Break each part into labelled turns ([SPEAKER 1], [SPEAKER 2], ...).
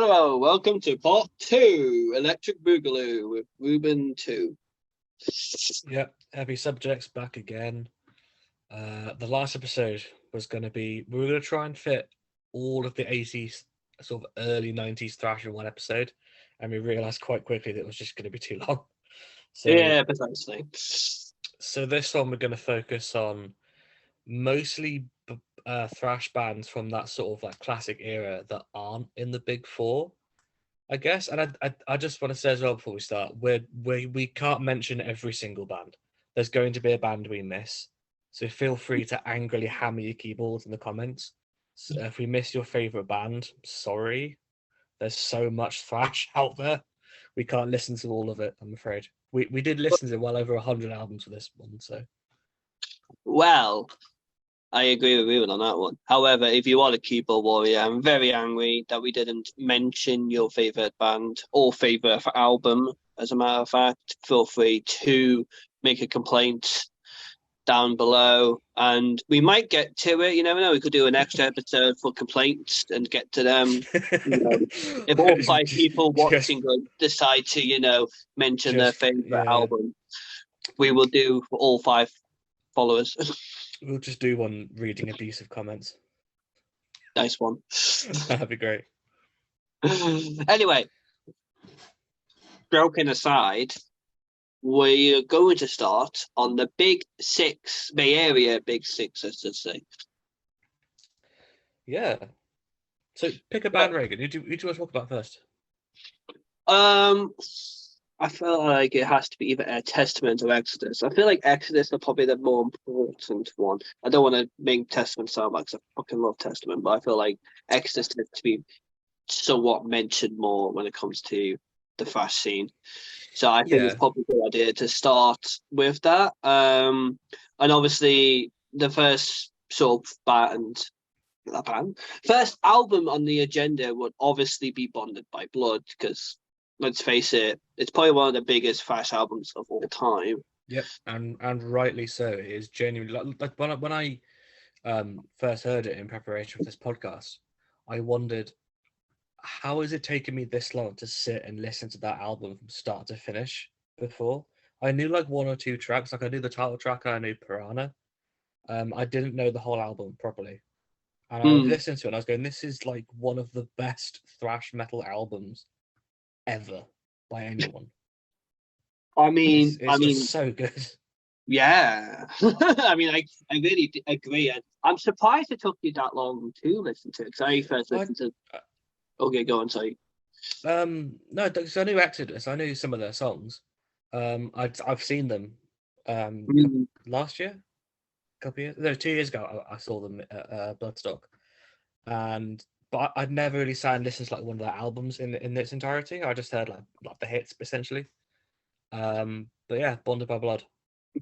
[SPEAKER 1] Hello, welcome to part 2, Electric Boogaloo with Ruben 2.
[SPEAKER 2] Yep, heavy subjects back again. The last episode was going to be, we were going to try and fit all of the 80s, sort of early 90s thrash in one episode, and we realised quite quickly that it was just going to be too long.
[SPEAKER 1] Yeah, precisely.
[SPEAKER 2] So this one we're going to focus on mostly thrash bands from that sort of like classic era that aren't in the big four, I guess. And I just want to say as well before we start, we can't mention every single band. There's going to be a band we miss, so feel free to angrily hammer your keyboards in the comments. So if we miss your favorite band, sorry. There's so much thrash out there. We can't listen to all of it, I'm afraid. We did listen to well over 100 albums for this one, so.
[SPEAKER 1] Well, I agree with Ruben on that one. However, if you are a keyboard warrior, I'm very angry that we didn't mention your favourite band or favourite album. As a matter of fact, feel free to make a complaint down below, and we might get to it. You never know. We could do an extra episode for complaints and get to them. If all 5 people watching decide to, mention their favorite album, we will do for all 5 followers.
[SPEAKER 2] We'll just do one reading abusive comments.
[SPEAKER 1] Nice one.
[SPEAKER 2] That'd be great.
[SPEAKER 1] Anyway, joking aside, we're going to start on the Big Six, Bay Area Big Six, I should say.
[SPEAKER 2] Yeah. So pick a band, Reagan. Who do you want to talk about first?
[SPEAKER 1] I feel like it has to be either a Testament or Exodus. I feel like Exodus are probably the more important one. I don't want to make Testament sound like I fucking love Testament, but I feel like Exodus tends to be somewhat mentioned more when it comes to the thrash scene. So I think it's probably a good idea to start with that. And obviously the first sort of first album on the agenda would obviously be Bonded by Blood, because let's face it, it's probably one of the biggest thrash albums of all time.
[SPEAKER 2] Yep, and rightly so. It is genuinely like when I first heard it in preparation for this podcast, I wondered, how has it taken me this long to sit and listen to that album from start to finish before? I knew like 1 or 2 tracks, like I knew the title track, I knew Piranha. I didn't know the whole album properly. And I listened to it and I was going, this is like one of the best thrash metal albums ever by anyone.
[SPEAKER 1] I mean,
[SPEAKER 2] it's just so good.
[SPEAKER 1] Yeah. I mean, I really agree. And I'm surprised it took you that long to listen to it, because I first listened to... Okay, go on, sorry.
[SPEAKER 2] No, because I knew Exodus. I knew some of their songs. I've seen them last year, couple years, no, 2 years ago. I saw them at Bloodstock, but I'd never really sat and listened to like one of their albums in its entirety. I just heard like the hits essentially. But yeah, Bonded by Blood.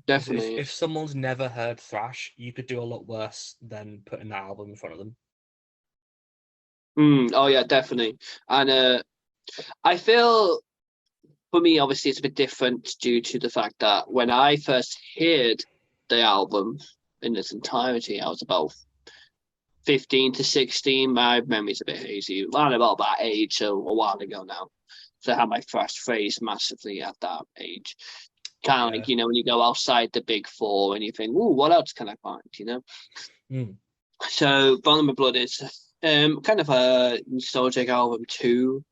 [SPEAKER 1] Definitely.
[SPEAKER 2] If someone's never heard thrash, you could do a lot worse than putting that album in front of them.
[SPEAKER 1] Oh yeah, definitely. And I feel, for me, obviously it's a bit different due to the fact that when I first heard the album in its entirety, I was about 15 to 16. My memory's a bit hazy. Around about that age, so a while ago now. So I had my first phrase massively at that age. Kind of like, when you go outside the big four and you think, "Ooh, what else can I find?" So Bonded by Blood is kind of a nostalgic album too.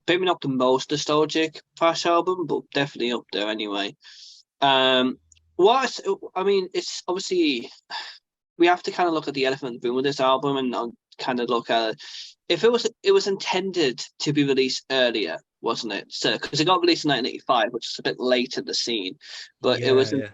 [SPEAKER 1] Maybe not the most nostalgic thrash album, but definitely up there anyway. It's obviously, we have to kind of look at the elephant in the room with this album and kind of look at if it was intended to be released earlier, wasn't it? So because it got released in 1985, which is a bit late in the scene, but it was. Yeah.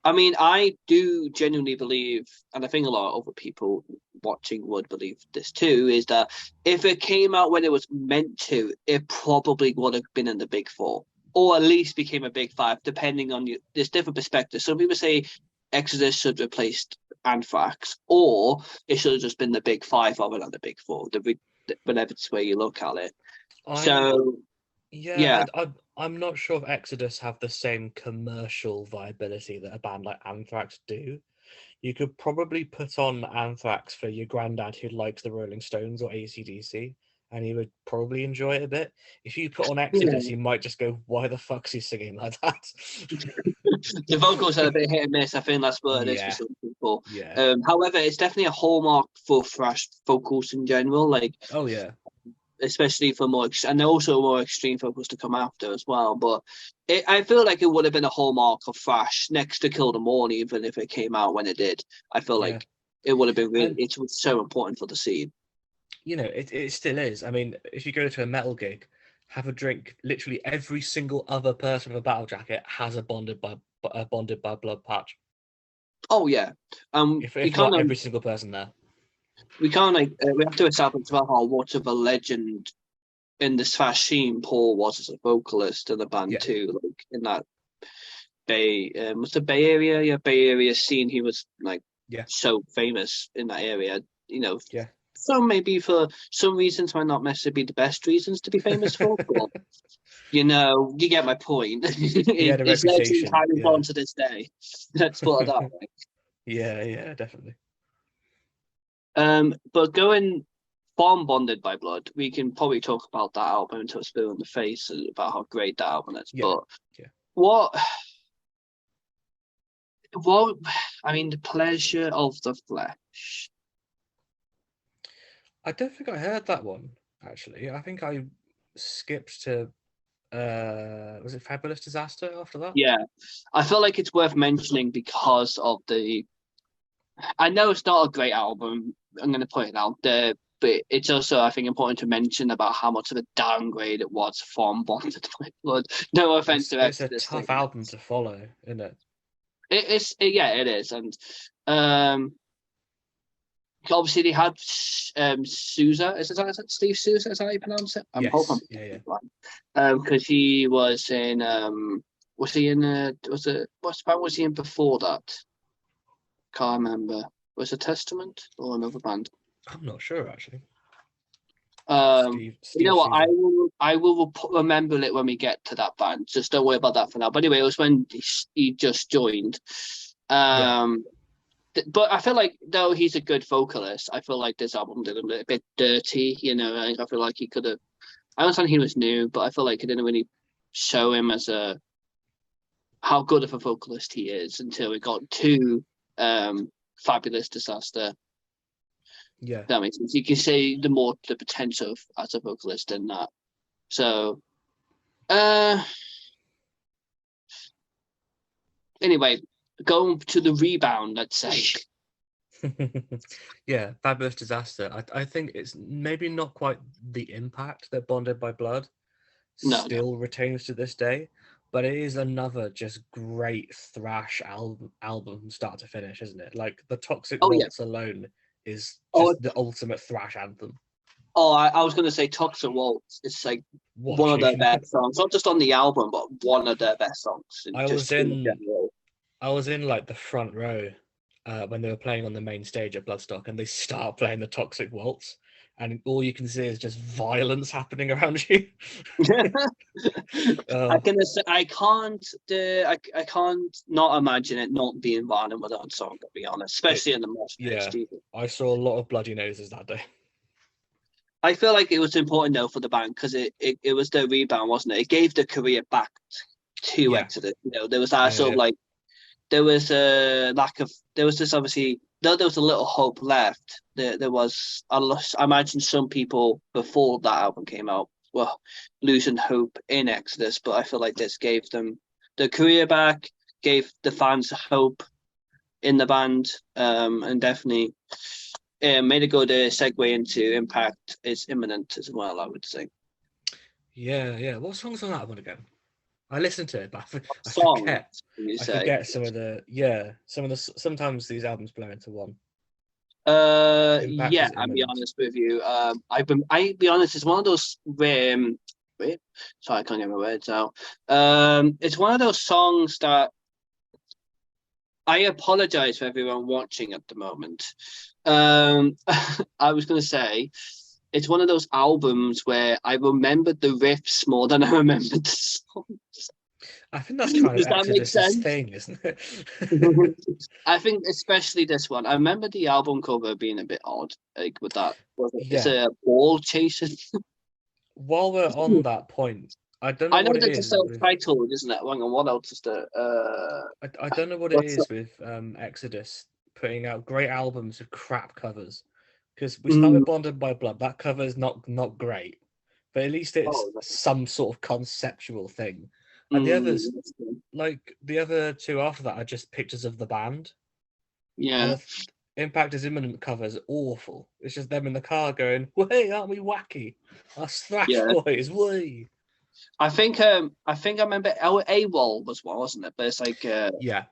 [SPEAKER 1] I mean, I do genuinely believe, and I think a lot of other people watching would believe this too, is that if it came out when it was meant to, it probably would have been in the big four, or at least became a big five, depending on you. There's different perspectives. Some people say Exodus should have replaced Anthrax, or it should have just been the big five rather than the big four, whenever it's where you look at it.
[SPEAKER 2] I'm not sure if Exodus have the same commercial viability that a band like Anthrax do. You could probably put on Anthrax for your granddad who likes the Rolling Stones or AC/DC, and he would probably enjoy it a bit. If you put on
[SPEAKER 1] Yeah.
[SPEAKER 2] Exodus, he might just go, "Why the fuck's he singing like that?"
[SPEAKER 1] The vocals are a bit hit and miss. I think that's what it is for
[SPEAKER 2] Yeah,
[SPEAKER 1] some people.
[SPEAKER 2] yeah.
[SPEAKER 1] However, it's definitely a hallmark for thrash vocals in general. Like,
[SPEAKER 2] Oh yeah,
[SPEAKER 1] especially for and also more extreme vocals to come after as well. But I feel like it would have been a hallmark of thrash next to Kill the Morn, even if it came out when it did. I feel
[SPEAKER 2] yeah.
[SPEAKER 1] like it would have been really.
[SPEAKER 2] And
[SPEAKER 1] It was so important for the scene.
[SPEAKER 2] it still is. I mean, if you go to a metal gig, have a drink. Literally every single other person with a battle jacket has a bonded by blood patch.
[SPEAKER 1] Oh yeah, we
[SPEAKER 2] If
[SPEAKER 1] kind
[SPEAKER 2] not
[SPEAKER 1] of
[SPEAKER 2] every single person there.
[SPEAKER 1] we have to establish as well how much of a legend in this thrash scene Paul was as a vocalist in the band
[SPEAKER 2] Yeah,
[SPEAKER 1] too. Like in that was the Bay Area, yeah, Bay Area scene. He was like
[SPEAKER 2] yeah,
[SPEAKER 1] so famous in that area.
[SPEAKER 2] yeah.
[SPEAKER 1] So maybe for some reasons might not necessarily be the best reasons to be famous for, but you get my point.
[SPEAKER 2] He had a
[SPEAKER 1] His legend
[SPEAKER 2] reputation.
[SPEAKER 1] carries
[SPEAKER 2] Yeah,
[SPEAKER 1] on to this day. Let's put it that way.
[SPEAKER 2] yeah, yeah, definitely.
[SPEAKER 1] But going from Bonded by Blood, we can probably talk about that album until it's blue in the face about how great that album is.
[SPEAKER 2] Yeah,
[SPEAKER 1] But
[SPEAKER 2] yeah.
[SPEAKER 1] what what I mean, the pleasure of the flesh.
[SPEAKER 2] I don't think I heard that one actually. I think I skipped to was it Fabulous Disaster after that?
[SPEAKER 1] Yeah, I feel like it's worth mentioning because of the. I know it's not a great album. I'm going to put it out there, but it's also, I think, important to mention about how much of a downgrade it was from Bonded by Blood. No offense to
[SPEAKER 2] It's a
[SPEAKER 1] Exodus.
[SPEAKER 2] tough album to follow, isn't it?
[SPEAKER 1] Yeah, it is, and um, obviously they had Sousa. Is it Steve Sousa? Is that how you pronounce it? I'm hoping.
[SPEAKER 2] Yes, yeah, yeah.
[SPEAKER 1] Because he was in was he in what band was he in before that? Can't remember. Was it Testament or another band?
[SPEAKER 2] I'm not sure actually.
[SPEAKER 1] You
[SPEAKER 2] Steve
[SPEAKER 1] know what?
[SPEAKER 2] Sousa.
[SPEAKER 1] I will remember it when we get to that band. Just don't worry about that for now. But anyway, it was when he just joined.
[SPEAKER 2] Yeah,
[SPEAKER 1] But I feel like though he's a good vocalist, I feel like this album did him a bit dirty. I feel like he could have. I understand he was new, but I feel like it didn't really show him as how good of a vocalist he is until we got to Fabulous Disaster.
[SPEAKER 2] yeah.
[SPEAKER 1] That makes sense. You can see the potential as a vocalist in that. So, anyway, going to the rebound, let's say.
[SPEAKER 2] Yeah, Fabulous Disaster. I think it's maybe not quite the impact that Bonded by Blood
[SPEAKER 1] No.
[SPEAKER 2] still retains to this day, but it is another just great thrash album start to finish, isn't it? Like the Toxic
[SPEAKER 1] Oh yeah.
[SPEAKER 2] Waltz alone is
[SPEAKER 1] Oh,
[SPEAKER 2] just the ultimate thrash anthem.
[SPEAKER 1] I was going to say Toxic Waltz. It's like one of their best songs, not just on the album, but one of their best songs.
[SPEAKER 2] I was in like the front row when they were playing on the main stage at Bloodstock, and they start playing the Toxic Waltz, and all you can see is just violence happening around you.
[SPEAKER 1] I can't not imagine it not being violent with that song. To be honest, especially in the mosh pits.
[SPEAKER 2] Yeah, I saw a lot of bloody noses that day.
[SPEAKER 1] I feel like it was important though for the band because it was their rebound, wasn't it? It gave the career back to Exodus. There was that sort of like there was a lack of there was this obviously though there was a little hope left. There was I imagine some people before that album came out were losing hope in Exodus, but I feel like this gave them the career back, gave the fans hope in the band, and definitely made a good segue into Impact is imminent as well, I would say.
[SPEAKER 2] Yeah. What song's on that one again? I listened to it, but I forget some of the sometimes these albums blow into one.
[SPEAKER 1] I'll be honest with you. I be honest, it's one of those sorry, I can't get my words out. It's one of those songs that I apologize for everyone watching at the moment. I was going to say, it's one of those albums where I remembered the riffs more than I remembered the songs.
[SPEAKER 2] I think that's kind of
[SPEAKER 1] Does that make
[SPEAKER 2] Exodus's
[SPEAKER 1] sense?
[SPEAKER 2] thing, isn't it?
[SPEAKER 1] I think especially this one. I remember the album cover being a bit odd, like with that. Was it? It's
[SPEAKER 2] Yeah.
[SPEAKER 1] a ball chasing.
[SPEAKER 2] While we're on that point, I don't know
[SPEAKER 1] I know
[SPEAKER 2] what it
[SPEAKER 1] that's a
[SPEAKER 2] is with
[SPEAKER 1] self-titled, isn't it? Hang on, what else is there?
[SPEAKER 2] I don't know what it
[SPEAKER 1] What's that?
[SPEAKER 2] is with Exodus putting out great albums with crap covers. Because we start
[SPEAKER 1] Mm,
[SPEAKER 2] with Bonded by Blood. That cover is not great, but at least it's
[SPEAKER 1] oh,
[SPEAKER 2] some sort of conceptual thing. And the
[SPEAKER 1] mm,
[SPEAKER 2] others, like the other two after that, are just pictures of the band. And
[SPEAKER 1] yeah,
[SPEAKER 2] the Impact is Imminent cover is awful. It's just them in the car going, "Way, aren't we wacky? Us thrash
[SPEAKER 1] yeah.
[SPEAKER 2] boys, way."
[SPEAKER 1] I think I remember AWOL was one, wasn't it? But it's like
[SPEAKER 2] Yeah,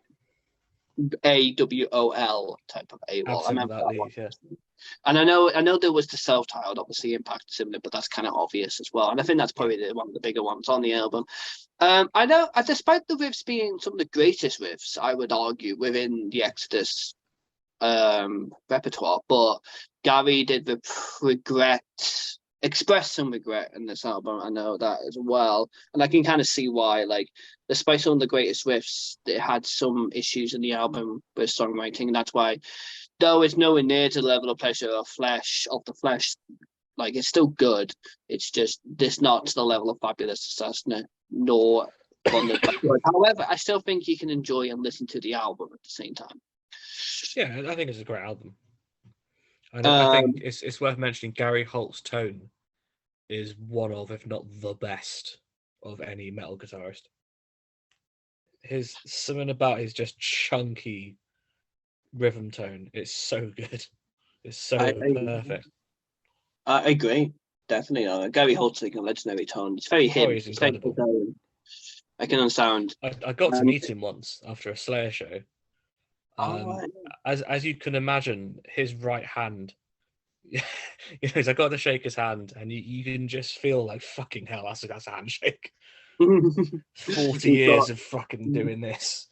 [SPEAKER 1] AWOL type of AWOL. I
[SPEAKER 2] absolutely
[SPEAKER 1] remember
[SPEAKER 2] that
[SPEAKER 1] that one.
[SPEAKER 2] leads. Yeah,
[SPEAKER 1] And I know there was the self-titled, obviously Impact similar, but that's kind of obvious as well. And I think that's
[SPEAKER 2] yeah,
[SPEAKER 1] probably one of the bigger ones on the album. I know, despite the riffs being some of the greatest riffs, I would argue within the Exodus repertoire, but Gary did regret express some regret in this album. I know that as well, and I can kind of see why. Like, despite some of the greatest riffs, it had some issues in the album with songwriting, and that's why, though it's nowhere near to the level of pleasure of the flesh, like it's still good. It's just this not to the level of fabulous assassinate nor bonded by blood. However, I still think you can enjoy and listen to the album at the same time.
[SPEAKER 2] yeah. I think it's a great album. I think
[SPEAKER 1] Um,
[SPEAKER 2] it's worth mentioning Gary Holt's tone is one of, if not the best, of any metal guitarist. His something about his just chunky rhythm tone. It's so good. It's
[SPEAKER 1] I,
[SPEAKER 2] so
[SPEAKER 1] I
[SPEAKER 2] perfect.
[SPEAKER 1] I agree, definitely. Gary Holt's like a legendary tone. It's very
[SPEAKER 2] Oh,
[SPEAKER 1] him.
[SPEAKER 2] he's
[SPEAKER 1] It's very his
[SPEAKER 2] incredible.
[SPEAKER 1] own. I can understand.
[SPEAKER 2] I got to
[SPEAKER 1] Um,
[SPEAKER 2] meet him once after a Slayer show.
[SPEAKER 1] oh,
[SPEAKER 2] Um, as you can imagine, his right hand. I got to shake his hand, and you can just feel like fucking hell. That's a handshake. 40 years
[SPEAKER 1] But
[SPEAKER 2] of fucking doing this.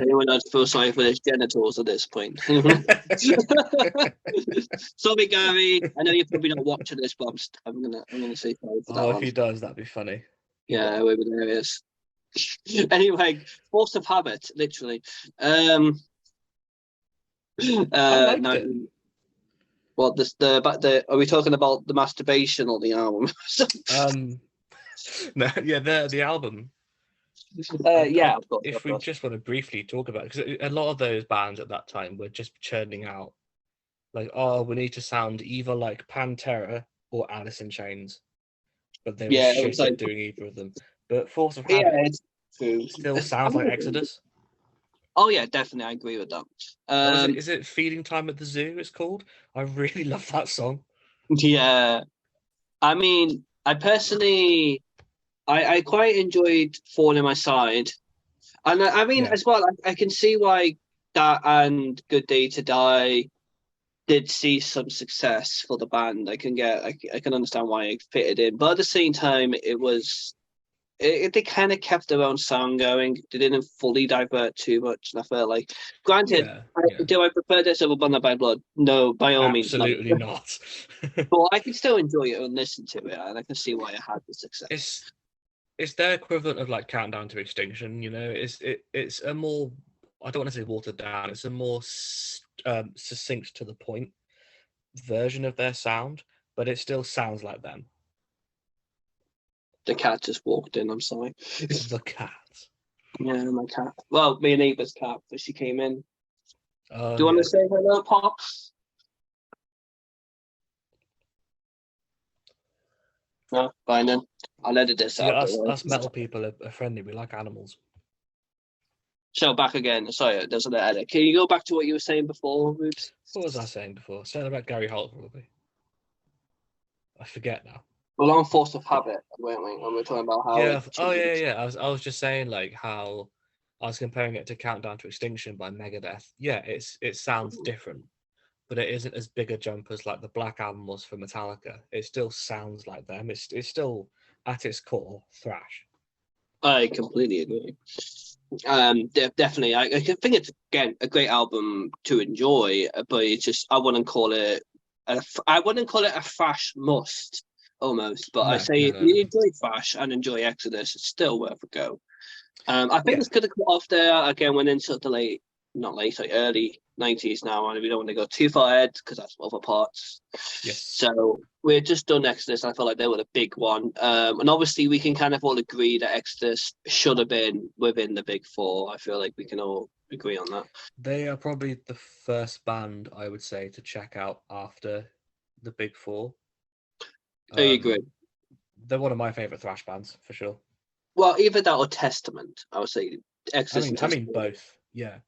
[SPEAKER 1] anyone else feel sorry for his genitals at this point? Sorry, Gary. I know you're probably not watching this, but I'm gonna say sorry for that
[SPEAKER 2] Oh, if
[SPEAKER 1] one.
[SPEAKER 2] he does, that'd be funny. He
[SPEAKER 1] Yeah,
[SPEAKER 2] won't.
[SPEAKER 1] we're hilarious. Anyway, force of habit, literally. Um,
[SPEAKER 2] I liked
[SPEAKER 1] no,
[SPEAKER 2] it.
[SPEAKER 1] what this the are we talking about the masturbation or the album?
[SPEAKER 2] Um, no, yeah, the album.
[SPEAKER 1] Yeah, of course, of
[SPEAKER 2] If we
[SPEAKER 1] course.
[SPEAKER 2] just want to briefly talk about, because a lot of those bands at that time were just churning out like, oh, we need to sound either like Pantera or Alice in Chains, but they were
[SPEAKER 1] Yeah, it was
[SPEAKER 2] shit
[SPEAKER 1] like
[SPEAKER 2] at doing either of them. But Force of
[SPEAKER 1] yeah,
[SPEAKER 2] Habit
[SPEAKER 1] it's true.
[SPEAKER 2] still sounds like Exodus.
[SPEAKER 1] Oh yeah, definitely, I agree with that.
[SPEAKER 2] What is it?
[SPEAKER 1] Um,
[SPEAKER 2] Is it Feeding Time at the Zoo? It's called. I really love that song.
[SPEAKER 1] yeah, I mean, I personally, I quite enjoyed Fall in My Side, and I mean
[SPEAKER 2] Yeah,
[SPEAKER 1] as well, I can see why that and Good Day to Die did see some success for the band. I can understand why it fitted in, but at the same time, they kind of kept their own sound going. They didn't fully divert too much, and I felt like, granted,
[SPEAKER 2] yeah, yeah.
[SPEAKER 1] do I prefer this over Bonded by Blood? No, by all means, no.
[SPEAKER 2] Absolutely not.
[SPEAKER 1] But I can still enjoy it and listen to it, and I can see why it had the success.
[SPEAKER 2] it's it's their equivalent of like Countdown to Extinction. It's a more, I don't want to say watered down. It's a more succinct to the point version of their sound, but it still sounds like them.
[SPEAKER 1] The cat just walked in. I'm sorry.
[SPEAKER 2] The cat.
[SPEAKER 1] Yeah, my cat. Well, my neighbour's cat, but she came in. Do
[SPEAKER 2] Oh
[SPEAKER 1] you want to
[SPEAKER 2] yeah,
[SPEAKER 1] say hello, Pops? No, fine then. I'll edit this
[SPEAKER 2] yeah.
[SPEAKER 1] out. Don't
[SPEAKER 2] Us
[SPEAKER 1] worry.
[SPEAKER 2] metal people are friendly. We like animals.
[SPEAKER 1] So back again. Sorry, there's an edit. Can you go back to what you were saying before, Rubes?
[SPEAKER 2] What was I saying before? Saying about Gary Holt, probably. I forget now.
[SPEAKER 1] Well, on force of habit, weren't we? When we were talking about how
[SPEAKER 2] Yeah.
[SPEAKER 1] it
[SPEAKER 2] Oh yeah,
[SPEAKER 1] changed.
[SPEAKER 2] yeah. I was just saying like how I was comparing it to Countdown to Extinction by Megadeth. Yeah, it sounds different, but it isn't as big a jump as like the Black Album was for Metallica. It still sounds like them. It's still at its core thrash.
[SPEAKER 1] I completely agree. Definitely. I think it's again a great album to enjoy, but it's just I wouldn't call it a Thrash must almost. But I
[SPEAKER 2] No,
[SPEAKER 1] say
[SPEAKER 2] no,
[SPEAKER 1] if
[SPEAKER 2] no, no.
[SPEAKER 1] you enjoy Thrash and enjoy Exodus, it's still worth a go. I think
[SPEAKER 2] Yeah,
[SPEAKER 1] it's going to cut off there again when into the not late, like early 90s now, and we don't want to go too far ahead because that's other parts.
[SPEAKER 2] yes,
[SPEAKER 1] So we're just done Exodus. I felt like they were the big one, and obviously we can kind of all agree that Exodus should have been within the big four. I feel like we can all agree on that.
[SPEAKER 2] they are probably the first band I would say to check out after the big four.
[SPEAKER 1] I agree.
[SPEAKER 2] They're one of my favorite thrash bands for sure.
[SPEAKER 1] Well, either that or Testament. I would say
[SPEAKER 2] I
[SPEAKER 1] Exodus
[SPEAKER 2] mean,
[SPEAKER 1] and
[SPEAKER 2] I mean
[SPEAKER 1] Testament.
[SPEAKER 2] both. Yeah,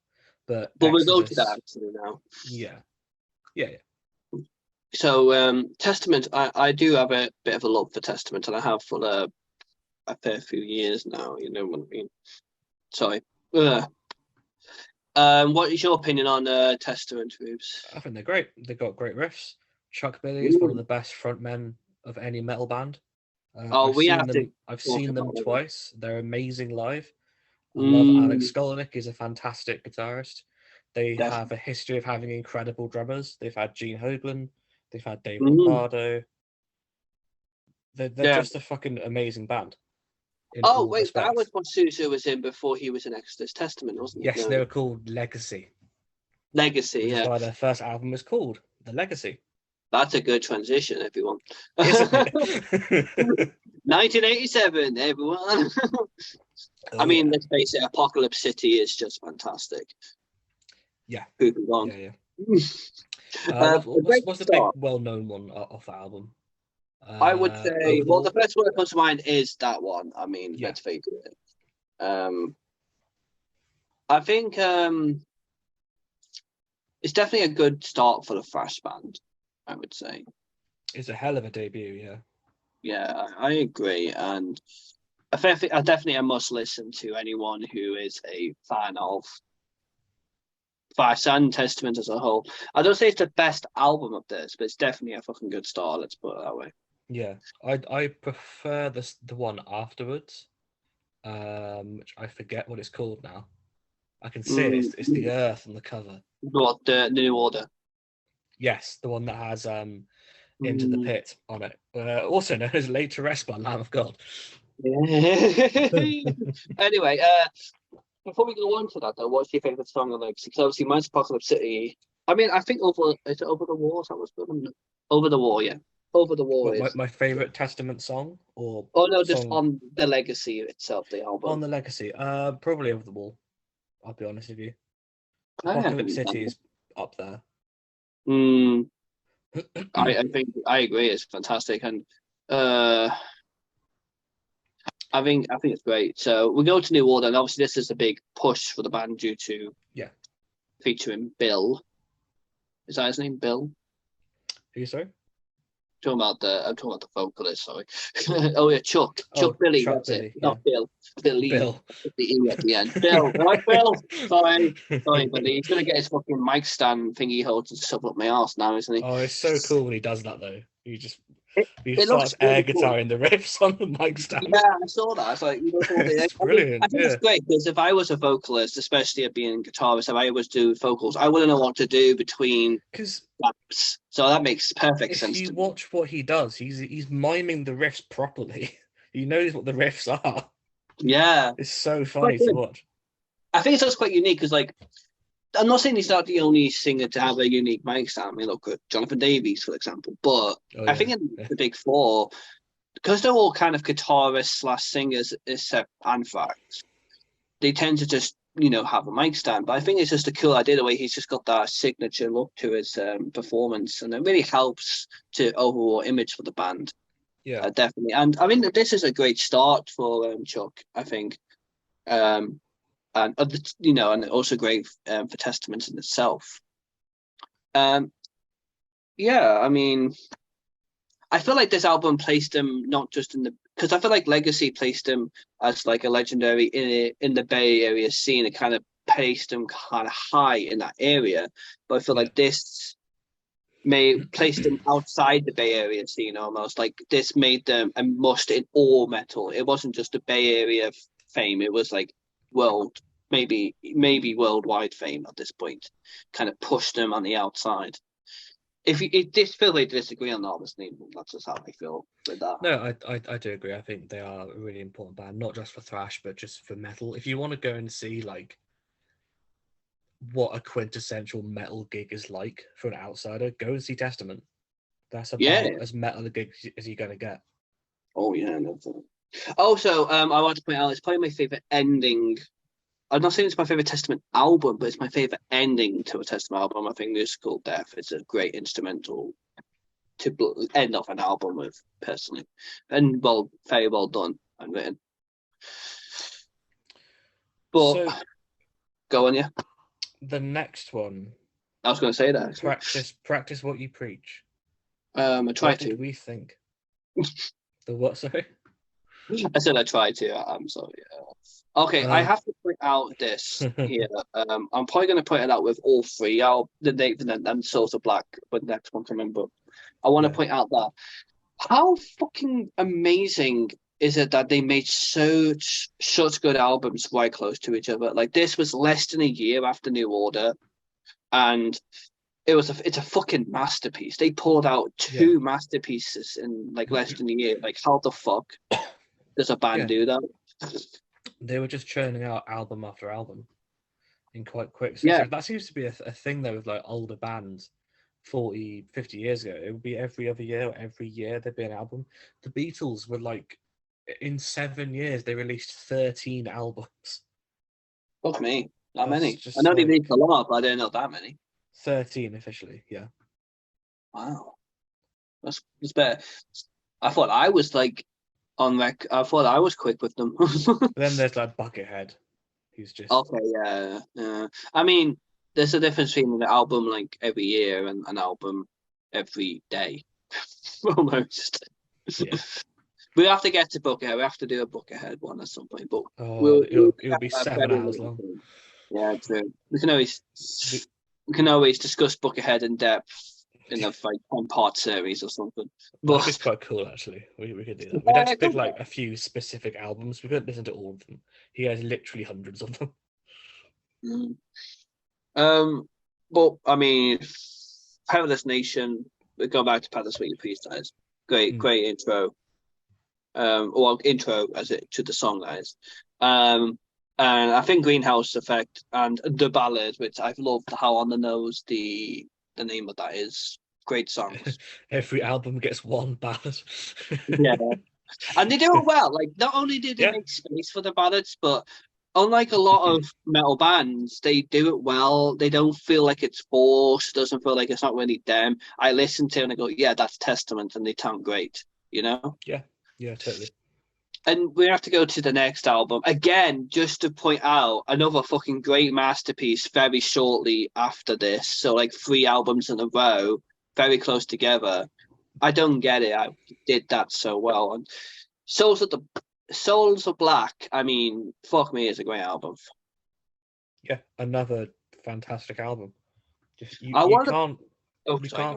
[SPEAKER 2] but
[SPEAKER 1] But we'll go to that
[SPEAKER 2] Exodus.
[SPEAKER 1] actually now.
[SPEAKER 2] Yeah, yeah, yeah.
[SPEAKER 1] So Testament, I do have a bit of a love for Testament, and I have for a fair few years now. You know what I mean? Sorry. Ugh. What is your opinion on Testament, Rubes?
[SPEAKER 2] I think they're great. They've got great riffs. Chuck Billy is one of
[SPEAKER 1] Ooh.
[SPEAKER 2] the best frontmen of any metal band.
[SPEAKER 1] Oh,
[SPEAKER 2] I've
[SPEAKER 1] we
[SPEAKER 2] seen
[SPEAKER 1] have to
[SPEAKER 2] them. I've
[SPEAKER 1] talk
[SPEAKER 2] seen them
[SPEAKER 1] about it.
[SPEAKER 2] twice. They're amazing live. I love Alex
[SPEAKER 1] Mm,
[SPEAKER 2] Skolnick. He's a fantastic guitarist. They have
[SPEAKER 1] definitely.
[SPEAKER 2] a history of having incredible drummers. They've had Gene Hoglan. They've had Dave
[SPEAKER 1] Mm,
[SPEAKER 2] Lombardo. They're
[SPEAKER 1] yeah.
[SPEAKER 2] just a fucking amazing band in
[SPEAKER 1] Oh,
[SPEAKER 2] all
[SPEAKER 1] wait, that was
[SPEAKER 2] respects.
[SPEAKER 1] what Suzu was in before he was in Exodus Testament, wasn't it?
[SPEAKER 2] Yes, they
[SPEAKER 1] No.
[SPEAKER 2] were called Legacy,
[SPEAKER 1] Legacy,
[SPEAKER 2] which is
[SPEAKER 1] yeah.
[SPEAKER 2] why their first album is called The Legacy,
[SPEAKER 1] That's a good transition, everyone.
[SPEAKER 2] isn't it?
[SPEAKER 1] 1987, everyone.
[SPEAKER 2] Oh
[SPEAKER 1] I mean,
[SPEAKER 2] yeah,
[SPEAKER 1] let's face it, Apocalypse City is just fantastic.
[SPEAKER 2] yeah,
[SPEAKER 1] Who can go
[SPEAKER 2] yeah,
[SPEAKER 1] on?
[SPEAKER 2] yeah.
[SPEAKER 1] A great
[SPEAKER 2] What's the big
[SPEAKER 1] start.
[SPEAKER 2] well-known one off the album?
[SPEAKER 1] I would say,
[SPEAKER 2] Over the
[SPEAKER 1] well, the
[SPEAKER 2] Wall.
[SPEAKER 1] first one that comes to mind is that one. I mean,
[SPEAKER 2] Yeah,
[SPEAKER 1] let's face it. Um, I think it's definitely a good start for the thrash band. I would say,
[SPEAKER 2] it's a hell of a debut. Yeah,
[SPEAKER 1] yeah, I agree, and I definitely a must listen to anyone who is a fan of Thrash and Testament as a whole. I don't say it's the best album of this, but it's definitely a fucking good start. Let's put it that way.
[SPEAKER 2] yeah. I prefer the one afterwards, which I forget what it's called now. I can see it. It's the
[SPEAKER 1] Mm,
[SPEAKER 2] Earth on the cover.
[SPEAKER 1] what the New Order?
[SPEAKER 2] Yes, the one that has Into the
[SPEAKER 1] Mm.
[SPEAKER 2] Pit on it. Also known as Laid to Rest by Lamb of God.
[SPEAKER 1] Anyway, before we go on to that, though, what's your favorite song of Legacy? Because obviously, mine's Apocalypse City. I mean, I think over is it Over the Wall? Is that what's good? Over the Wall, yeah. Over the Wall
[SPEAKER 2] What
[SPEAKER 1] is.
[SPEAKER 2] my favorite Testament song or
[SPEAKER 1] Oh no, just
[SPEAKER 2] song
[SPEAKER 1] on the Legacy itself, the
[SPEAKER 2] on
[SPEAKER 1] album.
[SPEAKER 2] the Legacy? Probably Over the Wall. I'll be honest with you.
[SPEAKER 1] I
[SPEAKER 2] Apocalypse
[SPEAKER 1] haven't
[SPEAKER 2] City
[SPEAKER 1] done
[SPEAKER 2] is up there.
[SPEAKER 1] Mm, I think I agree. It's fantastic, and uh, I think it's great. So we go to New Order, and obviously this is a big push for the band due to
[SPEAKER 2] Yeah.
[SPEAKER 1] featuring Bill. Is that his name, Bill?
[SPEAKER 2] Who, sorry?
[SPEAKER 1] I'm talking about the vocalist. Sorry. Oh yeah, Chuck
[SPEAKER 2] Oh,
[SPEAKER 1] Billy.
[SPEAKER 2] Chuck
[SPEAKER 1] That's it.
[SPEAKER 2] Billy. Yeah.
[SPEAKER 1] Not Bill. Billy.
[SPEAKER 2] Bill.
[SPEAKER 1] With the E at the end. Bill. All right, Bill. Sorry, buddy. He's gonna get his fucking mic stand thingy holds and stuff up my ass now, isn't he?
[SPEAKER 2] Oh, it's so cool when he does that though.
[SPEAKER 1] It,
[SPEAKER 2] He
[SPEAKER 1] it
[SPEAKER 2] starts
[SPEAKER 1] looks
[SPEAKER 2] air
[SPEAKER 1] really cool.
[SPEAKER 2] guitaring the riffs on the mic
[SPEAKER 1] Yeah,
[SPEAKER 2] stand.
[SPEAKER 1] I saw that. It's like you know, all the,
[SPEAKER 2] It's
[SPEAKER 1] I mean, I
[SPEAKER 2] brilliant.
[SPEAKER 1] think it's
[SPEAKER 2] Yeah.
[SPEAKER 1] great because if I was a vocalist, especially at being a guitarist, if I was do vocals, I wouldn't know what to do between
[SPEAKER 2] Because
[SPEAKER 1] gaps. So that makes perfect
[SPEAKER 2] if
[SPEAKER 1] sense
[SPEAKER 2] you
[SPEAKER 1] to me.
[SPEAKER 2] watch what he does, he's miming the riffs properly. He knows what the riffs are.
[SPEAKER 1] Yeah,
[SPEAKER 2] It's so
[SPEAKER 1] quite
[SPEAKER 2] funny to
[SPEAKER 1] good.
[SPEAKER 2] watch.
[SPEAKER 1] I think it's also quite unique because, like, I'm not saying he's not the only singer to have a unique mic sound. I mean, look at Jonathan Davies, for example. But
[SPEAKER 2] Oh
[SPEAKER 1] I think
[SPEAKER 2] yeah.
[SPEAKER 1] in
[SPEAKER 2] Yeah.
[SPEAKER 1] the big four, because they're all kind of guitarists slash singers, except Anthrax, they tend to just have a mic stand. But I think it's just a cool idea the way he's just got that signature look to his performance, and it really helps to overall image for the band.
[SPEAKER 2] Yeah.
[SPEAKER 1] Definitely, and I mean this is a great start for Chuck. I think, um, and and also great for Testament in itself. Um, yeah, I mean, I feel like this album placed him not just in the because I feel like Legacy placed him as like a legendary in the Bay Area scene. It kind of placed him kind of high in that area, but I feel
[SPEAKER 2] Yeah.
[SPEAKER 1] like this may placed them outside the Bay Area scene almost. Like this made them a must in all metal. It wasn't just a Bay Area fame. It was like world, maybe worldwide fame at this point. Kind of pushed them on the outside. if this feel they disagree on that, obviously that's just how I feel with that.
[SPEAKER 2] No, I do agree. I think they are a really important band, not just for thrash, but just for metal. If you want to go and see like what a quintessential metal gig is like for an outsider, go and see Testament. That's
[SPEAKER 1] Yeah.
[SPEAKER 2] about as metal a gig as you're gonna get.
[SPEAKER 1] Oh yeah. No, also, I want to point out it's probably my favorite ending. I'm not saying it's my favorite Testament album, but it's my favorite ending to a Testament album. I think Musical Death is a great instrumental to end off an album with, personally, and very well done and written. But
[SPEAKER 2] So
[SPEAKER 1] go on, yeah.
[SPEAKER 2] the next one,
[SPEAKER 1] I was going to say that. Actually.
[SPEAKER 2] practice what you preach.
[SPEAKER 1] I tried
[SPEAKER 2] What
[SPEAKER 1] to.
[SPEAKER 2] did we think? The what? Sorry.
[SPEAKER 1] I said I tried to. I'm sorry. Okay, I have to point out this here. I'm probably going to point it out with all three. The Nathan and Souls of Black, but the next one coming. But I want to point out that how fucking amazing is it that they made such good albums right close to each other. Like this was less than a year after New Order, and it's a fucking masterpiece. They pulled out two masterpieces in like less than a year. Like how the fuck does a band do that?
[SPEAKER 2] They were just churning out album after album in quite quick succession. That seems to be a thing though with like older bands 40, 50 years ago. It would be every other year or every year there'd be an album. The Beatles were like, in 7 years, they released 13 albums.
[SPEAKER 1] Fuck me. That many. I know
[SPEAKER 2] like,
[SPEAKER 1] they released a lot, but I didn't know that many.
[SPEAKER 2] 13 officially, yeah.
[SPEAKER 1] Wow. That's better. I thought I was like on rec. I thought I was quick with them.
[SPEAKER 2] Then there's like Buckethead, who's just
[SPEAKER 1] okay, yeah. I mean, there's a difference between an album like every year and an album every day, almost.
[SPEAKER 2] Yeah.
[SPEAKER 1] We have to get to Buckethead. We have to do a Buckethead one at some point, but
[SPEAKER 2] it'll be 7 hours long.
[SPEAKER 1] Yeah, true. We can always discuss Buckethead in depth in a like 10-part series or something. But
[SPEAKER 2] that'd be quite cool, actually. We could do that. We'd have to pick like a few specific albums. We couldn't listen to all of them. He has literally hundreds of them.
[SPEAKER 1] But I mean, Perilous Nation. We go back to Perilous Sweet Peace. That is great intro. Intro as it to the song, that is. And I think Greenhouse Effect and The Ballad, which I've loved how on the nose the name of that is. Great songs.
[SPEAKER 2] Every album gets one ballad.
[SPEAKER 1] Yeah. And they do it well. Like, not only did they make space for the ballads, but unlike a lot of metal bands, they do it well. They don't feel like it's forced. Doesn't feel like it's not really them. I listen to it and I go, yeah, that's Testament, and they sound great, you know?
[SPEAKER 2] Yeah, totally.
[SPEAKER 1] And we have to go to the next album. Again, just to point out, another fucking great masterpiece very shortly after this. So, like, 3 albums in a row, very close together. I don't get it. I did that so well. And Souls of Black, I mean, fuck me, is a great album.
[SPEAKER 2] Yeah, another fantastic album. You can't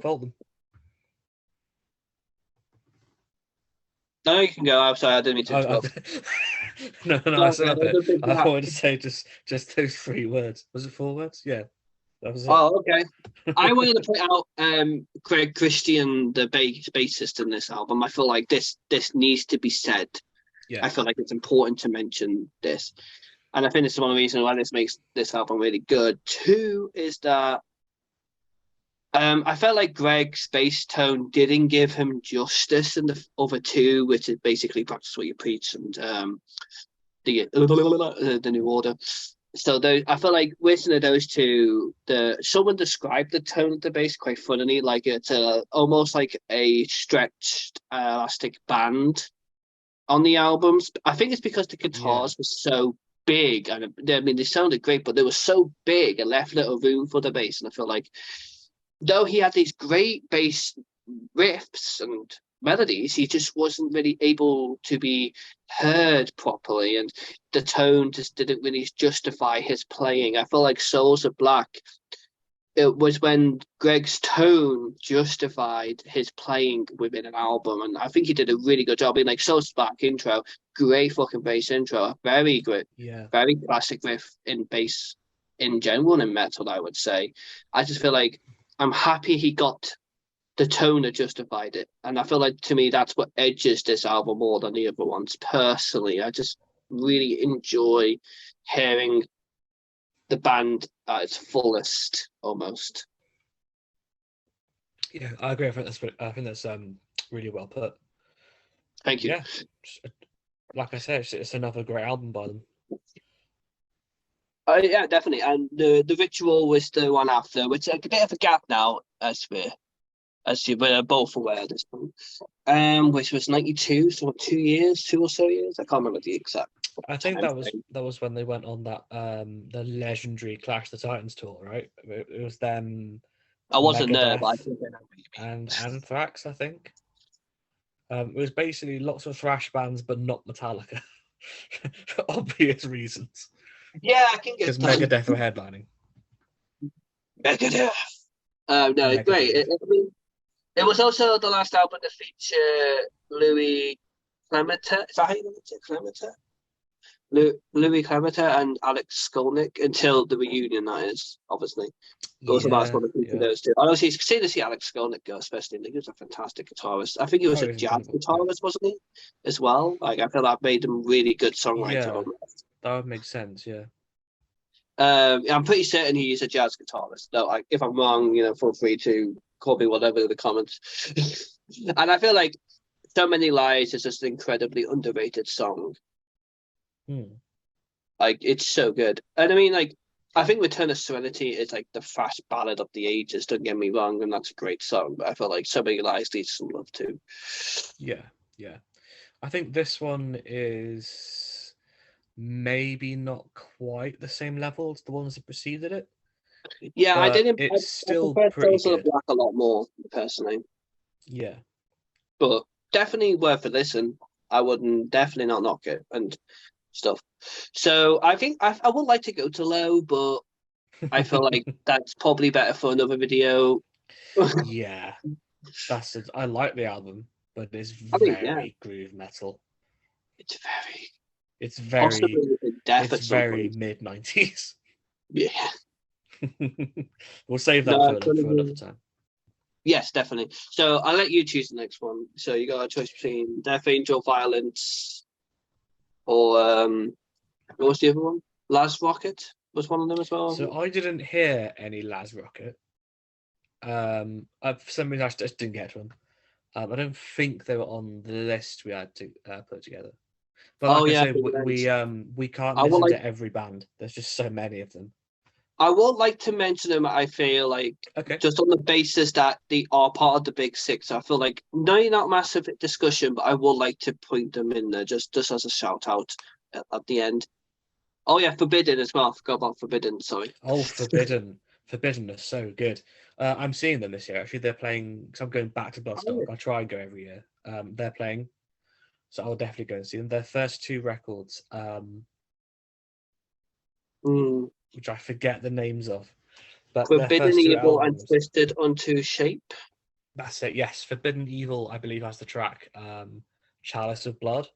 [SPEAKER 2] fault them.
[SPEAKER 1] No, you can go. I'm sorry, I didn't mean to interrupt.
[SPEAKER 2] No, I wanted to say just those 3 words. Was it 4 words? Yeah, that was it.
[SPEAKER 1] Oh, okay. I wanted to point out Greg Christian, the bassist in this album. I feel like this needs to be said.
[SPEAKER 2] Yeah.
[SPEAKER 1] I feel like it's important to mention this. And I think this is one of the reasons why this makes this album really good. 2 is that I felt like Greg's bass tone didn't give him justice in the other 2, which is basically Practice What You Preach and the New Order. So I feel like listening to those 2, someone described the tone of the bass quite funnily, like it's almost like a stretched elastic band on the albums. I think it's because the guitars were so big, and I mean they sounded great, but they were so big and left little room for the bass. And I feel like though he had these great bass riffs and melodies, he just wasn't really able to be heard properly, and the tone just didn't really justify his playing. I feel like Souls of Black, it was when Greg's tone justified his playing within an album, and I think he did a really good job. In like Souls of Black intro, great fucking bass intro, very great, very classic riff in bass in general in metal, I would say. I just feel like I'm happy he got the tone that justified it. And I feel like to me that's what edges this album more than the other ones. Personally, I just really enjoy hearing the band at its fullest, almost.
[SPEAKER 2] Yeah, I agree. I think that's really well put.
[SPEAKER 1] Thank you.
[SPEAKER 2] Yeah, like I said, it's another great album by them.
[SPEAKER 1] Yeah, definitely. And the ritual was the one after, which is a bit of a gap now, we're both aware at this point. Which was 92, so 2 years, 2 or so years. I can't remember the exact
[SPEAKER 2] I think
[SPEAKER 1] time
[SPEAKER 2] that was
[SPEAKER 1] frame.
[SPEAKER 2] that was when they went on that the legendary Clash the Titans tour, right? It was them,
[SPEAKER 1] I wasn't there, but I
[SPEAKER 2] Megadeth,
[SPEAKER 1] think I know what you mean.
[SPEAKER 2] and Anthrax, I think. It was basically lots of thrash bands, but not Metallica, for obvious reasons.
[SPEAKER 1] Yeah, I can
[SPEAKER 2] Because
[SPEAKER 1] get that.
[SPEAKER 2] Megadeth were headlining.
[SPEAKER 1] Megadeth. No, great.
[SPEAKER 2] Megadeth.
[SPEAKER 1] I mean, it was also the last album to feature Louis Clemente. Is that how you pronounce it? Clemente? Louis Clemente and Alex Skolnick until the reunion, that is, obviously. But also last
[SPEAKER 2] Yeah,
[SPEAKER 1] one to feature
[SPEAKER 2] yeah.
[SPEAKER 1] those two. I also see to see Alex Skolnick go, especially. He was a fantastic guitarist. I think he was
[SPEAKER 2] Oh,
[SPEAKER 1] a
[SPEAKER 2] he's
[SPEAKER 1] jazz
[SPEAKER 2] incredible. Yeah,
[SPEAKER 1] guitarist, wasn't he? As well. Like I feel that made him really good songwriter.
[SPEAKER 2] yeah, that would make sense. Yeah.
[SPEAKER 1] I'm pretty certain he's a jazz guitarist. Though, like, if I'm wrong, feel free to call me whatever in the comments. And I feel like So Many Lies is just an incredibly underrated song.
[SPEAKER 2] Hmm.
[SPEAKER 1] Like, it's so good. And I mean, like, I think Return of Serenity is like the fast ballad of the ages. Don't get me wrong, and that's a great song. But I feel like So Many Lies needs some love too.
[SPEAKER 2] Yeah, yeah. I think this one is maybe not quite the same level as the ones that preceded it,
[SPEAKER 1] Yeah, I
[SPEAKER 2] but
[SPEAKER 1] didn't. I,
[SPEAKER 2] it's
[SPEAKER 1] I
[SPEAKER 2] still
[SPEAKER 1] prefer
[SPEAKER 2] pretty
[SPEAKER 1] Those of the
[SPEAKER 2] good.
[SPEAKER 1] Black a lot more personally,
[SPEAKER 2] Yeah.
[SPEAKER 1] but definitely worth a listen. I wouldn't definitely not knock it and stuff. So I think I would like to go to Low, but I feel like that's probably better for another video.
[SPEAKER 2] Yeah, that's it. I like the album, but it's
[SPEAKER 1] I mean, yeah,
[SPEAKER 2] very groove metal.
[SPEAKER 1] it's very
[SPEAKER 2] It's
[SPEAKER 1] possibly
[SPEAKER 2] very
[SPEAKER 1] in depth
[SPEAKER 2] it's
[SPEAKER 1] at some
[SPEAKER 2] very
[SPEAKER 1] point.
[SPEAKER 2] mid 90s.
[SPEAKER 1] Yeah,
[SPEAKER 2] We'll save that
[SPEAKER 1] no,
[SPEAKER 2] for another time.
[SPEAKER 1] yes, definitely. So I'll let you choose the next one. So you got a choice between Death Angel Violence or what was the other one? Last Rocket was one of them as well.
[SPEAKER 2] So I didn't hear any Laz Rocket. For some reason I just didn't get to them. I don't think they were on the list we had to put together. But
[SPEAKER 1] Oh
[SPEAKER 2] like I
[SPEAKER 1] yeah,
[SPEAKER 2] said, we can't
[SPEAKER 1] I would
[SPEAKER 2] listen
[SPEAKER 1] like
[SPEAKER 2] to every band. There's just so many of them.
[SPEAKER 1] I would like to mention them. I feel like
[SPEAKER 2] Okay.
[SPEAKER 1] just on the basis that they are part of the Big Six. I feel like not massive discussion, but I would like to point them in there just as a shout out at the end. Oh yeah, Forbidden as well. I forgot about Forbidden. Sorry.
[SPEAKER 2] Oh, Forbidden. Forbidden is so good. I'm seeing them this year. Actually, they're playing. Because I'm going back to Bloodstock. I try and go every year. They're playing, so I'll definitely go and see them. Their first two records,
[SPEAKER 1] Mm.
[SPEAKER 2] which I forget the names of, but their
[SPEAKER 1] Forbidden
[SPEAKER 2] first two
[SPEAKER 1] Evil and
[SPEAKER 2] albums.
[SPEAKER 1] Twisted Unto Shape.
[SPEAKER 2] That's it. Yes, Forbidden Evil, I believe, has the track "Chalice of Blood,"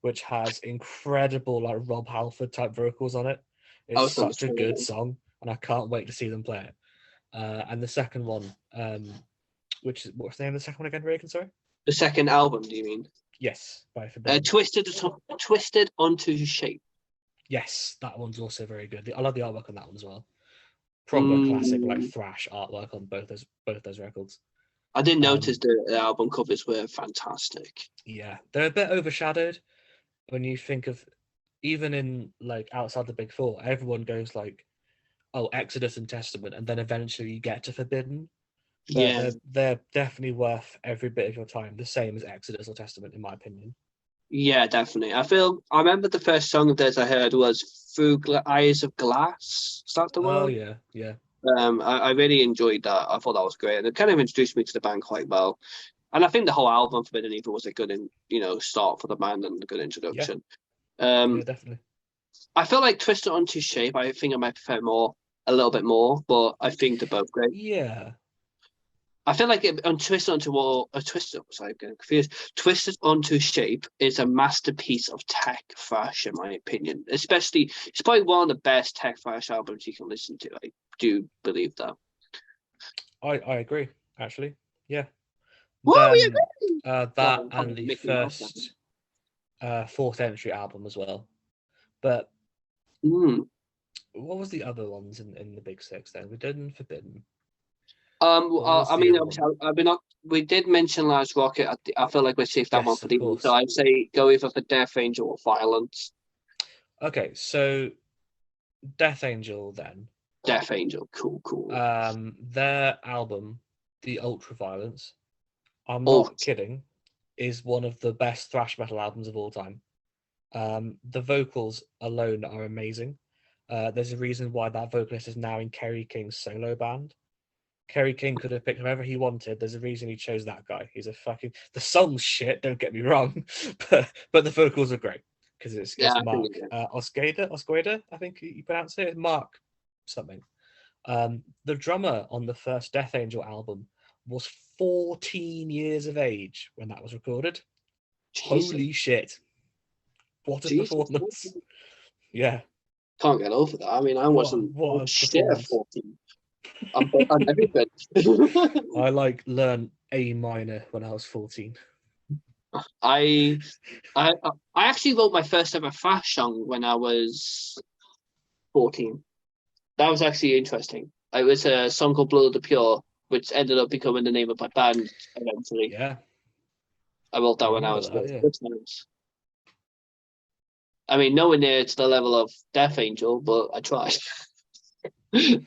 [SPEAKER 2] which has incredible like Rob Halford type vocals on it.
[SPEAKER 1] I
[SPEAKER 2] It's
[SPEAKER 1] was going to
[SPEAKER 2] such a
[SPEAKER 1] say
[SPEAKER 2] good
[SPEAKER 1] that.
[SPEAKER 2] song, and I can't wait to see them play it. And the second one, which is what's the name of the second one again, Reagan? Sorry.
[SPEAKER 1] The second album, do you mean?
[SPEAKER 2] Yes, by Forbidden.
[SPEAKER 1] Twisted Unto Shape.
[SPEAKER 2] Yes, that one's also very good. I love the artwork on that one as well. Proper classic like
[SPEAKER 1] Mm.
[SPEAKER 2] thrash artwork on both those records.
[SPEAKER 1] I did notice
[SPEAKER 2] Um,
[SPEAKER 1] the album covers were fantastic.
[SPEAKER 2] yeah, they're a bit overshadowed when you think of even in like outside the big four, everyone goes like, oh, Exodus and Testament, and then eventually you get to Forbidden. But
[SPEAKER 1] Yeah.
[SPEAKER 2] they're definitely worth every bit of your time, the same as Exodus or Testament, in my opinion.
[SPEAKER 1] Yeah, definitely. I remember the first song of theirs I heard was Through Eyes of Glass. Is that the
[SPEAKER 2] Oh
[SPEAKER 1] one?
[SPEAKER 2] yeah, yeah,
[SPEAKER 1] I really enjoyed that. I thought that was great. And it kind of introduced me to the band quite well. And I think the whole album Forbidden Evil was a good, start for the band and a good
[SPEAKER 2] yeah,
[SPEAKER 1] introduction.
[SPEAKER 2] yeah,
[SPEAKER 1] Um,
[SPEAKER 2] definitely.
[SPEAKER 1] I feel like Twisted Onto Shape. I think I might prefer a little bit more, but I think they're both great.
[SPEAKER 2] Yeah,
[SPEAKER 1] I feel like on Twisted Onto Wall, Twisted. Sorry, I'm getting confused. Twisted Onto Shape is a masterpiece of tech thrash, in my opinion. Especially, it's probably one of the best tech thrash albums you can listen to. I do believe that.
[SPEAKER 2] I agree. Actually, yeah,
[SPEAKER 1] What we
[SPEAKER 2] Then
[SPEAKER 1] agree?
[SPEAKER 2] that
[SPEAKER 1] Oh,
[SPEAKER 2] and the
[SPEAKER 1] Mickey Mouse.
[SPEAKER 2] first fourth entry album as well. But
[SPEAKER 1] Mm.
[SPEAKER 2] what was the other ones in the big six then? We did Forbidden. What was
[SPEAKER 1] I
[SPEAKER 2] the
[SPEAKER 1] mean,
[SPEAKER 2] other
[SPEAKER 1] obviously,
[SPEAKER 2] one?
[SPEAKER 1] I've been not. We did mention Last Rocket. I feel like we saved that one
[SPEAKER 2] Yes,
[SPEAKER 1] for
[SPEAKER 2] of
[SPEAKER 1] the end. So
[SPEAKER 2] course.
[SPEAKER 1] I'd say go either for Death Angel or Violence.
[SPEAKER 2] Okay, so Death Angel then.
[SPEAKER 1] Death Angel, cool.
[SPEAKER 2] Their album, The Ultraviolence, I'm
[SPEAKER 1] Oh,
[SPEAKER 2] not kidding, is one of the best thrash metal albums of all time. The vocals alone are amazing. There's a reason why that vocalist is now in Kerry King's solo band. Kerry King could have picked whoever he wanted. There's a reason he chose that guy. He's a fucking. The song's shit. Don't get me wrong, but the vocals are great because
[SPEAKER 1] yeah,
[SPEAKER 2] it's
[SPEAKER 1] I think
[SPEAKER 2] Mark Osqueda. I think you pronounce it. Mark something. The drummer on the first Death Angel album was 14 years of age when that was recorded.
[SPEAKER 1] Jesus,
[SPEAKER 2] Holy shit! What a
[SPEAKER 1] Jesus,
[SPEAKER 2] performance! Yeah,
[SPEAKER 1] can't get over that. I mean, I
[SPEAKER 2] what
[SPEAKER 1] wasn't
[SPEAKER 2] what a
[SPEAKER 1] shit at
[SPEAKER 2] performance!
[SPEAKER 1] 14. I'm everything.
[SPEAKER 2] I learned A minor when I was 14.
[SPEAKER 1] I, I, I actually wrote my first ever thrash song when I was 14. That was actually interesting. It was a song called Blood of the Pure, which ended up becoming the name of my band eventually.
[SPEAKER 2] Yeah,
[SPEAKER 1] I wrote
[SPEAKER 2] I
[SPEAKER 1] that when I
[SPEAKER 2] remember
[SPEAKER 1] was
[SPEAKER 2] that. Yeah.
[SPEAKER 1] 14. I mean, nowhere near to the level of Death Angel, but I tried.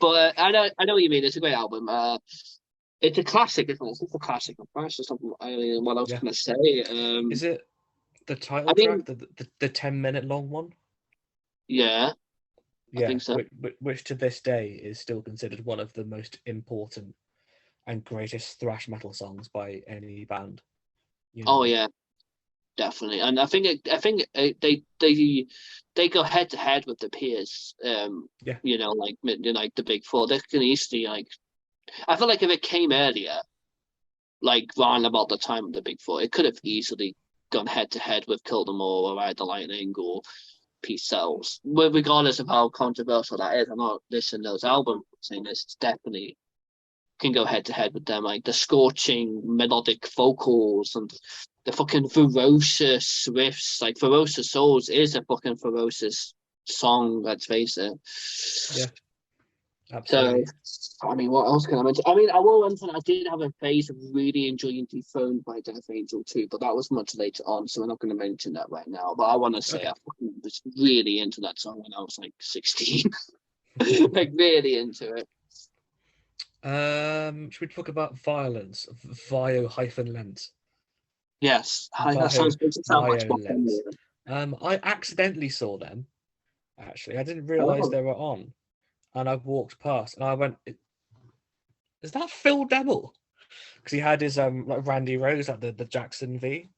[SPEAKER 1] But I know what you mean. It's a great album. It's a classic, isn't it? It's a classic. It's just something. I mean, what else
[SPEAKER 2] Yeah.
[SPEAKER 1] can I say?
[SPEAKER 2] Is it the title
[SPEAKER 1] I
[SPEAKER 2] track,
[SPEAKER 1] think,
[SPEAKER 2] the 10-minute long one?
[SPEAKER 1] yeah, I
[SPEAKER 2] Yeah,
[SPEAKER 1] think so.
[SPEAKER 2] which to this day is still considered one of the most important and greatest thrash metal songs by any band. You
[SPEAKER 1] Oh
[SPEAKER 2] know.
[SPEAKER 1] yeah, definitely. And I think they go head to head with the peers.
[SPEAKER 2] Yeah.
[SPEAKER 1] Like the big four. They can easily like. I feel like if it came earlier, like around about the time of the big four, it could have easily gone head to head with Kill Them All or Ride the Lightning or Peace Sells. Well, regardless of how controversial that is, I'm not listening to those albums saying this. It's definitely can go head to head with them. Like the scorching melodic vocals and the fucking ferocious riffs. Like Ferocious Souls is a fucking ferocious song, let's face it.
[SPEAKER 2] Yeah.
[SPEAKER 1] So,
[SPEAKER 2] Absolutely.
[SPEAKER 1] I mean, what else can I mention? I mean, I will mention I did have a phase of really enjoying Dethroned by Death Angel too, but that was much later on, so we're not going to mention that right now. But I want to say
[SPEAKER 2] Okay.
[SPEAKER 1] I was really into that song when I was like 16, like really into it.
[SPEAKER 2] Should we talk about Violence? Vio hyphen lent.
[SPEAKER 1] Yes, that
[SPEAKER 2] Vio
[SPEAKER 1] sounds makes it sound much more
[SPEAKER 2] Violence.
[SPEAKER 1] familiar.
[SPEAKER 2] I accidentally saw them. Actually, I didn't realize
[SPEAKER 1] Oh,
[SPEAKER 2] they were on, and I walked past, and I went, "Is that Phil Demmel?" Because he had his like Randy Rose at the Jackson V,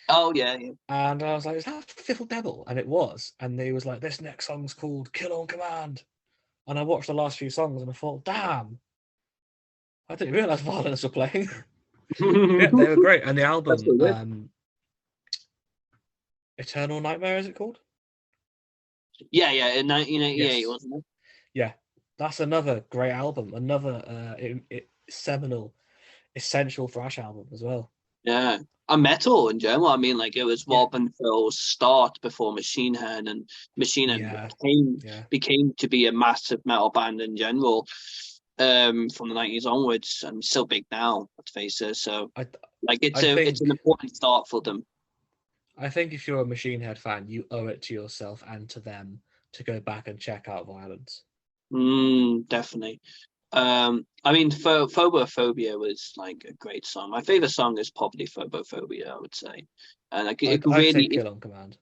[SPEAKER 1] oh yeah, yeah.
[SPEAKER 2] and I was like, "Is that Phil Demmel?" And it was, and he was like, "This next song's called Kill on Command," and I watched the last few songs, and I thought, "Damn, I didn't realize Violence were playing." Yeah, they were great, and the
[SPEAKER 1] That's
[SPEAKER 2] album,
[SPEAKER 1] so good.
[SPEAKER 2] Eternal Nightmare, is it called?
[SPEAKER 1] Yeah, yeah. In 1988,
[SPEAKER 2] Yes.
[SPEAKER 1] wasn't it?
[SPEAKER 2] Yeah, that's another great album, another seminal, essential thrash album as well.
[SPEAKER 1] Yeah. And metal in general. I mean, like it was
[SPEAKER 2] Yeah,
[SPEAKER 1] Rob and Phil's start before Machine Head, and Machine Head
[SPEAKER 2] yeah,
[SPEAKER 1] became
[SPEAKER 2] yeah.
[SPEAKER 1] became to be a massive metal band in general. From the 90s onwards, and still big now, let's face it. So
[SPEAKER 2] I
[SPEAKER 1] like
[SPEAKER 2] I
[SPEAKER 1] it's an
[SPEAKER 2] think
[SPEAKER 1] important start for them.
[SPEAKER 2] I think if you're a Machine Head fan, you owe it to yourself and to them to go back and check out Violence.
[SPEAKER 1] Definitely. I mean, Phobophobia was like a great song. My favorite song is probably Phobophobia, I would say. And like it
[SPEAKER 2] I'd say
[SPEAKER 1] really,
[SPEAKER 2] Kill on Command.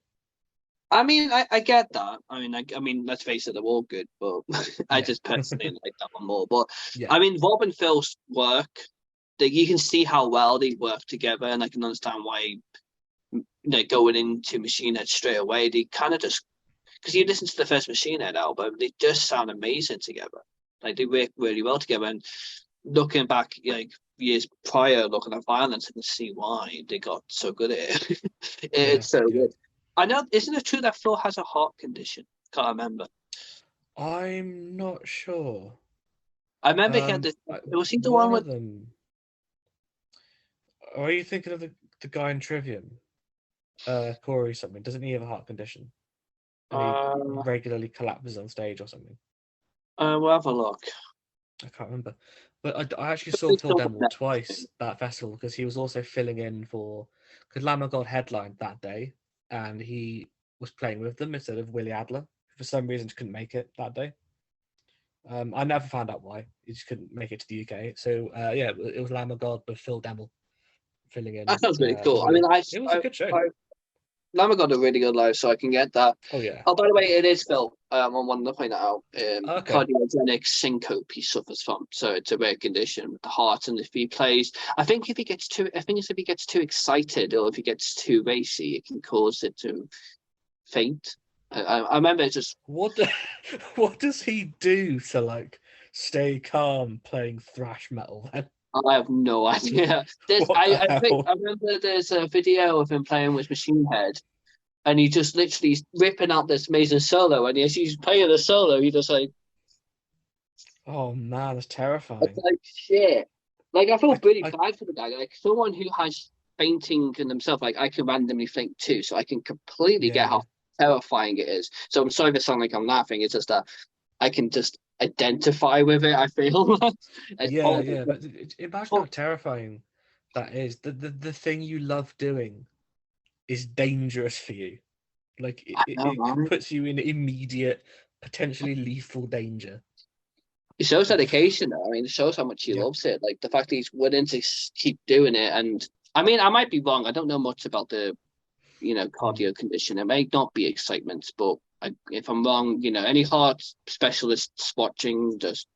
[SPEAKER 1] I mean, I get that. I mean, let's face it, they're all good, but I
[SPEAKER 2] Yeah,
[SPEAKER 1] just personally like that one more. But
[SPEAKER 2] yeah,
[SPEAKER 1] I mean, Rob and Phil's work, you can see how well they work together, and I can understand why they're going into Machine Head straight away. They kind of just because you listen to the first Machine Head album, they just sound amazing together. Like they work really well together. And looking back, like years prior, looking at Violence, I can see why they got so good at it.
[SPEAKER 2] yeah,
[SPEAKER 1] It's so
[SPEAKER 2] yeah.
[SPEAKER 1] good. I know, isn't it true that Phil has a heart condition? Can't remember.
[SPEAKER 2] I'm not sure.
[SPEAKER 1] I remember he had this. Was he the
[SPEAKER 2] One
[SPEAKER 1] one
[SPEAKER 2] of
[SPEAKER 1] with?
[SPEAKER 2] them. Or are you thinking of the guy in Trivium? Corey something. Doesn't he have a heart condition? And he
[SPEAKER 1] Uh,
[SPEAKER 2] regularly collapses on stage or something.
[SPEAKER 1] we'll have a look.
[SPEAKER 2] I can't remember. But I actually saw
[SPEAKER 1] Probably
[SPEAKER 2] Phil
[SPEAKER 1] someone
[SPEAKER 2] Demmel
[SPEAKER 1] next.
[SPEAKER 2] twice that festival because he was also filling in for because Lamb of God headlined that day and he was playing with them instead of Willie Adler. Who for some reason, just couldn't make it that day. I never found out why. He just couldn't make it to the UK. So yeah, it was Lamb of God with Phil Demmel filling in
[SPEAKER 1] That sounds really
[SPEAKER 2] for
[SPEAKER 1] cool. I mean,
[SPEAKER 2] Willie. It was a good show.
[SPEAKER 1] Lama got a really good live, so I can get that.
[SPEAKER 2] Oh yeah.
[SPEAKER 1] Oh, by the way, it is Phil. I wanted to point that out.
[SPEAKER 2] Okay.
[SPEAKER 1] Cardiogenic syncope he suffers from, so it's a rare condition with the heart. And if he plays, I think if he gets too, I think it's if he gets too excited or if he gets too racy, it can cause it to faint. I remember it just.
[SPEAKER 2] What what does he do to like stay calm playing thrash metal then?
[SPEAKER 1] I have no idea.
[SPEAKER 2] What the
[SPEAKER 1] I think
[SPEAKER 2] hell?
[SPEAKER 1] I remember there's a video of him playing with Machine Head, and he just literally ripping out this amazing solo. And as he's playing the solo, he just like,
[SPEAKER 2] Oh man, that's
[SPEAKER 1] it's
[SPEAKER 2] terrifying.
[SPEAKER 1] like shit. Like I feel really
[SPEAKER 2] I
[SPEAKER 1] bad for the guy. Like someone who has fainting in themselves, like I can randomly faint too, so I can completely
[SPEAKER 2] yeah,
[SPEAKER 1] get
[SPEAKER 2] yeah.
[SPEAKER 1] how terrifying it is. So I'm sorry if it sounds like I'm laughing. It's just that I can just identify with it. I feel it's
[SPEAKER 2] Yeah,
[SPEAKER 1] horrible.
[SPEAKER 2] yeah. But imagine how terrifying that is. The thing you love doing is dangerous for you. Like
[SPEAKER 1] I know,
[SPEAKER 2] it
[SPEAKER 1] man.
[SPEAKER 2] puts you in immediate, potentially lethal danger.
[SPEAKER 1] It shows
[SPEAKER 2] Like,
[SPEAKER 1] dedication, though. I mean, it shows how much he
[SPEAKER 2] yeah.
[SPEAKER 1] loves it. Like the fact that he's willing to keep doing it. And I mean, I might be wrong. I don't know much about the
[SPEAKER 2] Mm.
[SPEAKER 1] cardio condition. It may not be excitement, but if I'm wrong, any heart specialists watching, just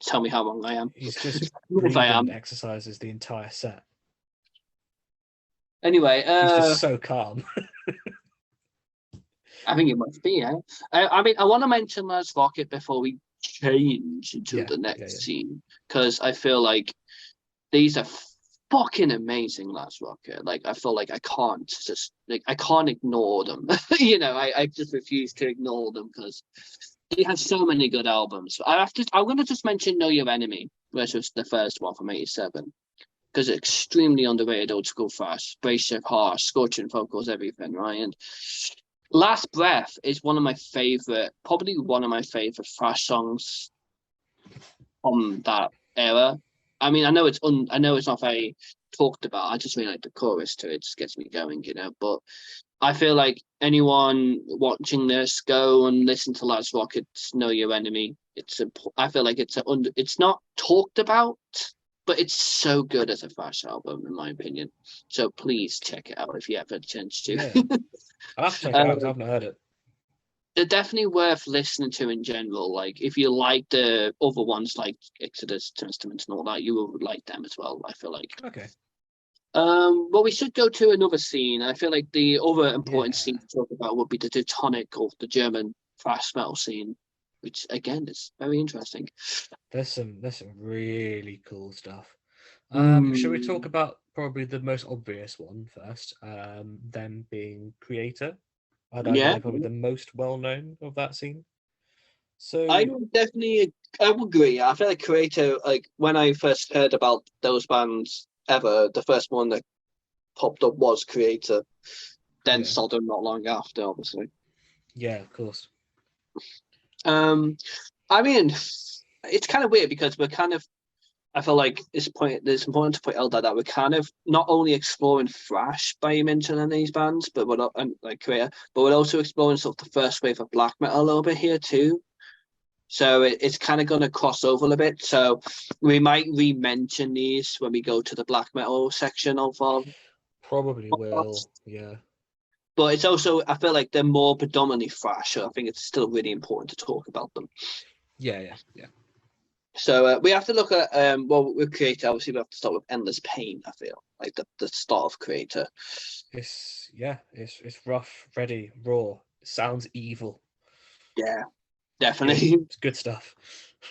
[SPEAKER 1] tell me how wrong I am.
[SPEAKER 2] He's just
[SPEAKER 1] If I
[SPEAKER 2] breathing
[SPEAKER 1] am.
[SPEAKER 2] exercises the entire set.
[SPEAKER 1] Anyway,
[SPEAKER 2] He's just so calm.
[SPEAKER 1] I think it must be, yeah. I mean, I want to mention Last Rocket before we change into
[SPEAKER 2] Yeah,
[SPEAKER 1] the
[SPEAKER 2] yeah, yeah.
[SPEAKER 1] next scene, because I feel like these are fucking amazing, Last Rocket. Like I feel like I can't ignore them. I just refuse to ignore them because he has so many good albums. I'm gonna just mention Know Your Enemy, which was the first one from '87. Because it's extremely underrated old school thrash, abrasive, harsh, scorching vocals, everything, right? And Last Breath is probably one of my favorite thrash songs from that era. I mean, I know it's not very talked about. I just really like the chorus to it. It just gets me going. But I feel like anyone watching this, go and listen to Last Rockets, Know Your Enemy. I feel like it's not talked about, but it's so good as a thrash album, in my opinion. So please check it out if you have a chance to.
[SPEAKER 2] Yeah. I'll have to check it out because I've not heard it.
[SPEAKER 1] They're definitely worth listening to in general. Like if you like the other ones like Exodus, Testament, and all that, you will like them as well. I feel like.
[SPEAKER 2] Okay.
[SPEAKER 1] Well, we should go to another scene. I feel like the other important
[SPEAKER 2] Yeah.
[SPEAKER 1] scene to talk about would be the Teutonic or the German thrash metal scene, which again is very interesting.
[SPEAKER 2] There's some really cool stuff. Shall we talk
[SPEAKER 1] Mm,
[SPEAKER 2] about probably the most obvious one first? Them being Creator. I'd argue
[SPEAKER 1] yeah,
[SPEAKER 2] they're probably the most well known of that scene.
[SPEAKER 1] I
[SPEAKER 2] So
[SPEAKER 1] would definitely. I would agree. I feel like Creator, like when I first heard about those bands ever, the first one that popped up was Creator. Then
[SPEAKER 2] yeah,
[SPEAKER 1] Sodom not long after, obviously.
[SPEAKER 2] yeah, of course.
[SPEAKER 1] Um, I mean, it's kind of weird because we're kind of. I feel like it's important to point out that we're kind of not only exploring thrash by mentioning these bands, but we're not and like Korea, but we're also exploring sort of the first wave of black metal a little bit here too. So it's kind of going to cross over a bit. So we might re-mention these when we go to the black metal section of our
[SPEAKER 2] Probably
[SPEAKER 1] podcast.
[SPEAKER 2] will. Yeah,
[SPEAKER 1] But it's also I feel like they're more predominantly thrash, so I think it's still really important to talk about them.
[SPEAKER 2] yeah, yeah, yeah.
[SPEAKER 1] So we have to look at well with Creator. Obviously, we have to start with Endless Pain. I feel like the start of Creator.
[SPEAKER 2] It's rough, ready, raw. It sounds evil.
[SPEAKER 1] Yeah,
[SPEAKER 2] It's good.
[SPEAKER 1] definitely.
[SPEAKER 2] It's good stuff.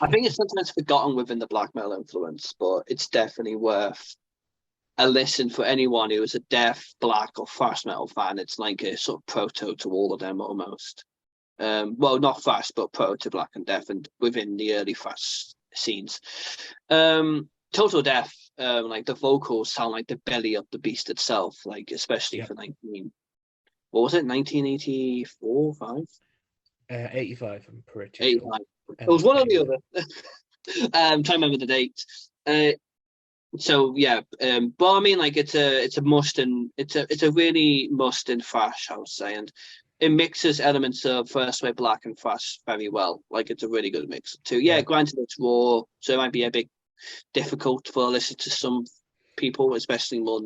[SPEAKER 1] I think it's sometimes forgotten within the black metal influence, but it's definitely worth a listen for anyone who is a deaf, black, or thrash metal fan. It's like a sort of proto to all of them almost. Well, not thrash, but proto to black and deaf, and within the early thrash scenes. Total Death. like the vocals sound like the belly of the beast itself, like especially
[SPEAKER 2] Yep.
[SPEAKER 1] for what was it, 1984, 5?
[SPEAKER 2] 85, I'm pretty
[SPEAKER 1] 85.
[SPEAKER 2] sure.
[SPEAKER 1] It was
[SPEAKER 2] Endless
[SPEAKER 1] one or
[SPEAKER 2] Pain,
[SPEAKER 1] the
[SPEAKER 2] yeah.
[SPEAKER 1] other. I'm trying to remember the date. So yeah, but I mean, like it's a must, and it's a really must in thrash, I would say, and it mixes elements of First Wave Black and thrash very well. Like it's a really good mix too. Yeah,
[SPEAKER 2] Yeah.
[SPEAKER 1] granted it's raw, so it might be a bit difficult for listen to some people, especially more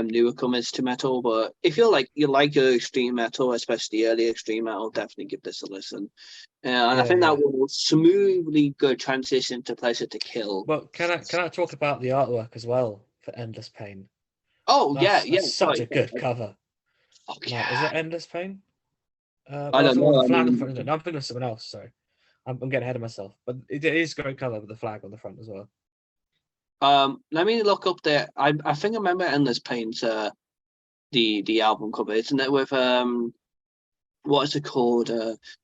[SPEAKER 1] newer comers to metal. But if you like your extreme metal, especially early extreme metal, definitely give this a listen. And I
[SPEAKER 2] Yeah,
[SPEAKER 1] think that
[SPEAKER 2] yeah.
[SPEAKER 1] will smoothly go transition to Pleasure to Kill.
[SPEAKER 2] Well, can I talk about the artwork as well for Endless Pain?
[SPEAKER 1] Oh yeah,
[SPEAKER 2] That's
[SPEAKER 1] yeah.
[SPEAKER 2] such
[SPEAKER 1] Sorry.
[SPEAKER 2] a good cover.
[SPEAKER 1] Oh
[SPEAKER 2] Like, is
[SPEAKER 1] yeah.
[SPEAKER 2] it Endless Pain?
[SPEAKER 1] I
[SPEAKER 2] Oh, it's
[SPEAKER 1] don't
[SPEAKER 2] the one with
[SPEAKER 1] know.
[SPEAKER 2] the
[SPEAKER 1] I
[SPEAKER 2] flag on the front.
[SPEAKER 1] mean,
[SPEAKER 2] No, I'm thinking of someone else. Sorry, I'm getting ahead of myself. But it is a great cover with the flag on the front as well.
[SPEAKER 1] let me look up there. I think I remember Endless Pain's the album cover, isn't it? With what is it called?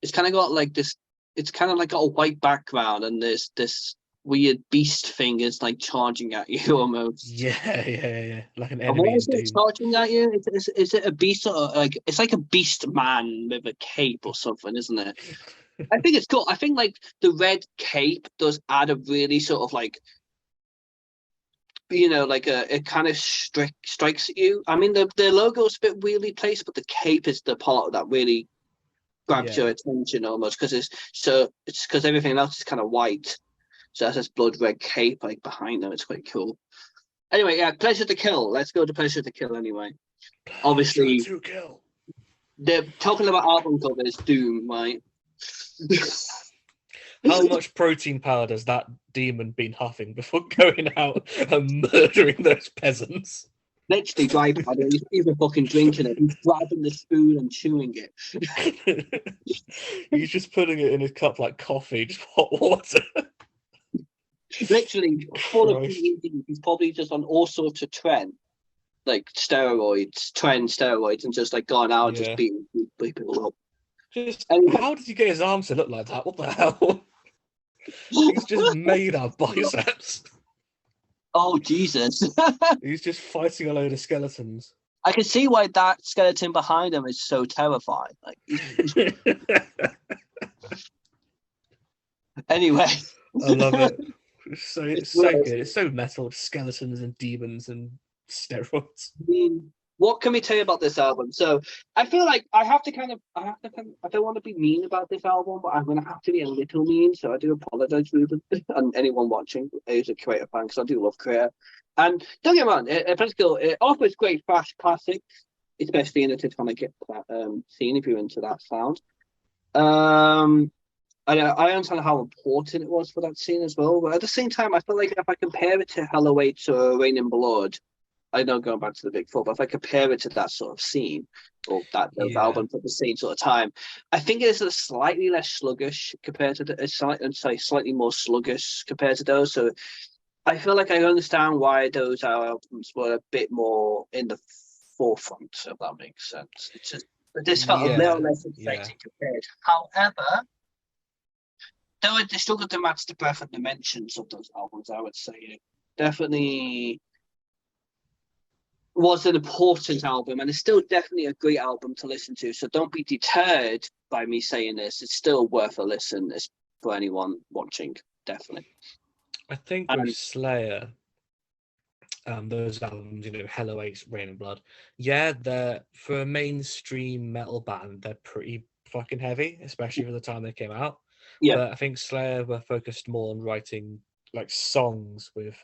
[SPEAKER 1] It's kind of got like this. It's kind of like got a white background, and there's this weird beast thing is like charging at you almost.
[SPEAKER 2] Yeah, yeah. Like an
[SPEAKER 1] And
[SPEAKER 2] enemy
[SPEAKER 1] what
[SPEAKER 2] in
[SPEAKER 1] is it
[SPEAKER 2] Doom.
[SPEAKER 1] charging at you? Is it a beast or like it's like a beast man with a cape or something, isn't it? I think it's cool. I think like the red cape does add a really sort of like like it kind of strikes at you. I mean the logo's a bit weirdly placed, but the cape is the part that really grabs your
[SPEAKER 2] Yeah.
[SPEAKER 1] attention almost because it's because everything else is kind of white. So that's this blood red cape like behind them. It's quite cool. Anyway, yeah, Pleasure to Kill. Let's go to Pleasure to Kill anyway.
[SPEAKER 2] Pleasure
[SPEAKER 1] Obviously,
[SPEAKER 2] to kill.
[SPEAKER 1] they're talking about album covers, Doom, right?
[SPEAKER 2] How much protein powder has that demon been huffing before going out and murdering those peasants?
[SPEAKER 1] Literally dry powder. He's even fucking drinking it. He's grabbing the spoon and chewing it.
[SPEAKER 2] He's just putting it in his cup like coffee, just hot water.
[SPEAKER 1] Literally full of
[SPEAKER 2] Christ.
[SPEAKER 1] PED. He's probably just on all sorts of like steroids, and just like gone out and just
[SPEAKER 2] Yeah.
[SPEAKER 1] beating people up.
[SPEAKER 2] Just
[SPEAKER 1] Anyway,
[SPEAKER 2] how did he get his arms to look like that? What the hell? He's just made our biceps.
[SPEAKER 1] oh Jesus!
[SPEAKER 2] He's just fighting a load of skeletons.
[SPEAKER 1] I can see why that skeleton behind him is so terrifying. Like, anyway,
[SPEAKER 2] I love it. It's so
[SPEAKER 1] worse.
[SPEAKER 2] good. It's so metal. Skeletons and demons and steroids.
[SPEAKER 1] I mean, what can we tell you about this album? So I feel like I don't want to be mean about this album, but I'm going to have to be a little mean. So I do apologize, Ruben, and anyone watching who's a Creator fan, because I do love Creator. And don't get me wrong, it offers great flash classics, especially in the Titanic scene, if you're into that sound. I understand how important it was for that scene as well, but at the same time, I feel like if I compare it to Hello 8 or Rain in Blood, I know going back to the Big Four, but if I compare it to that sort of scene or those
[SPEAKER 2] Yeah.
[SPEAKER 1] albums at the same sort of time, I think it is a slightly less sluggish compared to slightly more sluggish compared to those. So I feel like I understand why those albums were a bit more in the forefront, if that makes sense. It's just but this felt a little
[SPEAKER 2] Yeah.
[SPEAKER 1] less
[SPEAKER 2] Yeah.
[SPEAKER 1] exciting compared. However, they still got to match the breadth and dimensions of those albums, I would say. It definitely was an important album, and it's still definitely a great album to listen to. So don't be deterred by me saying this. It's still worth a listen for anyone watching, definitely.
[SPEAKER 2] I think with Slayer, those albums, Hello Ace, Rain and Blood, yeah, they're for a mainstream metal band, they're pretty fucking heavy, especially for the time they came out.
[SPEAKER 1] Yeah.
[SPEAKER 2] But I think Slayer were focused more on writing like songs with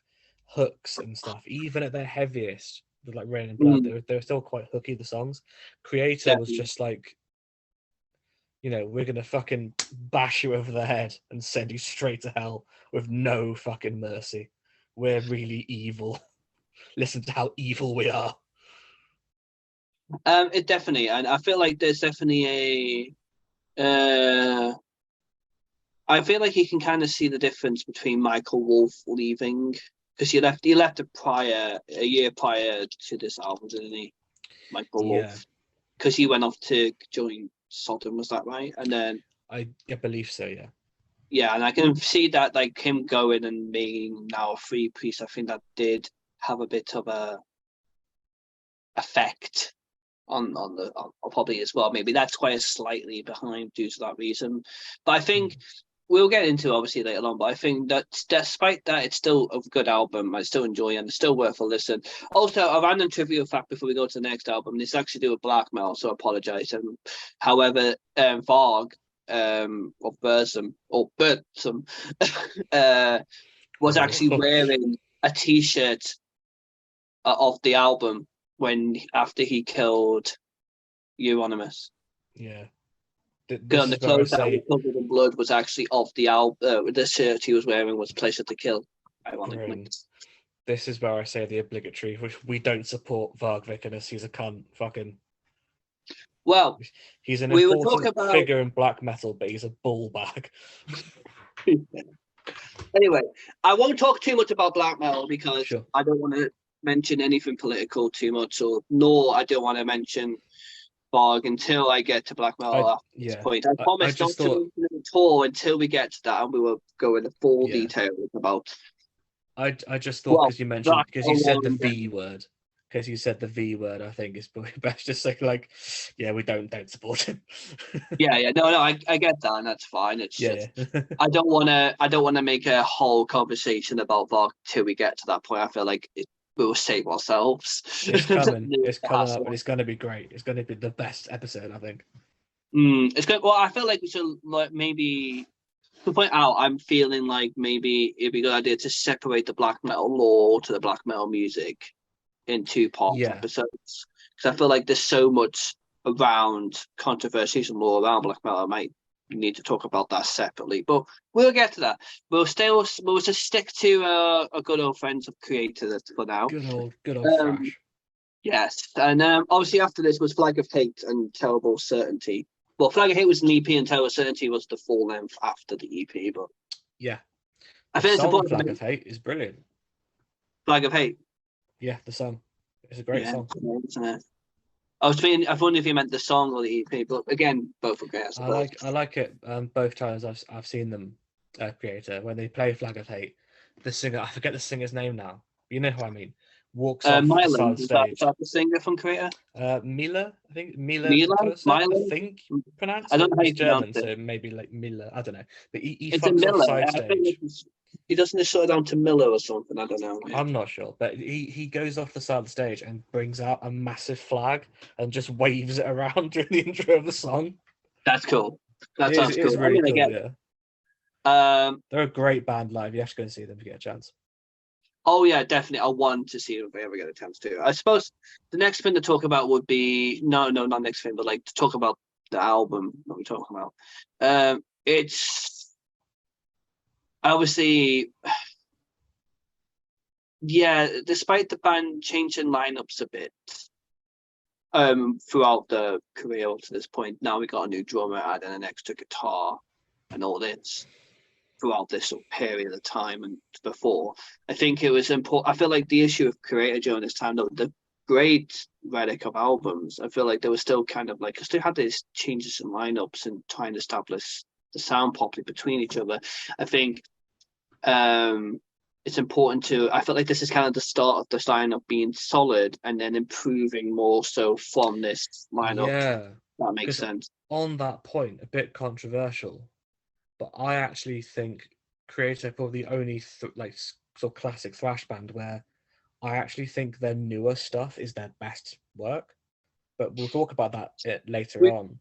[SPEAKER 2] hooks and stuff. Even at their heaviest, with like Rain and Blood, they were still quite hooky. The songs. Creator was
[SPEAKER 1] Definitely.
[SPEAKER 2] just like, we're gonna fucking bash you over the head and send you straight to hell with no fucking mercy. We're really evil. Listen to how evil we are.
[SPEAKER 1] It definitely, and I feel like there's definitely I feel like you can kind of see the difference between Michael Wolff leaving because he left a year prior to this album, didn't he? Michael Wolff, because he went off to join Sodom, was that right? And then
[SPEAKER 2] I believe so, yeah.
[SPEAKER 1] Yeah, and I can see that like him going and being now a free piece. I think that did have a bit of a effect on the probably as well. Maybe that's quite slightly behind due to that reason. But I think we'll get into obviously later on. But I think that despite that, it's still a good album. I still enjoy it and it's still worth a listen. Also, a random trivia fact before we go to the next album. This actually do with black metal, so I apologize. However, Varg or Burzum was actually wearing a T-shirt of the album after he killed Euronymous.
[SPEAKER 2] Yeah.
[SPEAKER 1] And the clothes that were covered in blood was actually of the album. The shirt he was wearing was Pleasure to Kill, ironically.
[SPEAKER 2] This is where I say the obligatory, which we don't support Varg Vikernes. He's a cunt. Fucking.
[SPEAKER 1] Well,
[SPEAKER 2] he's an important figure in black metal, but he's a bull bag.
[SPEAKER 1] Anyway, I won't talk too much about black metal because I don't want to mention anything political too much, nor I don't want to mention Varg until I get to black metal at this point. I promise not to mention it at all until we get to that, and we will go into full detail about.
[SPEAKER 2] I just thought because you said the V word. Because you said the V word, I think it's probably best just say like, yeah, we don't support him.
[SPEAKER 1] No, I get that, and that's fine. It's I don't want to make a whole conversation about Varg till we get to that point. I feel like we will save ourselves.
[SPEAKER 2] It's coming. It's coming up, and it's going to be great. It's going to be the best episode, I think.
[SPEAKER 1] It's good. Well, I feel like we should maybe to point out. I'm feeling like maybe it'd be a good idea to separate the black metal lore to the black metal music in 2-part episodes, because I feel like there's so much around controversies and lore around black metal. I might need to talk about that separately, but we'll get to that. We'll just stick to our good old friends of Creator for now.
[SPEAKER 2] Good old Thrash.
[SPEAKER 1] Yes, and obviously after this was Flag of Hate and Terrible Certainty. Well, Flag of Hate was an EP and Terrible Certainty was the full length after the EP. But
[SPEAKER 2] I think it's important. Flag of Hate is brilliant.
[SPEAKER 1] Flag of Hate.
[SPEAKER 2] Yeah, the song. It's a great song.
[SPEAKER 1] I wondering if you meant the song or the EP, but again, both are great.
[SPEAKER 2] I like it. Both times I've seen them, Creator, when they play Flag of Hate. The singer, I forget the singer's name now. You know who I mean. Walks off the side stage.
[SPEAKER 1] Is that the singer from Creator?
[SPEAKER 2] Mila, I think. Mila.
[SPEAKER 1] I
[SPEAKER 2] think pronounced.
[SPEAKER 1] I don't know how you
[SPEAKER 2] German, so maybe like Mila. I don't know. But he
[SPEAKER 1] it's
[SPEAKER 2] fucks
[SPEAKER 1] a Miller.
[SPEAKER 2] off side stage.
[SPEAKER 1] He doesn't slow down to Miller or something. I don't know.
[SPEAKER 2] I'm not sure, but he goes off the side of the stage and brings out a massive flag and just waves it around during the intro of the song.
[SPEAKER 1] That's cool. That sounds cool.
[SPEAKER 2] It's really cool. They're a great band live. You have to go and see them if you get a chance.
[SPEAKER 1] Oh yeah, definitely. I want to see if I ever get a chance to. I suppose the next thing to talk about would be not next thing, but like to talk about the album that we're talking about. It's obviously, despite the band changing lineups a bit throughout the career up to this point, now we got a new drummer, adding an extra guitar and all this throughout this sort of period of time and before. I think it was important. I feel like the issue of Creator during this time, though, the great relic of albums, I feel like they were still kind of like, because they had these changes in lineups and trying to establish the sound properly between each other. I think it's important to, I feel like this is kind of the start of this lineup being solid and then improving more so from this lineup.
[SPEAKER 2] Yeah.
[SPEAKER 1] That makes sense.
[SPEAKER 2] On that point, a bit controversial, but I actually think Creator are probably the only sort of classic thrash band where I actually think their newer stuff is their best work. But we'll talk about that later on.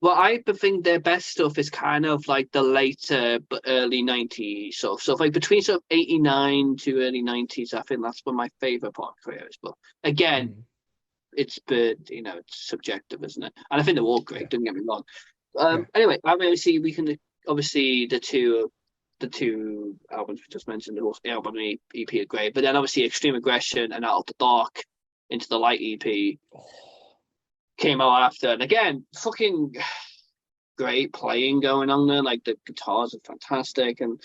[SPEAKER 1] Well, I think their best stuff is kind of like the later but early 90s sort of stuff. Like between sort of 89 to early 90s, I think that's one of my favourite part of Creator is. But again, it's subjective, isn't it? And I think they're all great, don't get me wrong. Anyway, we can obviously the two albums we just mentioned, the album and EP are great, but then obviously Extreme Aggression and Out of the Dark Into the Light EP came out after, and again, fucking great playing going on there. Like the guitars are fantastic, and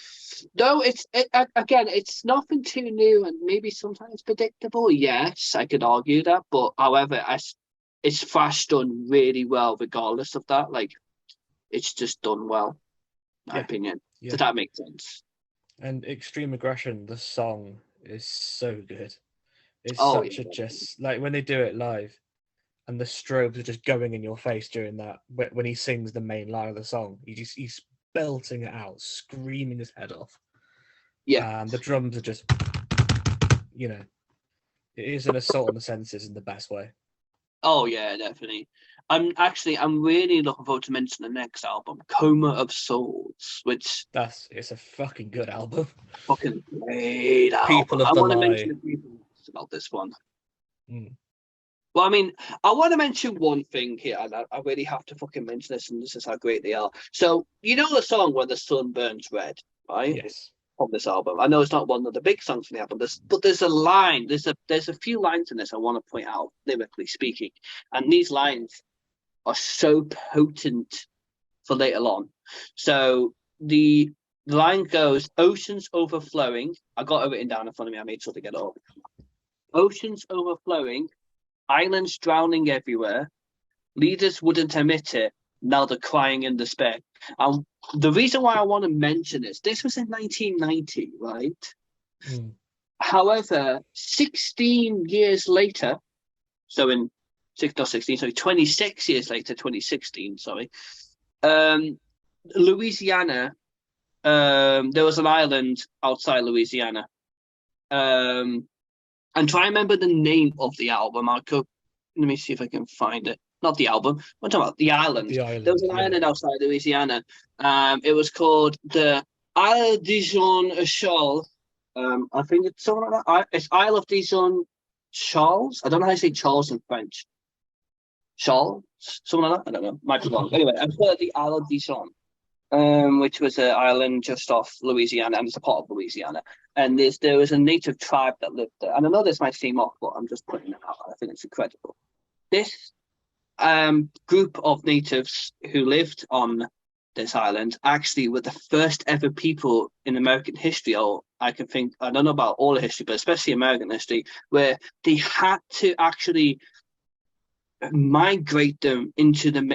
[SPEAKER 1] though it's nothing too new and maybe sometimes predictable. Yes, I could argue that, but however, it's thrash done really well regardless of that. Like it's just done well. My opinion.
[SPEAKER 2] Yeah.
[SPEAKER 1] Does that make sense?
[SPEAKER 2] And Extreme Aggression, the song is so good. It's
[SPEAKER 1] Oh
[SPEAKER 2] such
[SPEAKER 1] yeah,
[SPEAKER 2] a just like when they do it live and the strobes are just going in your face during that when he sings the main line of the song. He's belting it out, screaming his head off.
[SPEAKER 1] yeah.
[SPEAKER 2] And the drums are just, you know, it is an assault on the senses in the best way.
[SPEAKER 1] Oh yeah, definitely. I'm really looking forward to mentioning the next album, Coma of Souls, which
[SPEAKER 2] It's a fucking good album.
[SPEAKER 1] fucking great
[SPEAKER 2] People
[SPEAKER 1] album.
[SPEAKER 2] of
[SPEAKER 1] I
[SPEAKER 2] the
[SPEAKER 1] want to mention
[SPEAKER 2] Lie.
[SPEAKER 1] a few things about this one.
[SPEAKER 2] Mm.
[SPEAKER 1] Well, I mean, I want to mention one thing here, and I really have to fucking mention this, and this is how great they are. So, you know the song When the Sun Burns Red, right?
[SPEAKER 2] Yes.
[SPEAKER 1] From this album. I know it's not one of the big songs from the album, but there's a line, there's a few lines in this I want to point out, lyrically speaking. And these lines are so potent for later on. So the line goes, oceans overflowing. I got it written down in front of me, I made sure to get it up. Oceans overflowing, islands drowning everywhere. Leaders wouldn't admit it. Now they're crying in despair. And the reason why I want to mention this was in 1990, right?
[SPEAKER 2] Mm.
[SPEAKER 1] However, 16 years later, so in not 16, sorry, 26 years later, 2016, sorry, Louisiana, there was an island outside Louisiana. And try and remember the name of the album. Let me see if I can find it. Not the album. I'm talking about the island.
[SPEAKER 2] The
[SPEAKER 1] There was
[SPEAKER 2] island,
[SPEAKER 1] an
[SPEAKER 2] yeah.
[SPEAKER 1] island outside Louisiana. It was called the Isle Dijon Shoal. I think it's something like that. It's Isle of Dijon Charles. I don't know how to say Charles in French. Charles, something like that. I don't know. Might be wrong. Anyway, I've heard the Isle of Dijon, which was an island just off Louisiana, and it's a part of Louisiana. And there was a native tribe that lived there. And I know this might seem off, but I'm just putting it out. I think it's incredible. This group of natives who lived on this island actually were the first ever people in American history, or I don't know about all of history, but especially American history, where they had to actually migrate them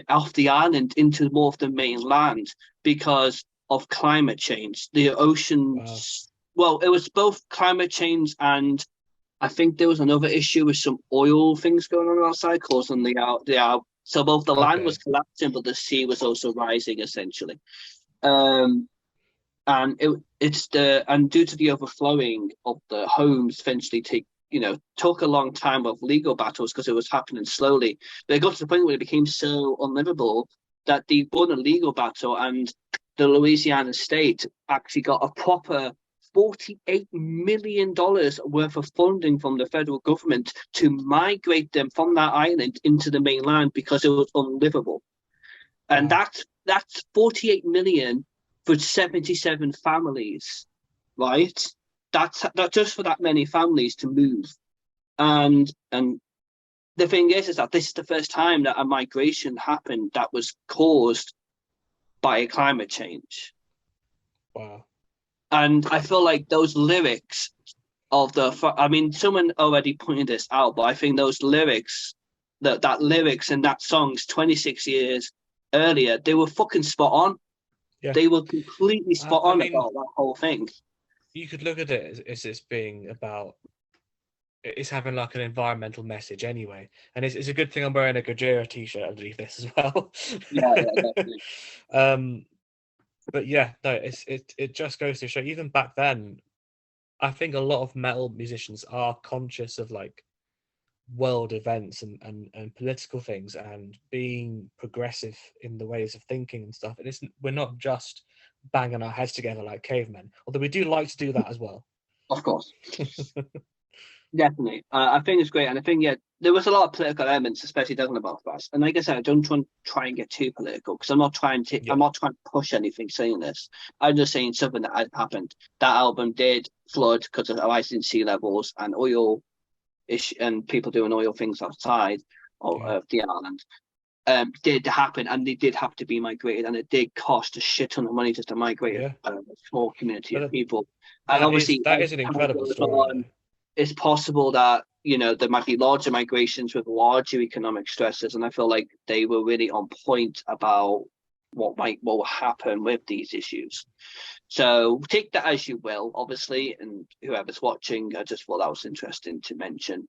[SPEAKER 1] off the island into more of the mainland because of climate change. The oceans, well, it was both climate change and I think there was another issue with some oil things going on outside causing so both the land was collapsing, but the sea was also rising essentially. And due to the overflowing of the homes, eventually took a long time of legal battles because it was happening slowly. But it got to the point where it became so unlivable that they won a legal battle, and the Louisiana state actually got a proper $48 million worth of funding from the federal government to migrate them from that island into the mainland because it was unlivable. And that's 48 million for 77 families, right? That's just for that many families to move. And the thing is that this is the first time that a migration happened that was caused by a climate change.
[SPEAKER 2] Wow.
[SPEAKER 1] And I feel like those lyrics someone already pointed this out, but I think those lyrics, that lyrics and that song's 26 years earlier, they were fucking spot on. Yeah. They were completely spot on about that whole thing.
[SPEAKER 2] You could look at it as it's being about, it's having like an environmental message anyway. And it's a good thing I'm wearing a Gojira t-shirt underneath this as well.
[SPEAKER 1] Yeah, definitely.
[SPEAKER 2] But yeah, no, it just goes to show, even back then, I think a lot of metal musicians are conscious of like world events and political things and being progressive in the ways of thinking and stuff. And we're not just banging our heads together like cavemen, although we do like to do that as well.
[SPEAKER 1] Of course. Definitely. I think it's great. And I think, there was a lot of political elements, especially talking about thrash. And like I said, I don't want to try and get too political because I'm not trying to push anything saying this. I'm just saying something that had happened. That album did flood because of rising sea levels and oil and people doing oil things outside of the island. Did happen, and they did have to be migrated, and it did cost a shit ton of money just to migrate a small community of people. And obviously,
[SPEAKER 2] that is an incredible story.
[SPEAKER 1] It's possible that there might be larger migrations with larger economic stresses, and I feel like they were really on point about what will happen with these issues. So take that as you will, obviously, and whoever's watching, I just thought that was interesting to mention.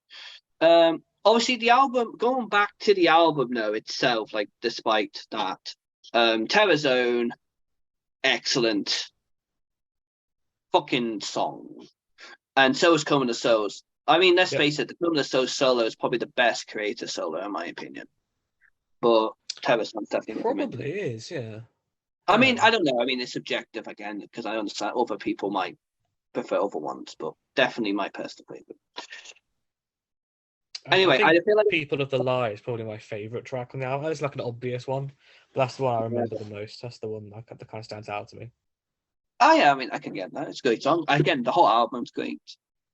[SPEAKER 1] Obviously, the album, going back to the album though itself, like despite that, Terror Zone, excellent fucking song, and so is Come of the Souls. I mean, let's
[SPEAKER 2] Yep.
[SPEAKER 1] face it, the Come of the Souls solo is probably the best Creator solo in my opinion, but Terror Zone's definitely what I mean.
[SPEAKER 2] Probably is, yeah.
[SPEAKER 1] I mean,
[SPEAKER 2] Yeah.
[SPEAKER 1] I don't know. I mean, it's subjective again because I understand other people might prefer other ones, but definitely my personal favorite.
[SPEAKER 2] I
[SPEAKER 1] Anyway, I
[SPEAKER 2] think
[SPEAKER 1] feel like
[SPEAKER 2] People of the Lie is probably my favorite track on the album. It's like an obvious one, but that's the one I remember the most. That's the one that kind of stands out to me.
[SPEAKER 1] oh yeah, I mean, I can get that. It's a great song. Again, the whole album's great,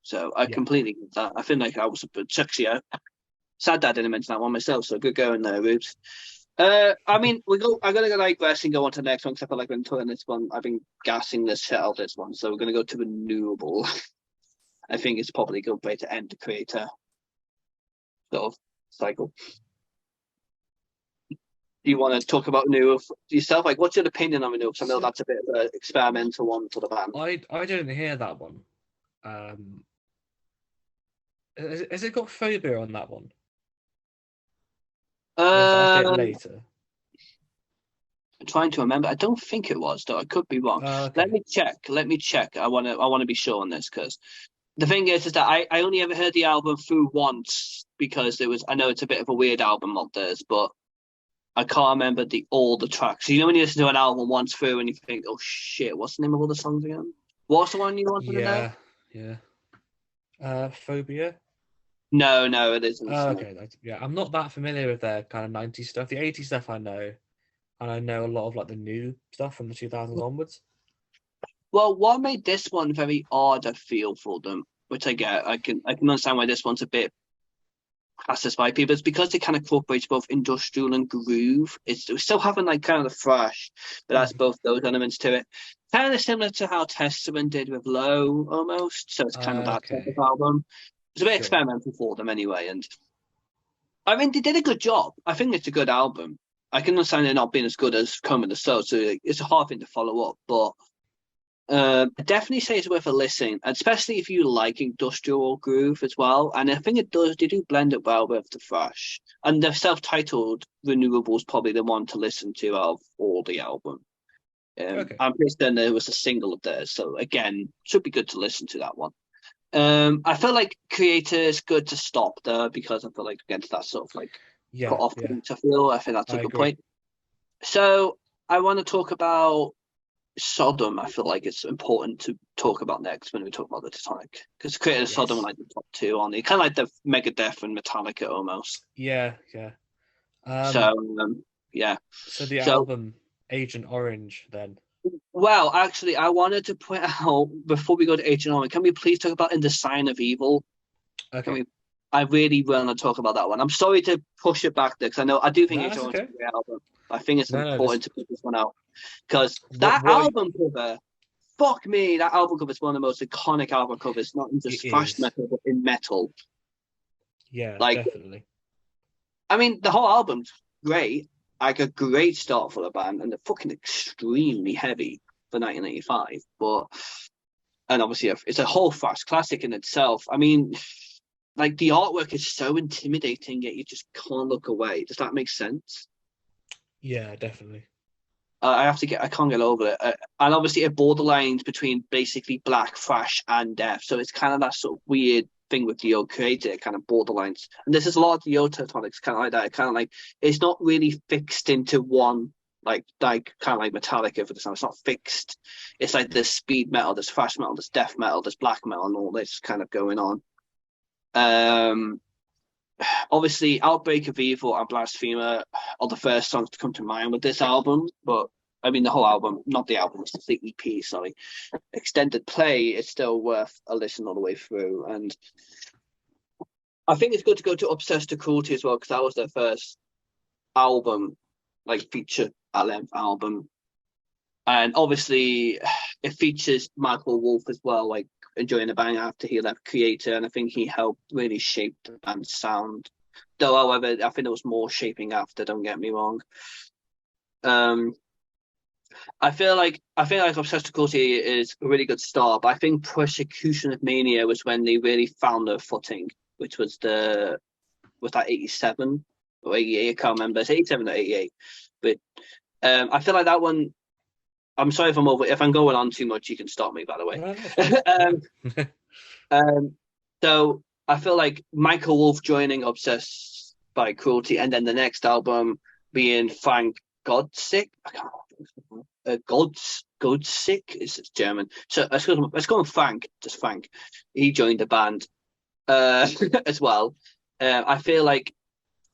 [SPEAKER 1] so I
[SPEAKER 2] Yeah.
[SPEAKER 1] completely get that. I feel like I was a bit sexy. Sad that I didn't mention that one myself, so good going there, Rubes. I mean, we go. I'm gonna go digress and go on to the next one because I feel like we're doing this one. I've been gassing this shit out this one, so we're gonna go to renewable. I think it's probably a good way to end the Creator sort of cycle. Do you want to talk about New yourself? Like, what's your opinion on New? Because I know
[SPEAKER 2] So
[SPEAKER 1] that's a bit of an experimental one for the band.
[SPEAKER 2] I didn't hear that one. Um, has it got Phobia on that one? Or is that a bit
[SPEAKER 1] Um,
[SPEAKER 2] later?
[SPEAKER 1] I'm trying to remember. I don't think it was, though. I could be wrong. Let
[SPEAKER 2] Okay.
[SPEAKER 1] me check. Let me check. I wanna be sure on this because the thing is that I only ever heard the album through once because it was. I know it's a bit of a weird album of theirs, but I can't remember all the tracks. So, you know when you listen to an album once through and you think, oh shit, what's the name of all the songs again? What's the one you wanted to know?
[SPEAKER 2] Yeah, yeah. Phobia.
[SPEAKER 1] No, no, it isn't.
[SPEAKER 2] Oh,
[SPEAKER 1] No.
[SPEAKER 2] okay. Yeah, I'm not that familiar with their kind of 90s stuff. The 80s stuff I know, and I know a lot of like the new stuff from the 2000s onwards.
[SPEAKER 1] Well, what made this one very odd, I feel, for them, which I get. I can understand why this one's a bit passes by people. It's because it kind of incorporates both industrial and groove. It's still having like kind of the thrash, but that's
[SPEAKER 2] Mhm.
[SPEAKER 1] both those elements to it. Kind of similar to how Testament did with Low, almost. So it's kind of that type of
[SPEAKER 2] Okay,
[SPEAKER 1] album. It's a bit
[SPEAKER 2] sure.
[SPEAKER 1] experimental for them anyway, and I mean they did a good job. I think it's a good album. I can understand it not being as good as Come in the Soul, so it's a hard thing to follow up, but I definitely say it's worth a listen, especially if you like industrial groove as well. And I think it does, they do blend it well with the thrash. And the self-titled Renewable is probably the one to listen to out of all the album.
[SPEAKER 2] Okay.
[SPEAKER 1] I'm pretty certain there was a single of theirs, so again, should be good to listen to that one. I feel like Creator is good to stop there because I feel like against that sort of like cut
[SPEAKER 2] Yeah,
[SPEAKER 1] off
[SPEAKER 2] yeah.
[SPEAKER 1] point. I feel I think that's a
[SPEAKER 2] I
[SPEAKER 1] good
[SPEAKER 2] agree.
[SPEAKER 1] point. So I want to talk about Sodom, I feel like it's important to talk about next when we talk about the Titanic because Creator and Sodom are
[SPEAKER 2] Yes.
[SPEAKER 1] like the top two on it, kind of like the Megadeth and Metallica almost.
[SPEAKER 2] Yeah, yeah.
[SPEAKER 1] So
[SPEAKER 2] Um,
[SPEAKER 1] yeah,
[SPEAKER 2] so the
[SPEAKER 1] so
[SPEAKER 2] album Agent Orange then.
[SPEAKER 1] well, actually, I wanted to point out before we go to H&M, can we please talk about In the Sign of Evil? Can
[SPEAKER 2] Okay.
[SPEAKER 1] we? I really want to talk about that one. I'm sorry to push it back there because I know I do think
[SPEAKER 2] No,
[SPEAKER 1] H&M
[SPEAKER 2] that's
[SPEAKER 1] is a
[SPEAKER 2] okay.
[SPEAKER 1] great album. I think it's
[SPEAKER 2] No, no, this
[SPEAKER 1] important to put this one out because that
[SPEAKER 2] what
[SPEAKER 1] album cover fuck me, that album cover is one of the most iconic album covers, not in
[SPEAKER 2] it
[SPEAKER 1] just thrash
[SPEAKER 2] is.
[SPEAKER 1] metal, but in metal.
[SPEAKER 2] Yeah,
[SPEAKER 1] Like,
[SPEAKER 2] definitely.
[SPEAKER 1] I mean, the whole album's great, like a great start for the band, and they're fucking extremely heavy for 1985. But and obviously, it's a whole thrash classic in itself. I mean, like the artwork is so intimidating, yet you just can't look away. Does that make sense?
[SPEAKER 2] Yeah, definitely.
[SPEAKER 1] I can't get over it. And obviously, it borderlines between basically black, thrash, and death. So it's kind of that sort of weird thing with the old creator, kind of borderlines. And this is a lot of the old Teutonics, kind of like that. It kind of like it's not really fixed into one, like kind of like Metallica for the time. It's not fixed. It's like there's speed metal, there's thrash metal, there's death metal, there's black metal, and all this kind of going on. Um, Obviously, Outbreak of Evil and Blasphemer are the first songs to come to mind with this album, but I mean the whole album, not the album, it's the EP, sorry. Extended play is still worth a listen all the way through. And I think it's good to go to Obsessed to Cruelty as well, because that was their first album, like feature at length album. And obviously it features Michael Wolf as well, like enjoying the band after he left Creator, and I think he helped really shape the band's sound. Though, however, I think there was more shaping after. Don't get me wrong. Um, I feel like Obsessed with Cruelty is a really good start, but I think Persecution of Mania was when they really found their footing, which was that 87 or 88? I can't remember. It's 87 or 88. But I feel like that one. I'm sorry if I'm going on too much. You can stop me, by the way.
[SPEAKER 2] No, that's fine.
[SPEAKER 1] Um, so I feel like Michael Wolf joining Obsessed by Cruelty, and then the next album being Frank Godsick. I can't. Godsick is German. So let's call him Frank. Just Frank. He joined the band as well. I feel like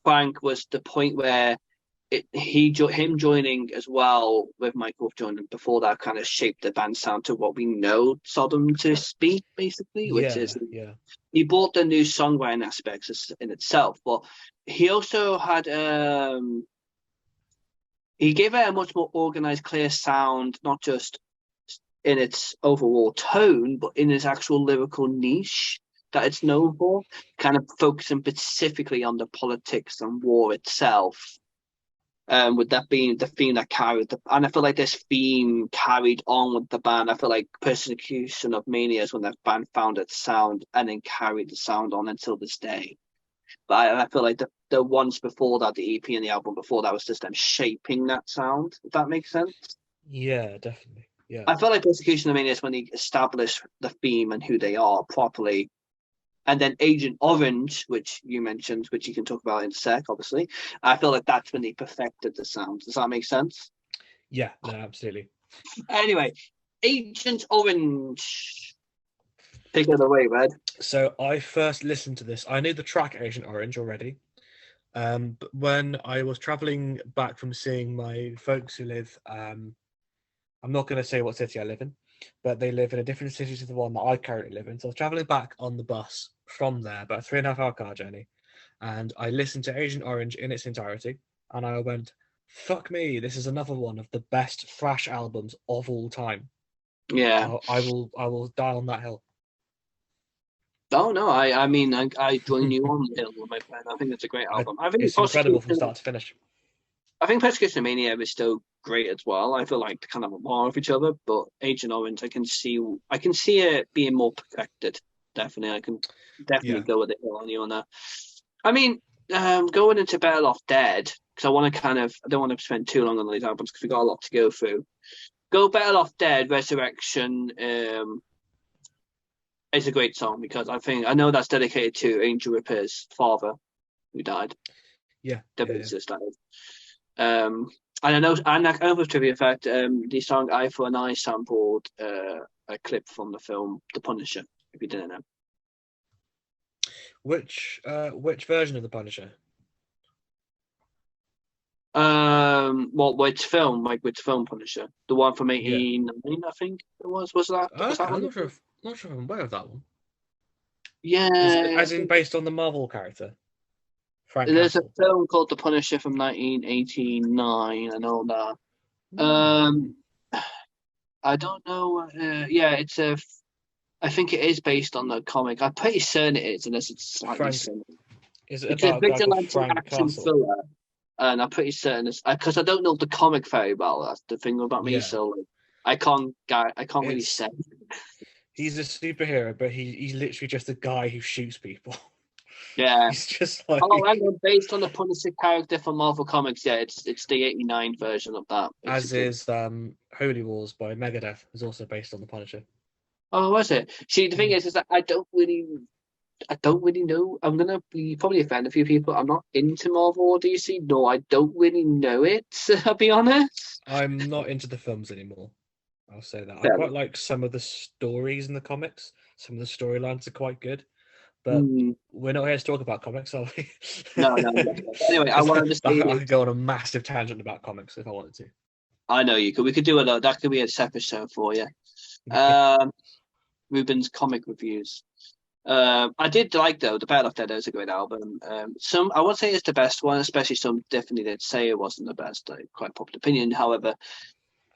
[SPEAKER 1] Frank was the point where him joining as well with Michael joining before that kind of shaped the band sound to what we know Sodom to be, basically, which is
[SPEAKER 2] Yeah.
[SPEAKER 1] he brought the new songwriting aspects in itself, but he also had he gave it a much more organized, clear sound, not just in its overall tone, but in its actual lyrical niche that it's known for, kind of focusing specifically on the politics and war itself. With that being the theme that carried and I feel like this theme carried on with the band. I feel like Persecution of Mania is when the band found its sound and then carried the sound on until this day. But I feel like the ones before that, the EP and the album before that, was just them shaping that sound, if that makes sense.
[SPEAKER 2] Yeah, definitely. Yeah.
[SPEAKER 1] I feel like Persecution of Mania is when they establish the theme and who they are properly. And then Agent Orange, which you mentioned, which you can talk about in a sec, obviously. I feel like that's when they perfected the sound. Does that make sense?
[SPEAKER 2] Yeah, no, absolutely.
[SPEAKER 1] Anyway, Agent Orange. Take it away, Red.
[SPEAKER 2] So I first listened to this. I knew the track Agent Orange already. But when I was traveling back from seeing my folks who live, I'm not going to say what city I live in, but they live in a different city to the one that I currently live in. So I was traveling back on the bus from there, about a 3.5 hour car journey, and I listened to Agent Orange in its entirety, and I went, "Fuck me! This is another one of the best thrash albums of all time."
[SPEAKER 1] Yeah.
[SPEAKER 2] I will die on that hill.
[SPEAKER 1] Oh no, I mean I join you on the hill with my friend. I think it's a great album. I think
[SPEAKER 2] It's incredible from start to finish.
[SPEAKER 1] I think Persecution of Mania is still great as well. I feel like they kind of more of each other, but Agent Orange, I can see it being more perfected. Definitely, I can definitely go with it on you on that. I mean, going into Better Off Dead, because I don't want to spend too long on these albums because we got a lot to go through. Go Better Off Dead, Resurrection. It's a great song because I know that's dedicated to Angel Ripper's father, who died.
[SPEAKER 2] Yeah,
[SPEAKER 1] The bassist died. And I know trivia fact, the song "Eye for an Eye" sampled a clip from the film The Punisher. If you didn't know.
[SPEAKER 2] Which version of the Punisher?
[SPEAKER 1] Which film? Like which film Punisher? The one from '89, I think it was. Was that? Was that
[SPEAKER 2] I'm
[SPEAKER 1] one?
[SPEAKER 2] not sure if I'm aware of that one.
[SPEAKER 1] Yeah.
[SPEAKER 2] As in based on the Marvel character, Frank
[SPEAKER 1] There's
[SPEAKER 2] Castle.
[SPEAKER 1] a film called The Punisher from 1989 and all that. I don't know. Yeah, I think it is based on the comic. I'm pretty certain it is, unless it's slightly similar.
[SPEAKER 2] Is it
[SPEAKER 1] It's a
[SPEAKER 2] about a guy called
[SPEAKER 1] vigilante
[SPEAKER 2] Frank
[SPEAKER 1] action
[SPEAKER 2] Castle?
[SPEAKER 1] thriller, and I'm pretty certain it's because I don't know the comic very well. That's the thing about me.
[SPEAKER 2] Yeah.
[SPEAKER 1] So like, I can't really say.
[SPEAKER 2] He's a superhero, but he's literally just a guy who shoots people.
[SPEAKER 1] Yeah.
[SPEAKER 2] He's just like
[SPEAKER 1] based on the Punisher character from Marvel Comics. Yeah, it's the '89 version of that. Basically.
[SPEAKER 2] As is Holy Wars by Megadeth is also based on the Punisher.
[SPEAKER 1] Oh, was it? See, the thing is that I don't really know. I'm gonna probably offend a few people. I'm not into Marvel or DC. No, I don't really know it. I'll be honest.
[SPEAKER 2] I'm not into the films anymore. I'll say that. I
[SPEAKER 1] Yeah.
[SPEAKER 2] quite like some of the stories in the comics. Some of the storylines are quite good. But we're not here to talk about comics, are we?
[SPEAKER 1] No. Anyway, I wanted to say
[SPEAKER 2] I could go on a massive tangent about comics if I wanted to.
[SPEAKER 1] I know you could. We could do a lot. That could be a separate show for you. Ruben's comic reviews. I did like though the Battle of Dead is a great album. Some I won't say it's the best one, especially some definitely did say it wasn't the best. Quite popular opinion. However,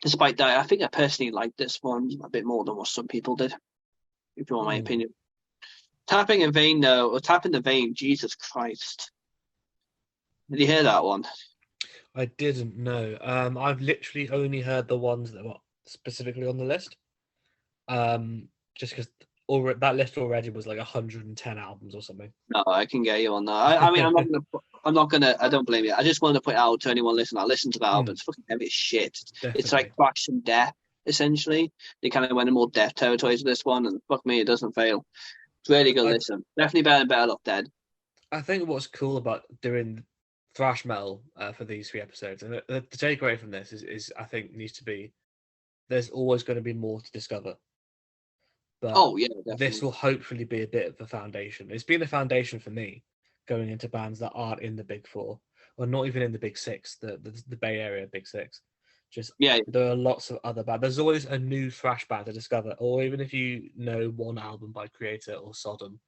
[SPEAKER 1] despite that, I think I personally liked this one a bit more than what some people did. If you want my opinion. Tapping in Vain though, or Tapping the Vein, Jesus Christ. Did you hear that one?
[SPEAKER 2] I didn't know. I've literally only heard the ones that were specifically on the list. Just because that list already was like 110 albums or something.
[SPEAKER 1] No, I can get you on that. I mean, I'm not gonna. I don't blame you. I just wanted to put it out to anyone listening. I listened to the album. It's fucking heavy as shit. It's like
[SPEAKER 2] Definitely.
[SPEAKER 1] thrash and death essentially. They kind of went in more death territories with this one, and fuck me, it doesn't fail. It's really good.
[SPEAKER 2] I
[SPEAKER 1] Listen, definitely better than Better Luck Dead.
[SPEAKER 2] I think what's cool about doing thrash metal for these 3 episodes, and the takeaway from this is I think needs to be there's always going to be more to discover, but
[SPEAKER 1] Oh yeah,
[SPEAKER 2] this
[SPEAKER 1] definitely.
[SPEAKER 2] will hopefully be a bit of a foundation. It's been a foundation for me going into bands that aren't in the big four or not even in the big six, the Bay Area big six. Just
[SPEAKER 1] Yeah,
[SPEAKER 2] there are lots of other bands. There's always a new thrash band to discover, or even if you know one album by Creator or Sodom,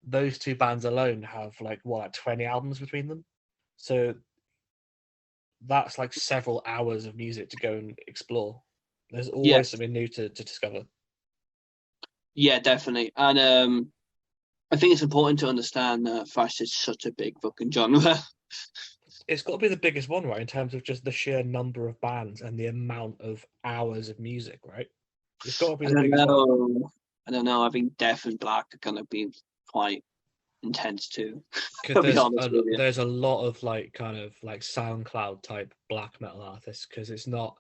[SPEAKER 2] those two bands alone have like 20 albums between them. So that's like several hours of music to go and explore. There's
[SPEAKER 1] yeah,
[SPEAKER 2] always something new to discover.
[SPEAKER 1] yeah, definitely. And I think it's important to understand that thrash is such a big fucking genre.
[SPEAKER 2] It's got to be the biggest one, right? In terms of just the sheer number of bands and the amount of hours of music, right? It's got to be
[SPEAKER 1] I
[SPEAKER 2] the
[SPEAKER 1] don't
[SPEAKER 2] biggest one.
[SPEAKER 1] know. I don't know. I think Death and Black are gonna be quite intense too.
[SPEAKER 2] Because
[SPEAKER 1] I'll be honest with you.
[SPEAKER 2] there's a lot of like kind of like SoundCloud type black metal artists because it's not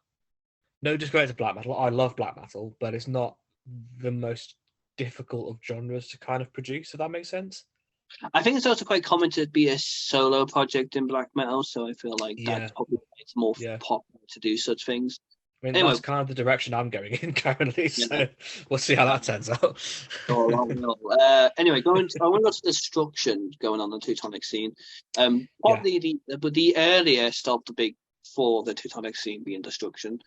[SPEAKER 2] no discredit to black metal. I love black metal, but it's not the most difficult of genres to kind of produce. If that makes sense.
[SPEAKER 1] I think it's also quite common to be a solo project in black metal, so I feel like that
[SPEAKER 2] Yeah,
[SPEAKER 1] probably makes more
[SPEAKER 2] yeah.
[SPEAKER 1] popular to do such things.
[SPEAKER 2] I mean,
[SPEAKER 1] Anyway,
[SPEAKER 2] that's kind of the direction I'm going in currently.
[SPEAKER 1] yeah,
[SPEAKER 2] So we'll see how that turns out.
[SPEAKER 1] so anyway, I want to go to destruction going on the Teutonic scene.
[SPEAKER 2] Yeah,
[SPEAKER 1] Probably the earliest of the big four of the Teutonic scene being destruction.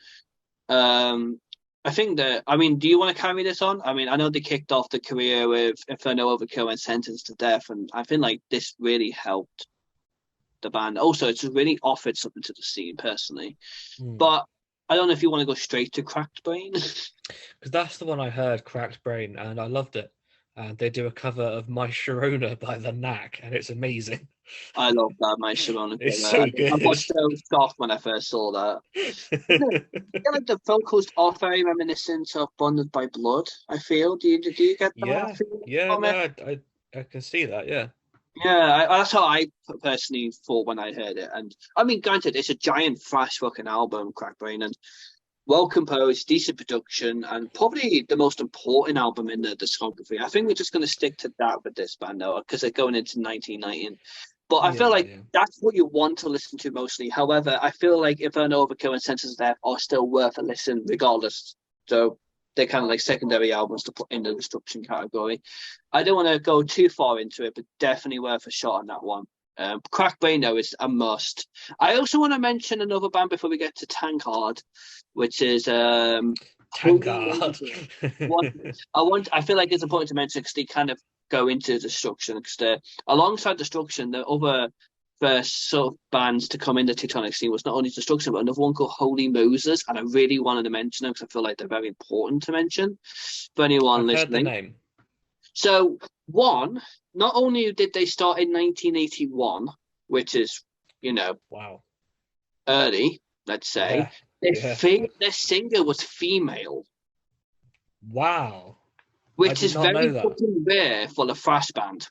[SPEAKER 1] Um, I think that, I mean, do you want to carry this on? I mean, I know they kicked off the career with Inferno Overkill and Sentenced to Death, and I feel like this really helped the band. Also, it's really offered something to the scene personally.
[SPEAKER 2] because
[SPEAKER 1] But I don't know if you want to go straight to Cracked Brain.
[SPEAKER 2] that's the one I heard, Cracked Brain, and I loved it. And they do a cover of My Sharona by The Knack, and it's amazing.
[SPEAKER 1] I love that, my Sharona
[SPEAKER 2] It's
[SPEAKER 1] cover.
[SPEAKER 2] so
[SPEAKER 1] I
[SPEAKER 2] good.
[SPEAKER 1] was so shocked when I first saw that. I feel like the vocals are very reminiscent of Bonded by Blood. I feel. Do you get that
[SPEAKER 2] Yeah,
[SPEAKER 1] feeling
[SPEAKER 2] yeah,
[SPEAKER 1] from it?
[SPEAKER 2] no, I can see that. Yeah,
[SPEAKER 1] Yeah, that's how I personally thought when I heard it. And I mean, granted, it's a giant thrash fucking album, Crackbrain, and well composed, decent production, and probably the most important album in the discography. I think we're just going to stick to that with this band, though, because they're going into 1990. But I feel
[SPEAKER 2] yeah,
[SPEAKER 1] like
[SPEAKER 2] yeah,
[SPEAKER 1] that's what you want to listen to mostly. However, I feel like if an Overkill and Senses of Death are still worth a listen regardless. So they're kind of like secondary albums to put in the destruction category. I don't want to go too far into it, but definitely worth a shot on that one. Crack Brain, though, is a must. I also want to mention another band before we get to Tankard, which is Holy
[SPEAKER 2] Tankard.
[SPEAKER 1] Moses. One, I feel like it's important to mention because they kind of go into destruction because alongside destruction, the other first sort of bands to come in the Teutonic scene was not only destruction but another one called Holy Moses, and I really wanted to mention them because I feel like they're very important to mention for anyone
[SPEAKER 2] I've heard the
[SPEAKER 1] listening.
[SPEAKER 2] name.
[SPEAKER 1] So one, not only did they start in 1981, which is
[SPEAKER 2] Wow.
[SPEAKER 1] early, let's say,
[SPEAKER 2] Yeah, yeah.
[SPEAKER 1] their singer was female,
[SPEAKER 2] Wow. I
[SPEAKER 1] which
[SPEAKER 2] did
[SPEAKER 1] is
[SPEAKER 2] not know
[SPEAKER 1] very
[SPEAKER 2] that,
[SPEAKER 1] fucking rare for a thrash band.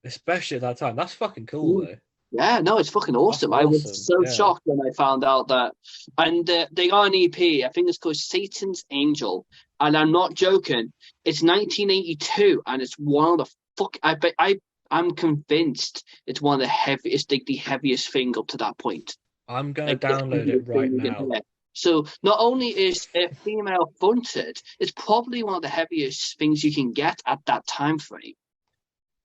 [SPEAKER 2] especially at that time. That's fucking cool, though.
[SPEAKER 1] Yeah, no, it's fucking
[SPEAKER 2] That's
[SPEAKER 1] awesome. I was
[SPEAKER 2] awesome.
[SPEAKER 1] so
[SPEAKER 2] Yeah.
[SPEAKER 1] shocked when I found out that, and they got an EP. I think it's called Satan's Angel, and I'm not joking. It's 1982, and it's one of the fuck. I bet I'm convinced it's one of the heaviest, like the heaviest thing up to that point.
[SPEAKER 2] I'm gonna
[SPEAKER 1] Like the
[SPEAKER 2] download it
[SPEAKER 1] heaviest
[SPEAKER 2] right
[SPEAKER 1] thing you can
[SPEAKER 2] now.
[SPEAKER 1] hear. So not only is it female fronted, it's probably one of the heaviest things you can get at that time frame.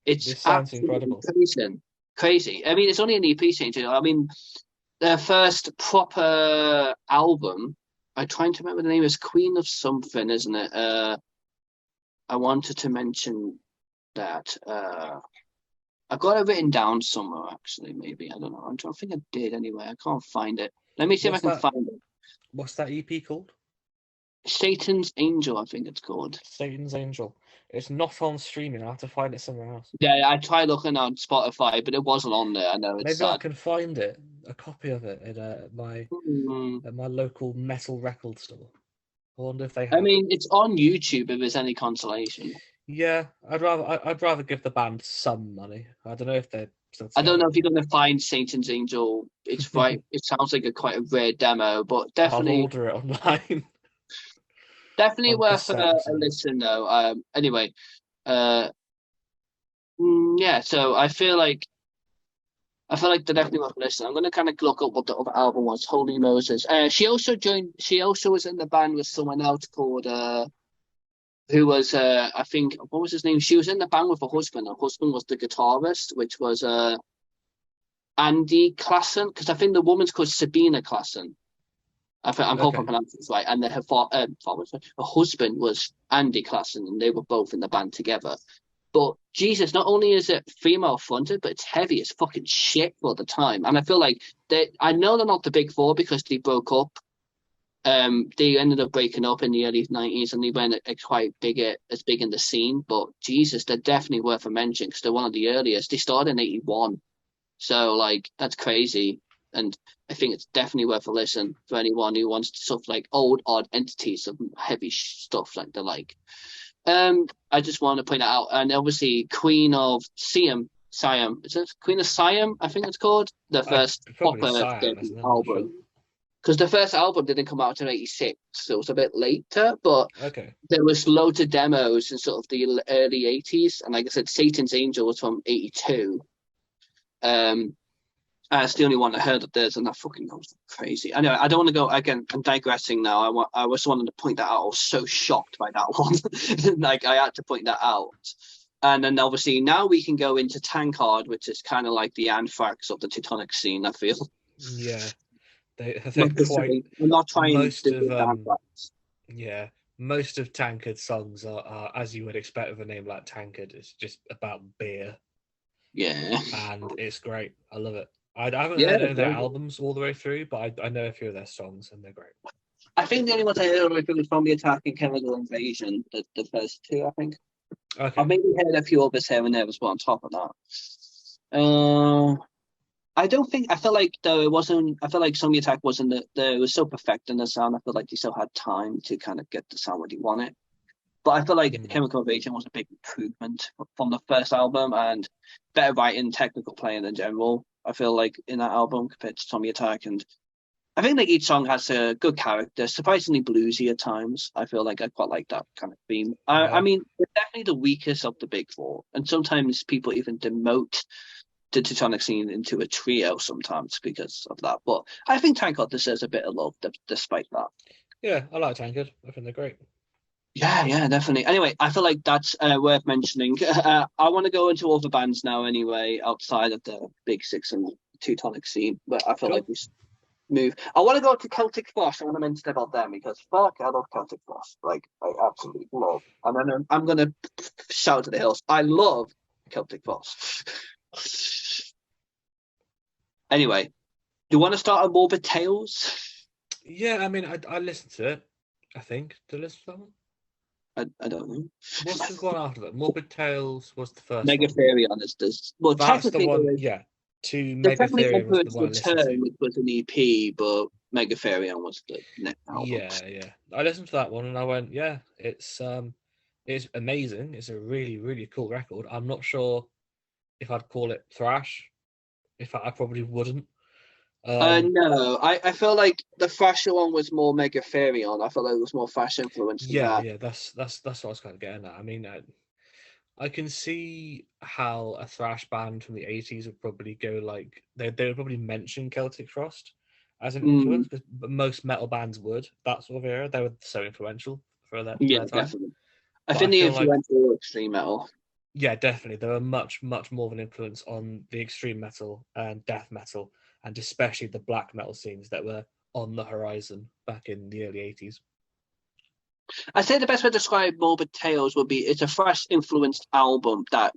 [SPEAKER 1] It's
[SPEAKER 2] This sounds
[SPEAKER 1] absolutely
[SPEAKER 2] incredible.
[SPEAKER 1] crazy. Crazy. I mean, it's only an EP change. I mean, their first proper album. I'm trying to remember the name. Is Queen of something, isn't it? I wanted to mention that. I got it written down somewhere. Actually, maybe I don't know. I think I did anyway. I can't find it. Let me see if I
[SPEAKER 2] What's
[SPEAKER 1] can
[SPEAKER 2] that?
[SPEAKER 1] find it.
[SPEAKER 2] What's that EP called?
[SPEAKER 1] Satan's Angel, I think it's called.
[SPEAKER 2] Satan's Angel. It's not on streaming. I have to find it somewhere else.
[SPEAKER 1] Yeah, I tried looking on Spotify, but it wasn't on there. I know it's
[SPEAKER 2] Maybe I
[SPEAKER 1] sad.
[SPEAKER 2] can find it. a copy of it
[SPEAKER 1] Hmm.
[SPEAKER 2] at my local metal record store. I wonder if they
[SPEAKER 1] I
[SPEAKER 2] have it.
[SPEAKER 1] mean, it's on YouTube if there's any consolation.
[SPEAKER 2] Yeah, I'd rather give the band some money. I don't know if they're still
[SPEAKER 1] I don't
[SPEAKER 2] together.
[SPEAKER 1] know if you're going to find Satan's Angel. It's right. It sounds like quite a rare demo, but
[SPEAKER 2] I'll
[SPEAKER 1] definitely,
[SPEAKER 2] order it online
[SPEAKER 1] definitely
[SPEAKER 2] on
[SPEAKER 1] worth
[SPEAKER 2] cassette or
[SPEAKER 1] a
[SPEAKER 2] something.
[SPEAKER 1] listen though. Anyway, uh, yeah. So I feel like they're definitely worth listening. I'm going to kind of look up what the other album was. Holy Moses. She also joined. She also was in the band with someone else called who was I think what was his name? She was in the band with her husband. Her husband was the guitarist, which was Andy Klassen, because I think the woman's called Sabina Klassen. I'm hoping I'm
[SPEAKER 2] Okay.
[SPEAKER 1] pronouncing this right. And her husband was Andy Klassen, and they were both in the band together. But Jesus, not only is it female fronted, but it's heavy as fucking shit for the time. And I feel like I know they're not the big four because they broke up. They ended up breaking up in the early 90s, and they went quite as big in the scene. But Jesus, they're definitely worth a mention because they're one of the earliest. They started in '81. So like that's crazy, and I think it's definitely worth a listen for anyone who wants to sort of like old odd entities of heavy stuff like the like. I just want to point that out, and obviously Queen of Siam, is it Queen of Siam? I think it's called the
[SPEAKER 2] I
[SPEAKER 1] first
[SPEAKER 2] probably
[SPEAKER 1] proper
[SPEAKER 2] Siam,
[SPEAKER 1] debut
[SPEAKER 2] isn't it? I'm not sure.
[SPEAKER 1] album because the first album didn't come out until '86, so it was a bit later, but.
[SPEAKER 2] Okay.
[SPEAKER 1] There was loads of demos in sort of the early '80s, and like I said, Satan's Angel was from '82. Um, it's the only one I heard of theirs, and that fucking goes crazy. Anyway, I don't want to go again. I'm digressing now. I was wanted to point that out. I was so shocked by that one. Like I had to point that out. And then obviously now we can go into Tankard, which is kind of like the Anthrax of the Teutonic scene. I feel.
[SPEAKER 2] Yeah, they're
[SPEAKER 1] Not to
[SPEAKER 2] quite
[SPEAKER 1] say, I'm not trying
[SPEAKER 2] most
[SPEAKER 1] to
[SPEAKER 2] of
[SPEAKER 1] do Anthrax.
[SPEAKER 2] yeah, most of Tankard's songs are as you would expect with a name like Tankard. It's just about beer,
[SPEAKER 1] Yeah,
[SPEAKER 2] and it's great. I love it. I haven't
[SPEAKER 1] yeah.
[SPEAKER 2] heard any of their albums all the way through, but I know a few of their songs, and they're great.
[SPEAKER 1] I think the only ones I heard was from the Attack and Chemical Invasion, the first two, I think. I've
[SPEAKER 2] Okay.
[SPEAKER 1] maybe heard a few others here and there as well on top of that. Uh, I don't think I felt like though it wasn't. I felt like Zombie Attack wasn't it was so perfect in the sound. I feel like they still had time to kind of get the sound where they want it. But I feel like
[SPEAKER 2] Mm.
[SPEAKER 1] Chemical Invasion was a big improvement from the first album and better writing, technical playing in general. I feel like in that album compared to Zombie Attack, and I think like each song has a good character, surprisingly bluesy at times. I feel like I quite like that kind of theme. I
[SPEAKER 2] Yeah.
[SPEAKER 1] mean, they're definitely the weakest of the big four, and sometimes people even demote the Teutonic scene into a trio sometimes because of that. But I think Tankard deserves a bit of love despite that.
[SPEAKER 2] Yeah, I like Tankard. I think they're great.
[SPEAKER 1] Yeah, yeah, definitely. Anyway, I feel like that's worth mentioning. I want to go into other bands now anyway, outside of the big six and Teutonic scene, but I feel like
[SPEAKER 2] Cool.
[SPEAKER 1] we move. I want to go to Celtic Frost. I want to mention about them because fuck, I love Celtic Frost. Like, I absolutely love. And then I'm going to shout to the hills. I love Celtic Frost. Anyway, do you want to start on Morbid Tales?
[SPEAKER 2] Yeah, I mean, I listened to it. I think did I listen to that one?
[SPEAKER 1] I don't know.
[SPEAKER 2] What's the one after that? Morbid Tales was the first one.
[SPEAKER 1] Megatherion is this. Well,
[SPEAKER 2] That's the
[SPEAKER 1] technically,
[SPEAKER 2] one. Yeah. To
[SPEAKER 1] there's technically
[SPEAKER 2] Megatherium was the
[SPEAKER 1] Emperor's
[SPEAKER 2] one I listened to.
[SPEAKER 1] Return, which was an EP, but Megatherion was the next album.
[SPEAKER 2] Yeah, yeah. I listened to that one and I went, yeah, it's amazing. It's a really, really cool record. I'm not sure if I'd call it thrash. If I probably wouldn't. Um,
[SPEAKER 1] No, I feel like the Thrasher one was more Megatherion. I feel like it was more Thrash influenced than
[SPEAKER 2] yeah,
[SPEAKER 1] that.
[SPEAKER 2] yeah. That's what I was kind of getting at. I mean, I can see how a thrash band from the 80s would probably go like they would probably mention Celtic Frost as an
[SPEAKER 1] Mm,
[SPEAKER 2] influence because most metal bands would that sort of era. They were so influential for
[SPEAKER 1] yeah,
[SPEAKER 2] their time.
[SPEAKER 1] definitely. I
[SPEAKER 2] But I
[SPEAKER 1] think the
[SPEAKER 2] feel like
[SPEAKER 1] influential extreme metal.
[SPEAKER 2] yeah, definitely they were much more of an influence on the extreme metal and death metal and especially the black metal scenes that were on the horizon back in the early 80s.
[SPEAKER 1] I'd say the best way to describe Morbid Tales would be it's a Thrash influenced album that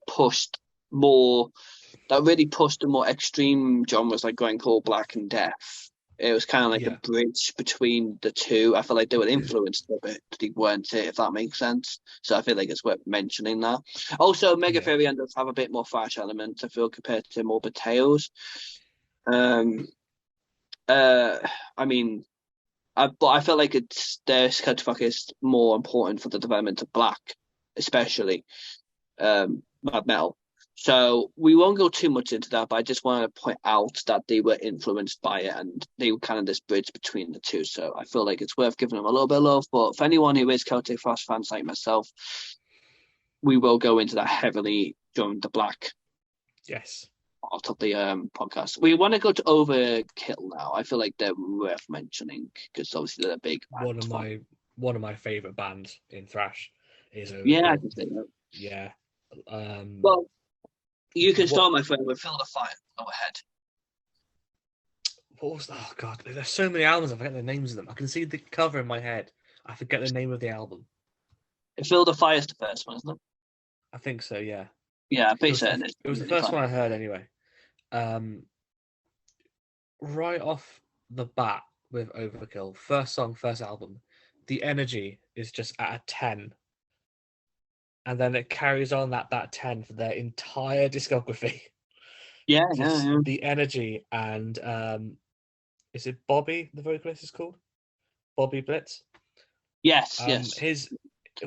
[SPEAKER 1] really pushed the more extreme genres like grindcore, black, and death. It was kind of like a
[SPEAKER 2] Yeah.
[SPEAKER 1] bridge between the two. I feel like they were influenced a bit, they weren't it, if that makes sense. So I feel like it's worth mentioning that. Also,
[SPEAKER 2] Yeah.
[SPEAKER 1] Megatherion does have a bit more thrash elements, I feel, compared to Morbid Tales. Um, I mean, but I feel like it's their Sketchfuck is more important for the development of Black, especially Mad Metal. So we won't go too much into that, but I just want to point out that they were influenced by it and they were kind of this bridge between the two. So I feel like it's worth giving them a little bit of love. But for anyone who is Celtic Frost fans like myself, we will go into that heavily during the Black
[SPEAKER 2] Yes.
[SPEAKER 1] part of the podcast. We want to go to Overkill now. I feel like they're worth mentioning because obviously they're a big
[SPEAKER 2] One of
[SPEAKER 1] band.
[SPEAKER 2] one of my favorite bands in thrash is
[SPEAKER 1] Yeah, I
[SPEAKER 2] Overkill.
[SPEAKER 1] can say that.
[SPEAKER 2] Yeah.
[SPEAKER 1] Well, you can
[SPEAKER 2] What
[SPEAKER 1] start, my friend, with Fill the Fire. Go ahead.
[SPEAKER 2] what was oh god, there's so many albums, I forget the names of them. I can see the cover in my head. I forget the name of the album.
[SPEAKER 1] Fill the Fire is the first one, isn't it?
[SPEAKER 2] I think so, yeah.
[SPEAKER 1] Yeah, I'm
[SPEAKER 2] It
[SPEAKER 1] pretty
[SPEAKER 2] was the
[SPEAKER 1] certain it's
[SPEAKER 2] it was the
[SPEAKER 1] really
[SPEAKER 2] first
[SPEAKER 1] fun.
[SPEAKER 2] one I heard anyway. Right off the bat with Overkill, first song, first album, the energy is just at a 10. And then it carries on at that 10 for their entire discography.
[SPEAKER 1] Yeah, yeah,
[SPEAKER 2] Just
[SPEAKER 1] yeah.
[SPEAKER 2] the energy and is it Bobby, the vocalist is called? Bobby Blitz?
[SPEAKER 1] Yes, yes.
[SPEAKER 2] His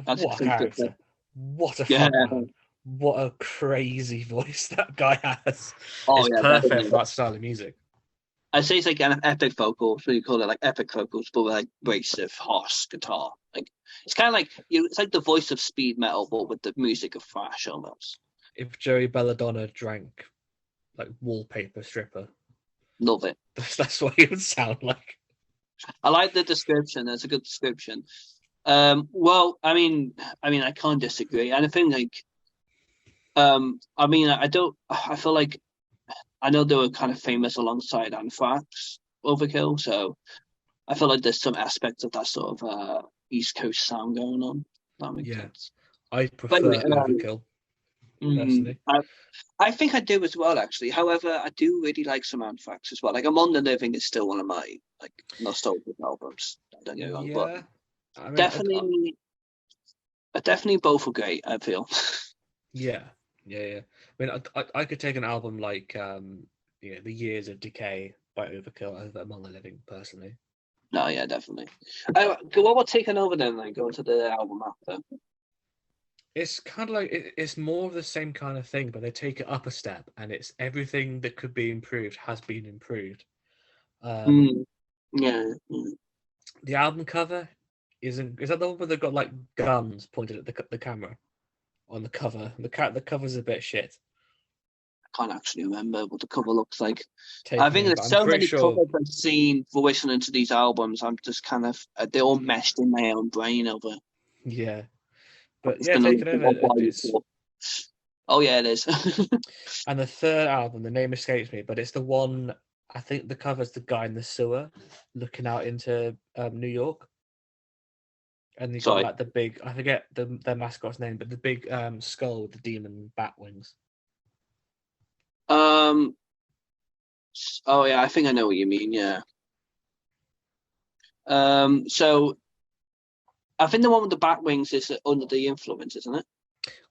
[SPEAKER 1] That's
[SPEAKER 2] what a
[SPEAKER 1] it.
[SPEAKER 2] character. What a
[SPEAKER 1] Yeah.
[SPEAKER 2] front man. What a crazy voice that guy has.
[SPEAKER 1] Oh,
[SPEAKER 2] It's
[SPEAKER 1] yeah,
[SPEAKER 2] perfect
[SPEAKER 1] definitely.
[SPEAKER 2] for that style of music.
[SPEAKER 1] I'd say it's like an epic vocal, so you call it like epic vocals, but with like abrasive, harsh guitar. Like it's kind of like it's like the voice of speed metal, but with the music of thrash almost.
[SPEAKER 2] If Joey Belladonna drank like wallpaper stripper,
[SPEAKER 1] Love it.
[SPEAKER 2] that's what he would sound like.
[SPEAKER 1] I like the description. That's a good description. Well, I can't disagree. And I think like, I don't. I feel like I know they were kind of famous alongside Anthrax, Overkill, so I feel like there's some aspects of that sort of East Coast sound going on. If that makes
[SPEAKER 2] Yeah,
[SPEAKER 1] sense.
[SPEAKER 2] I
[SPEAKER 1] But anyway,
[SPEAKER 2] prefer Overkill
[SPEAKER 1] mm,
[SPEAKER 2] personally.
[SPEAKER 1] I think I do as well, actually. However, I do really like some Anthrax as well. Like Among the Living is still one of my like nostalgic albums. Don't get me wrong, but
[SPEAKER 2] Yeah, I mean,
[SPEAKER 1] definitely, definitely both are great. I feel.
[SPEAKER 2] yeah, yeah. I mean, I could take an album like The Years of Decay by Overkill over Among the Living personally.
[SPEAKER 1] No, yeah, definitely. What we're taking over then, like go to the album after.
[SPEAKER 2] It's kind of like it's more of the same kind of thing, but they take it up a step, and it's everything that could be improved has been improved. Um,
[SPEAKER 1] Mm, yeah, mm.
[SPEAKER 2] the album cover isn't is that the one where they've got like guns pointed at the camera on the cover? The cover's a bit shit.
[SPEAKER 1] I can't actually remember what the cover looks like. I
[SPEAKER 2] Taking
[SPEAKER 1] think
[SPEAKER 2] over,
[SPEAKER 1] there's
[SPEAKER 2] I'm
[SPEAKER 1] so
[SPEAKER 2] pretty
[SPEAKER 1] many
[SPEAKER 2] sure.
[SPEAKER 1] covers I've seen for listening to these albums. I'm just kind of they're all meshed in my own brain over.
[SPEAKER 2] Yeah,
[SPEAKER 1] I'm
[SPEAKER 2] but
[SPEAKER 1] just
[SPEAKER 2] yeah,
[SPEAKER 1] gonna look
[SPEAKER 2] taking
[SPEAKER 1] them
[SPEAKER 2] over.
[SPEAKER 1] up while you
[SPEAKER 2] It's
[SPEAKER 1] talk. Oh yeah, it is.
[SPEAKER 2] and the third album, the name escapes me, but it's the one. I think the cover's the guy in the sewer looking out into New York. And you got
[SPEAKER 1] Sorry.
[SPEAKER 2] like the big, I forget their mascot's name, but the big skull with the demon bat wings.
[SPEAKER 1] Um. Oh yeah, I think I know what you mean. Yeah. So I think the one with the bat wings is Under the Influence, isn't it?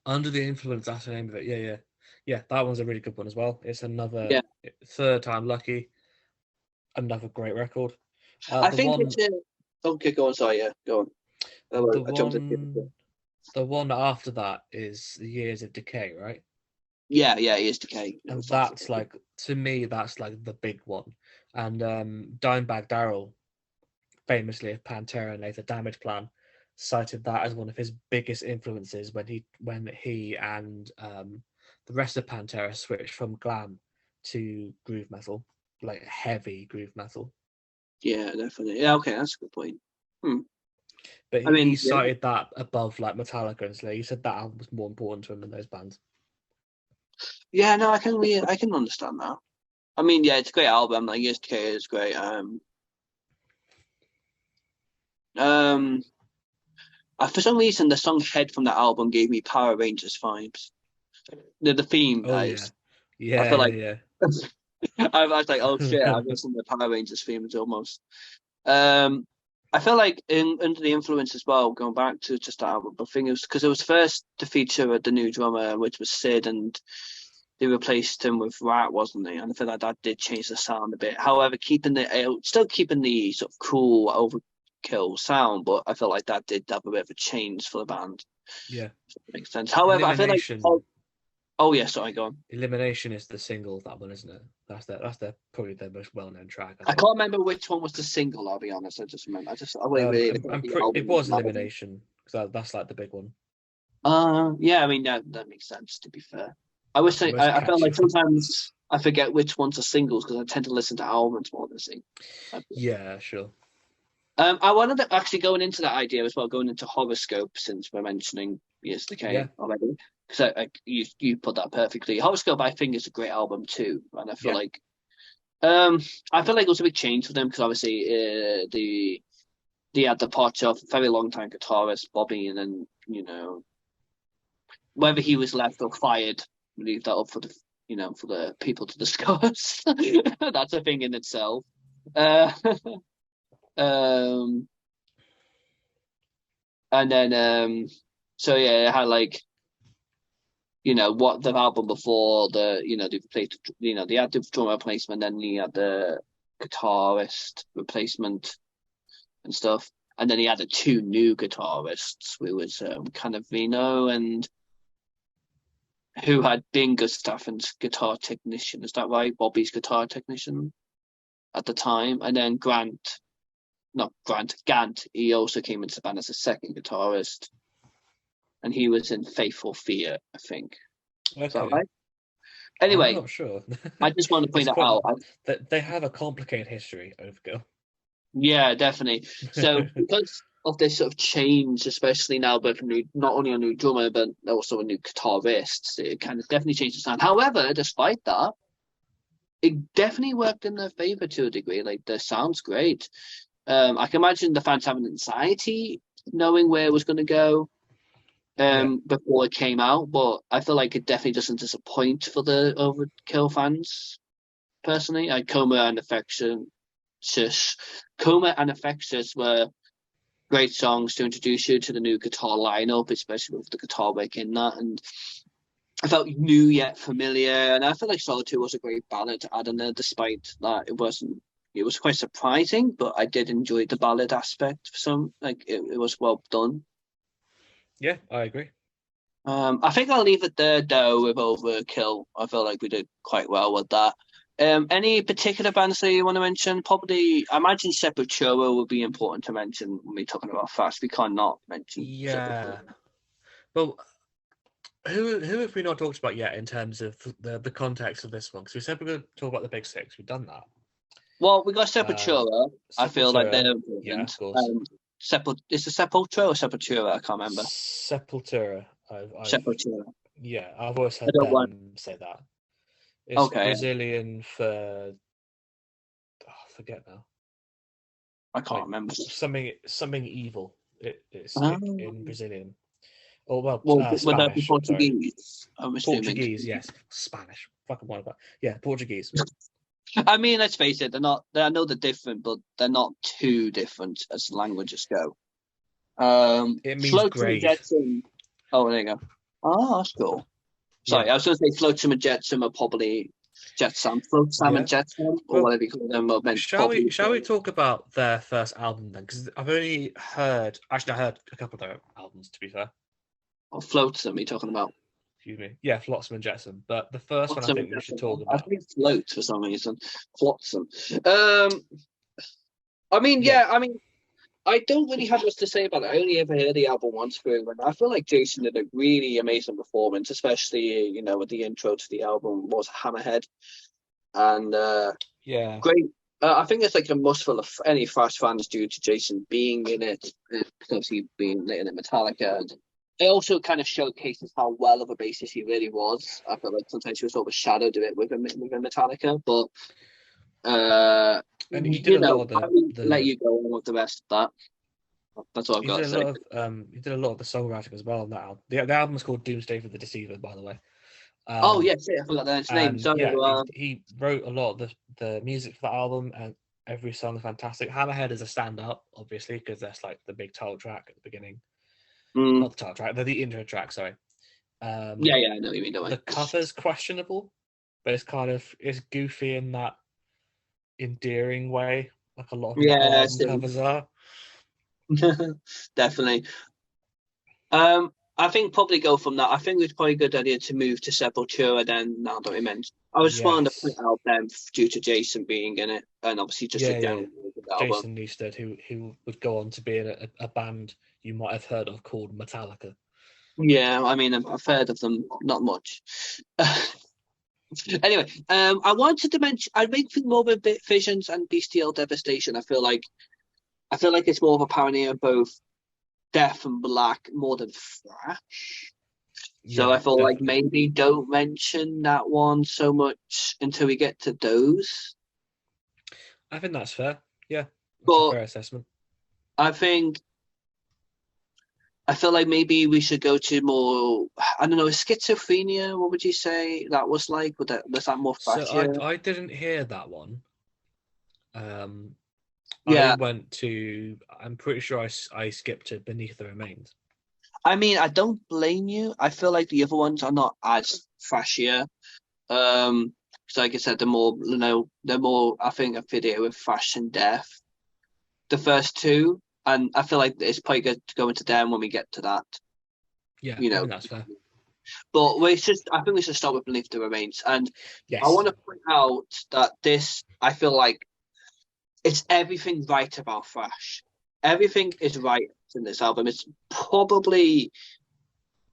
[SPEAKER 2] Under the Influence, that's the name of it. Yeah, yeah. Yeah, that one's a really good one as well. It's another
[SPEAKER 1] Yeah.
[SPEAKER 2] third time lucky, another great record.
[SPEAKER 1] I think it's. Okay, go on. Sorry, yeah, go on.
[SPEAKER 2] The
[SPEAKER 1] I jumped in.
[SPEAKER 2] one, the one after that is the Years of Decay, right?
[SPEAKER 1] Yeah, yeah, he is Decay. It
[SPEAKER 2] And
[SPEAKER 1] was after.
[SPEAKER 2] that's like, to me, that's like the big one. And Dimebag Darrell, famously of Pantera and Later Damage Plan, cited that as one of his biggest influences when he and the rest of Pantera switched from glam to groove metal, like heavy groove metal.
[SPEAKER 1] Yeah, definitely. Yeah, okay, that's a good point. Hmm.
[SPEAKER 2] But
[SPEAKER 1] I
[SPEAKER 2] he
[SPEAKER 1] mean, yeah,
[SPEAKER 2] cited that above like Metallica and Slayer. He said that album was more important to him than those bands.
[SPEAKER 1] yeah, no, I can understand that. I mean, yeah, it's a great album. Like, Yes, Decay is great. Um, for some reason, the song "Head" from that album gave me Power Rangers vibes. The theme
[SPEAKER 2] Oh yeah,
[SPEAKER 1] is. I
[SPEAKER 2] yeah,
[SPEAKER 1] feel like
[SPEAKER 2] yeah,
[SPEAKER 1] I was like, oh shit,
[SPEAKER 2] yeah.
[SPEAKER 1] I've listened to the Power Rangers themes almost. Um, I feel like in Under the Influence as well, going back to just that album, I think it was because it was first to feature the new drummer, which was Sid, and they replaced him with Rat, wasn't they? And I feel like that did change the sound a bit. However, still keeping the sort of cool overkill sound, but I feel like that did have a bit of a change for the band.
[SPEAKER 2] Yeah,
[SPEAKER 1] Makes sense. However, I feel like yeah, sorry, go on.
[SPEAKER 2] Elimination is the single, that one, isn't it? That's probably their most well-known track.
[SPEAKER 1] I can't remember which one was the single. I'll be honest. I just remember.
[SPEAKER 2] It was Elimination because that's like the big one.
[SPEAKER 1] Yeah, I mean that makes sense. To be fair, I wish I felt like sometimes I forget which ones are singles because I tend to listen to albums more than sing.
[SPEAKER 2] Yeah, sure.
[SPEAKER 1] I wanted to actually going into that idea as well, going into horoscope since we're mentioning Years Decay already. Because you put that perfectly. Horoscope, I think, is a great album too, and I feel like it was a big change for them because obviously they had the part of very long time guitarist Bobby, and then whether he was left or fired, leave that up for the people to discuss. That's a thing in itself. And then so yeah, it had like what the album before they replaced they had the drum replacement, then he had the guitarist replacement and stuff, and then he had the two new guitarists, who was Canavino and who had been Gustafson's guitar technician. Is that right? Bobby's guitar technician at the time, and then Gant. He also came into the band as a second guitarist, and he was in Faithful Fear, I think.
[SPEAKER 2] Okay.
[SPEAKER 1] Is that right? Anyway,
[SPEAKER 2] I'm not sure.
[SPEAKER 1] I just want to point that out.
[SPEAKER 2] They have a complicated history, Overkill.
[SPEAKER 1] Yeah, definitely. So because of this sort of change, especially now, but not only a new drummer but also a new guitarist, it kind of definitely changed the sound. However, despite that, it definitely worked in their favor to a degree. Like the sound's great. I can imagine the fans having anxiety knowing where it was going to go before it came out, but I feel like it definitely doesn't disappoint for the Overkill fans. Personally, Coma and Infectious were great songs to introduce you to the new guitar lineup, especially with the guitar work in that, and I felt new yet familiar, and I feel like Solitude was a great ballad to add in there, despite that it was quite surprising, but I did enjoy the ballad aspect for some. Like it was well done.
[SPEAKER 2] Yeah, I agree.
[SPEAKER 1] I think I'll leave it there though with Overkill. I feel like we did quite well with that. Any particular bands that you want to mention? Probably, I imagine Sepultura would be important to mention when we're talking about Thrash. We can't not mention.
[SPEAKER 2] Yeah. Well, who have we not talked about yet in terms of the context of this one? Because we said we're going to talk about the big six. We've done that.
[SPEAKER 1] Well, we got Sepultura. I feel like they're important.
[SPEAKER 2] Yeah, of course.
[SPEAKER 1] Is it Sepultura or Sepultura? I can't remember.
[SPEAKER 2] Sepultura.
[SPEAKER 1] Sepultura.
[SPEAKER 2] Yeah, I've always heard them say that. It's Brazilian for... I forget now.
[SPEAKER 1] I can't remember.
[SPEAKER 2] Something evil. It's in Brazilian. Oh, Spanish.
[SPEAKER 1] Portuguese?
[SPEAKER 2] Portuguese, yes. Spanish. Fucking one about. Yeah, Portuguese.
[SPEAKER 1] I mean, let's face it, I know they're different, but they're not too different as languages go.
[SPEAKER 2] It means grave.
[SPEAKER 1] Oh, there you go. Oh, that's cool. Sorry, I was going to say Flotsam and Jetsam are probably Jetsam and Jetsam, or whatever you call them.
[SPEAKER 2] Shall we talk about their first album then? Because I've only heard... Actually, I heard a couple of their albums, to be fair.
[SPEAKER 1] Or Flotsam, you're talking about?
[SPEAKER 2] Excuse me. Yeah, Flotsam and Jetsam. But the first one I think we should talk about.
[SPEAKER 1] I think Float for some reason. Flotsam. I mean, I don't really have much to say about it. I only ever heard the album once through, and I feel like Jason did a really amazing performance, especially, with the intro to the album was Hammerhead. And great. I think it's like a must for any Thrash fans due to Jason being in it, because he being in it Metallica. And it also kind of showcases how well of a bassist he really was. I feel like sometimes he was overshadowed a bit with Metallica, but
[SPEAKER 2] and he did a lot of
[SPEAKER 1] let you go on with the rest of that. That's all I've got to say.
[SPEAKER 2] He did a lot of the songwriting as well on that album. The album is called Doomsday for the Deceiver, by the way.
[SPEAKER 1] Yes, I forgot that name. So
[SPEAKER 2] he wrote a lot of the music for the album, and every song is fantastic. Hammerhead is a standout, obviously, because that's like the big title track at the beginning. Not the title track, the intro track. Sorry.
[SPEAKER 1] Yeah, I know what you mean, don't
[SPEAKER 2] The
[SPEAKER 1] I?
[SPEAKER 2] cover's questionable, but it's goofy in that endearing way, like a lot of metal
[SPEAKER 1] Yeah,
[SPEAKER 2] album covers are.
[SPEAKER 1] definitely. I think probably go from that. I think it's probably a good idea to move to Sepultura then, now that we mentioned. I was just wanting to point
[SPEAKER 2] Yes.
[SPEAKER 1] out them due to Jason being in it, and obviously just a
[SPEAKER 2] Yeah.
[SPEAKER 1] general good album.
[SPEAKER 2] Jason Newsted, who would go on to be in a band you might have heard of called Metallica.
[SPEAKER 1] Yeah, I mean, I've heard of them, not much. Anyway, I wanted to mention. I think more of a bit Visions and Bestial Devastation. I feel like it's more of a pioneer of both death and black more than thrash. So
[SPEAKER 2] Yeah,
[SPEAKER 1] I feel like
[SPEAKER 2] definitely.
[SPEAKER 1] maybe don't mention that one so much until we get to those.
[SPEAKER 2] I think that's fair. Yeah, that's a
[SPEAKER 1] But
[SPEAKER 2] fair assessment.
[SPEAKER 1] I think I feel like maybe we should go to more. I don't know, schizophrenia. What would you say that was like? Was that more
[SPEAKER 2] So
[SPEAKER 1] thrashier?
[SPEAKER 2] I didn't hear that one. Um, I
[SPEAKER 1] Yeah,
[SPEAKER 2] went to. I'm pretty sure I skipped to Beneath the Remains.
[SPEAKER 1] I mean, I don't blame you. I feel like the other ones are not as thrashier. So like I said, they're more. I think affiliated with thrash and death. The first two, and I feel like it's probably good to go into them when we get to that.
[SPEAKER 2] Yeah,
[SPEAKER 1] You
[SPEAKER 2] I
[SPEAKER 1] know,
[SPEAKER 2] think that's fair.
[SPEAKER 1] but we should. I think we should start with Beneath the Remains, and I
[SPEAKER 2] Yes.
[SPEAKER 1] want to point out that this. I feel like it's everything right about thrash. Everything is right in this album. It's probably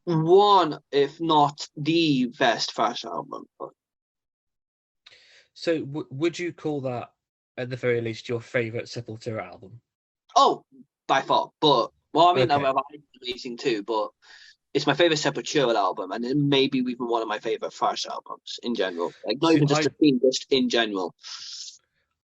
[SPEAKER 1] one, if not the best thrash album.
[SPEAKER 2] So would you call that, at the very least, your favorite Sepultura album?
[SPEAKER 1] Oh, by far. But well, I mean, I'm
[SPEAKER 2] Okay.
[SPEAKER 1] amazing too. But it's my favorite Sepultura album, and it may be even one of my favorite thrash albums in general. Like not
[SPEAKER 2] See,
[SPEAKER 1] even just the theme, just in general.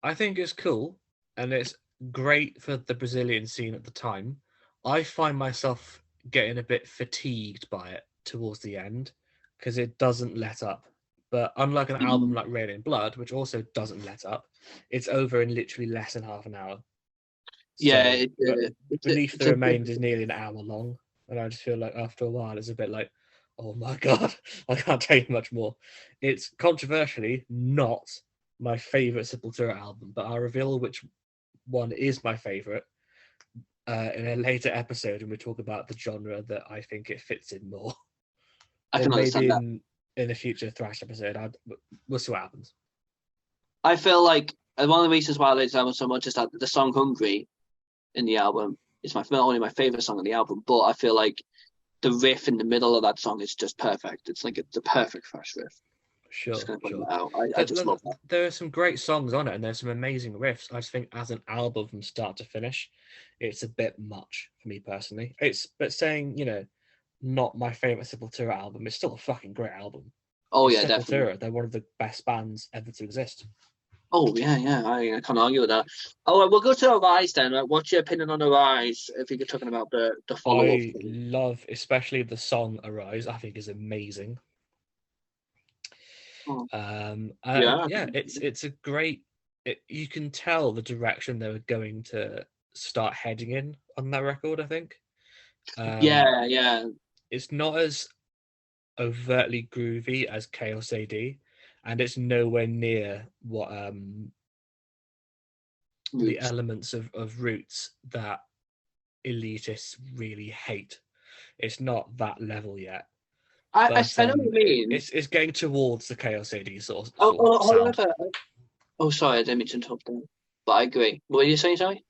[SPEAKER 2] I think it's cool and it's great for the Brazilian scene at the time. I find myself getting a bit fatigued by it towards the end because it doesn't let up. But unlike an album
[SPEAKER 1] Mm.
[SPEAKER 2] like Rain in Blood, which also doesn't let up, it's over in literally less than half an hour.
[SPEAKER 1] Yeah,
[SPEAKER 2] So, but Beneath
[SPEAKER 1] it's
[SPEAKER 2] the
[SPEAKER 1] a
[SPEAKER 2] Remains is nearly an hour long, and I just feel like after a while it's a bit like, oh my god, I can't take much more. It's controversially not my favorite Sepultura album, but I'll reveal which one is my favorite in a later episode when we talk about the genre that I think it fits in more,
[SPEAKER 1] I
[SPEAKER 2] or
[SPEAKER 1] can
[SPEAKER 2] maybe
[SPEAKER 1] understand that.
[SPEAKER 2] in a future thrash episode. We'll see what happens.
[SPEAKER 1] I feel like one of the reasons why I like this album so much is that the song "Hungry" in the album is not only my favorite song on the album, but I feel like the riff in the middle of that song is just perfect. It's like it's the perfect thrash riff. Just
[SPEAKER 2] Sure,
[SPEAKER 1] gonna point
[SPEAKER 2] sure.
[SPEAKER 1] that out. I just love that.
[SPEAKER 2] There are some great songs on it, and there's some amazing riffs. I just think as an album from start to finish, it's a bit much for me personally. It's but saying not my favorite Sepultura album. It's still a fucking great album.
[SPEAKER 1] Oh
[SPEAKER 2] It's
[SPEAKER 1] yeah, definitely.
[SPEAKER 2] Sepultura. They're one of the best bands ever to exist.
[SPEAKER 1] Oh yeah. I can't argue with that. Oh, we'll go to Arise then. What's your opinion on Arise? If you're talking about the follow up.
[SPEAKER 2] I love, especially the song "Arise." I think is amazing.
[SPEAKER 1] Oh,
[SPEAKER 2] And
[SPEAKER 1] yeah.
[SPEAKER 2] yeah, it's a great. You can tell the direction they were going to start heading in on that record. I think
[SPEAKER 1] Yeah.
[SPEAKER 2] it's not as overtly groovy as Chaos AD, and it's nowhere near what the
[SPEAKER 1] Roots.
[SPEAKER 2] elements of Roots that elitists really hate. It's not that level yet, but
[SPEAKER 1] I know what you mean.
[SPEAKER 2] it's getting towards the Chaos AD
[SPEAKER 1] Oh,
[SPEAKER 2] sort of sound.
[SPEAKER 1] however, oh sorry, I didn't mean to interrupt there. But I agree. What were you saying, sorry?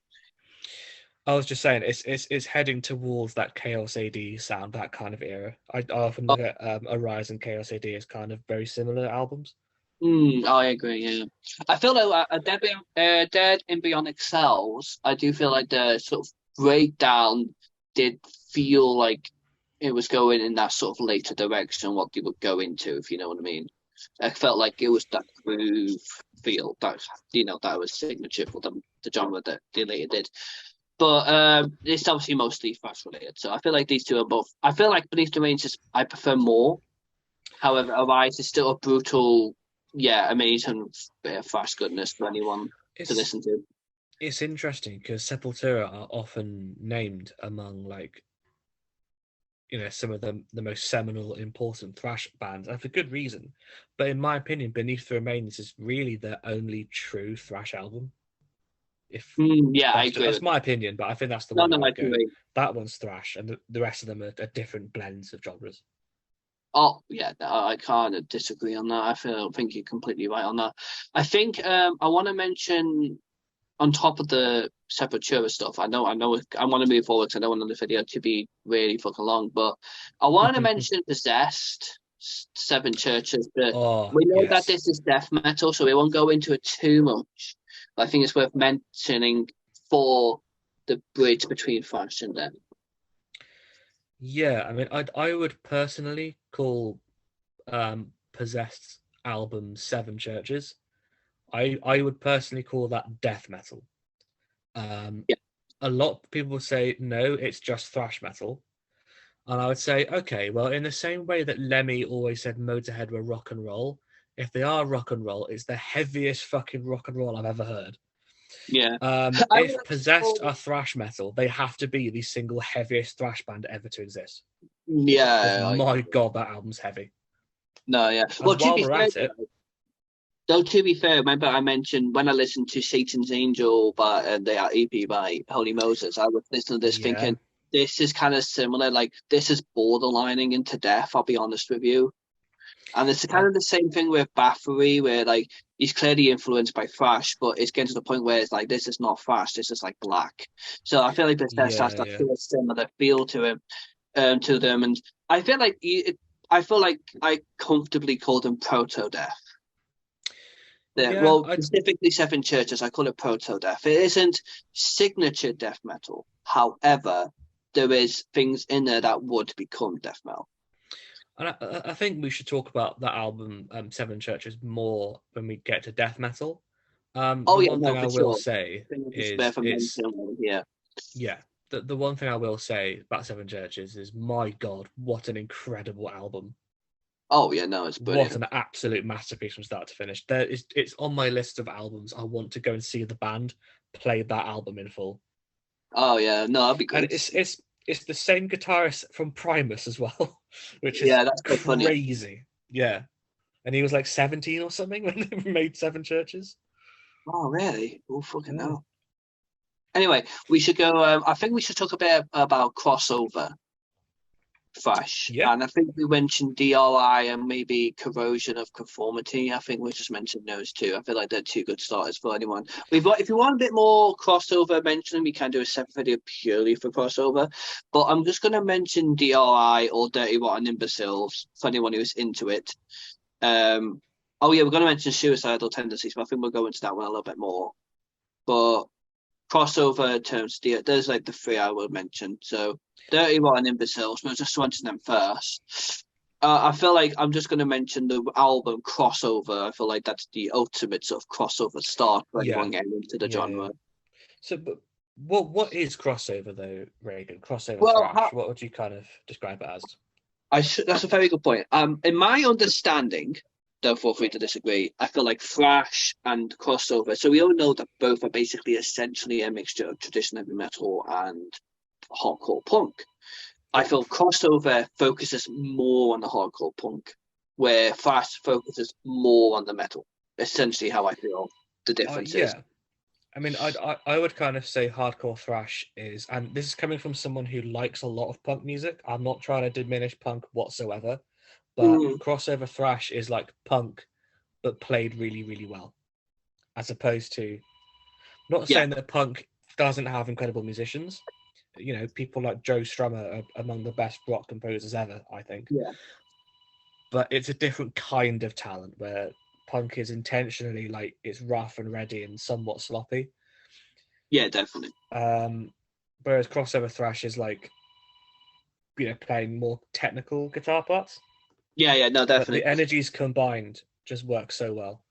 [SPEAKER 2] I was just saying it's heading towards that Chaos AD sound, that kind of era. I often
[SPEAKER 1] Oh,
[SPEAKER 2] look at Arise and Chaos AD as kind of very similar albums.
[SPEAKER 1] I agree. Yeah, I feel like Dead Embryonic Cells. I do feel like the sort of breakdown did feel like it was going in that sort of later direction what they would go into, if you know what I mean. I felt like it was that groove feel that that was signature for the genre that they later did. But it's obviously mostly fast related. So I feel like these two are both. I feel like Beneath the Ranges I prefer more. However, Arise is still a brutal, yeah, amazing bit of fast goodness for anyone to
[SPEAKER 2] It's
[SPEAKER 1] listen to.
[SPEAKER 2] it's interesting because Sepultura are often named among like some of the most seminal, important thrash bands, and for good reason. But in my opinion, Beneath the Remains is really their only true thrash album. If
[SPEAKER 1] Yeah, I
[SPEAKER 2] that's
[SPEAKER 1] agree
[SPEAKER 2] that's
[SPEAKER 1] with
[SPEAKER 2] my opinion, but I think that's the
[SPEAKER 1] No,
[SPEAKER 2] one
[SPEAKER 1] no,
[SPEAKER 2] I
[SPEAKER 1] I
[SPEAKER 2] would go.
[SPEAKER 1] agree.
[SPEAKER 2] That one's thrash, and the rest of them are different blends of genres.
[SPEAKER 1] Oh, yeah, I can't disagree on that. think you're completely right on that. I think I want to mention on top of the Sepultura stuff. I know, I want to move forward because I don't want the video to be really fucking long, but I want to mention Possessed, Seven Churches. But
[SPEAKER 2] Oh
[SPEAKER 1] we know that
[SPEAKER 2] yes,
[SPEAKER 1] this is death metal, so we won't go into it too much. But I think it's worth mentioning for the bridge between thrash and death.
[SPEAKER 2] yeah. I mean, I would personally call Possessed album Seven Churches. I would personally call that death metal. Um,
[SPEAKER 1] Yeah,
[SPEAKER 2] a lot of people say no, it's just thrash metal, and I would say okay, well, in the same way that Lemmy always said Motorhead were rock and roll, if they are rock and roll, it's the heaviest fucking rock and roll I've ever heard.
[SPEAKER 1] yeah. I would
[SPEAKER 2] If
[SPEAKER 1] actually
[SPEAKER 2] Possessed
[SPEAKER 1] call,
[SPEAKER 2] are thrash metal, they have to be the single heaviest thrash band ever to exist. Because
[SPEAKER 1] yeah,
[SPEAKER 2] my god, that album's heavy.
[SPEAKER 1] no, yeah.
[SPEAKER 2] And
[SPEAKER 1] Well, to
[SPEAKER 2] while
[SPEAKER 1] be
[SPEAKER 2] we're
[SPEAKER 1] fair,
[SPEAKER 2] at it,
[SPEAKER 1] though, to be fair, remember I mentioned when I listened to Satan's Angel by their EP by Holy Moses, I was listening to this
[SPEAKER 2] yeah,
[SPEAKER 1] thinking this is kind of similar. Like this is borderlining into death. I'll be honest with you. And it's kind
[SPEAKER 2] and
[SPEAKER 1] of the same thing with Bathory, where like he's clearly influenced by thrash, but it's getting to the point where it's like this is not thrash, this is like black. So I feel like Possessed has
[SPEAKER 2] yeah,
[SPEAKER 1] that
[SPEAKER 2] yeah,
[SPEAKER 1] sort of similar feel to him, to them, and I feel like I feel like I comfortably call them proto death.
[SPEAKER 2] yeah.
[SPEAKER 1] Well, specifically Seven Churches, I call it proto death. It isn't signature death metal. However, there is things in there that would become death metal.
[SPEAKER 2] And I think we should talk about that album, Seven Churches, more when we get to death metal.
[SPEAKER 1] Oh
[SPEAKER 2] The
[SPEAKER 1] yeah,
[SPEAKER 2] one thing
[SPEAKER 1] no,
[SPEAKER 2] I
[SPEAKER 1] for
[SPEAKER 2] will
[SPEAKER 1] sure.
[SPEAKER 2] say
[SPEAKER 1] I think it's
[SPEAKER 2] is
[SPEAKER 1] worth a
[SPEAKER 2] it's
[SPEAKER 1] mention. Yeah.
[SPEAKER 2] yeah. The one thing I will say about Seven Churches is my god, what an incredible album.
[SPEAKER 1] Oh yeah, no, it's
[SPEAKER 2] What
[SPEAKER 1] brilliant.
[SPEAKER 2] an absolute masterpiece from start to finish. It's on my list of albums I want to go and see the band play that album in full.
[SPEAKER 1] Oh yeah, no, that'd be
[SPEAKER 2] And
[SPEAKER 1] great.
[SPEAKER 2] it's the same guitarist from Primus as well, which is
[SPEAKER 1] Yeah, that's so funny.
[SPEAKER 2] crazy. Yeah. And he was like 17 or something when they made Seven Churches.
[SPEAKER 1] Oh really? Oh fucking
[SPEAKER 2] Mm.
[SPEAKER 1] hell. Anyway, we should go. I think we should talk a bit about crossover thrash,
[SPEAKER 2] Yeah.
[SPEAKER 1] and I think we mentioned DRI and maybe corrosion of conformity. I think we just mentioned those two. I feel like they're two good starters for anyone. We've got, if you want a bit more crossover mentioning, we can do a separate video purely for crossover. But I'm just going to mention DRI or Dirty Rotten Imbeciles for anyone who's into it. Oh yeah, we're going to mention suicidal tendencies, but I think we'll go into that one a little bit more. But crossover terms, there's like the three I will mention. So Dirty Rotten Imbeciles, we'll just mention them first. I feel like I'm just going to mention the album Crossover. I feel like that's the ultimate sort of crossover start for
[SPEAKER 2] Yeah.
[SPEAKER 1] anyone getting into the
[SPEAKER 2] Yeah.
[SPEAKER 1] genre.
[SPEAKER 2] So, but what is crossover though, Reagan? Crossover
[SPEAKER 1] Well,
[SPEAKER 2] thrash. What would you kind of describe it as?
[SPEAKER 1] that's a very good point. In my understanding, though, feel free to disagree. I feel like thrash and crossover. So we all know that both are basically essentially a mixture of traditional heavy metal and hardcore punk. I
[SPEAKER 2] Yep.
[SPEAKER 1] feel crossover focuses more on the hardcore punk, where thrash focuses more on the metal. Essentially, how I feel the difference is.
[SPEAKER 2] Yeah. I mean, I would kind of say hardcore thrash is, and this is coming from someone who likes a lot of punk music. I'm not trying to diminish punk whatsoever, but
[SPEAKER 1] Mm,
[SPEAKER 2] crossover thrash is like punk, but played really, really well, as opposed to not
[SPEAKER 1] yeah,
[SPEAKER 2] saying that punk doesn't have incredible musicians. People like Joe Strummer are among the best rock composers ever, I think.
[SPEAKER 1] yeah,
[SPEAKER 2] But it's a different kind of talent where punk is intentionally like it's rough and ready and somewhat sloppy.
[SPEAKER 1] yeah, definitely.
[SPEAKER 2] Um, whereas crossover thrash is like playing more technical guitar parts,
[SPEAKER 1] Yeah, yeah, no,
[SPEAKER 2] but the
[SPEAKER 1] definitely.
[SPEAKER 2] energies combined just work so well.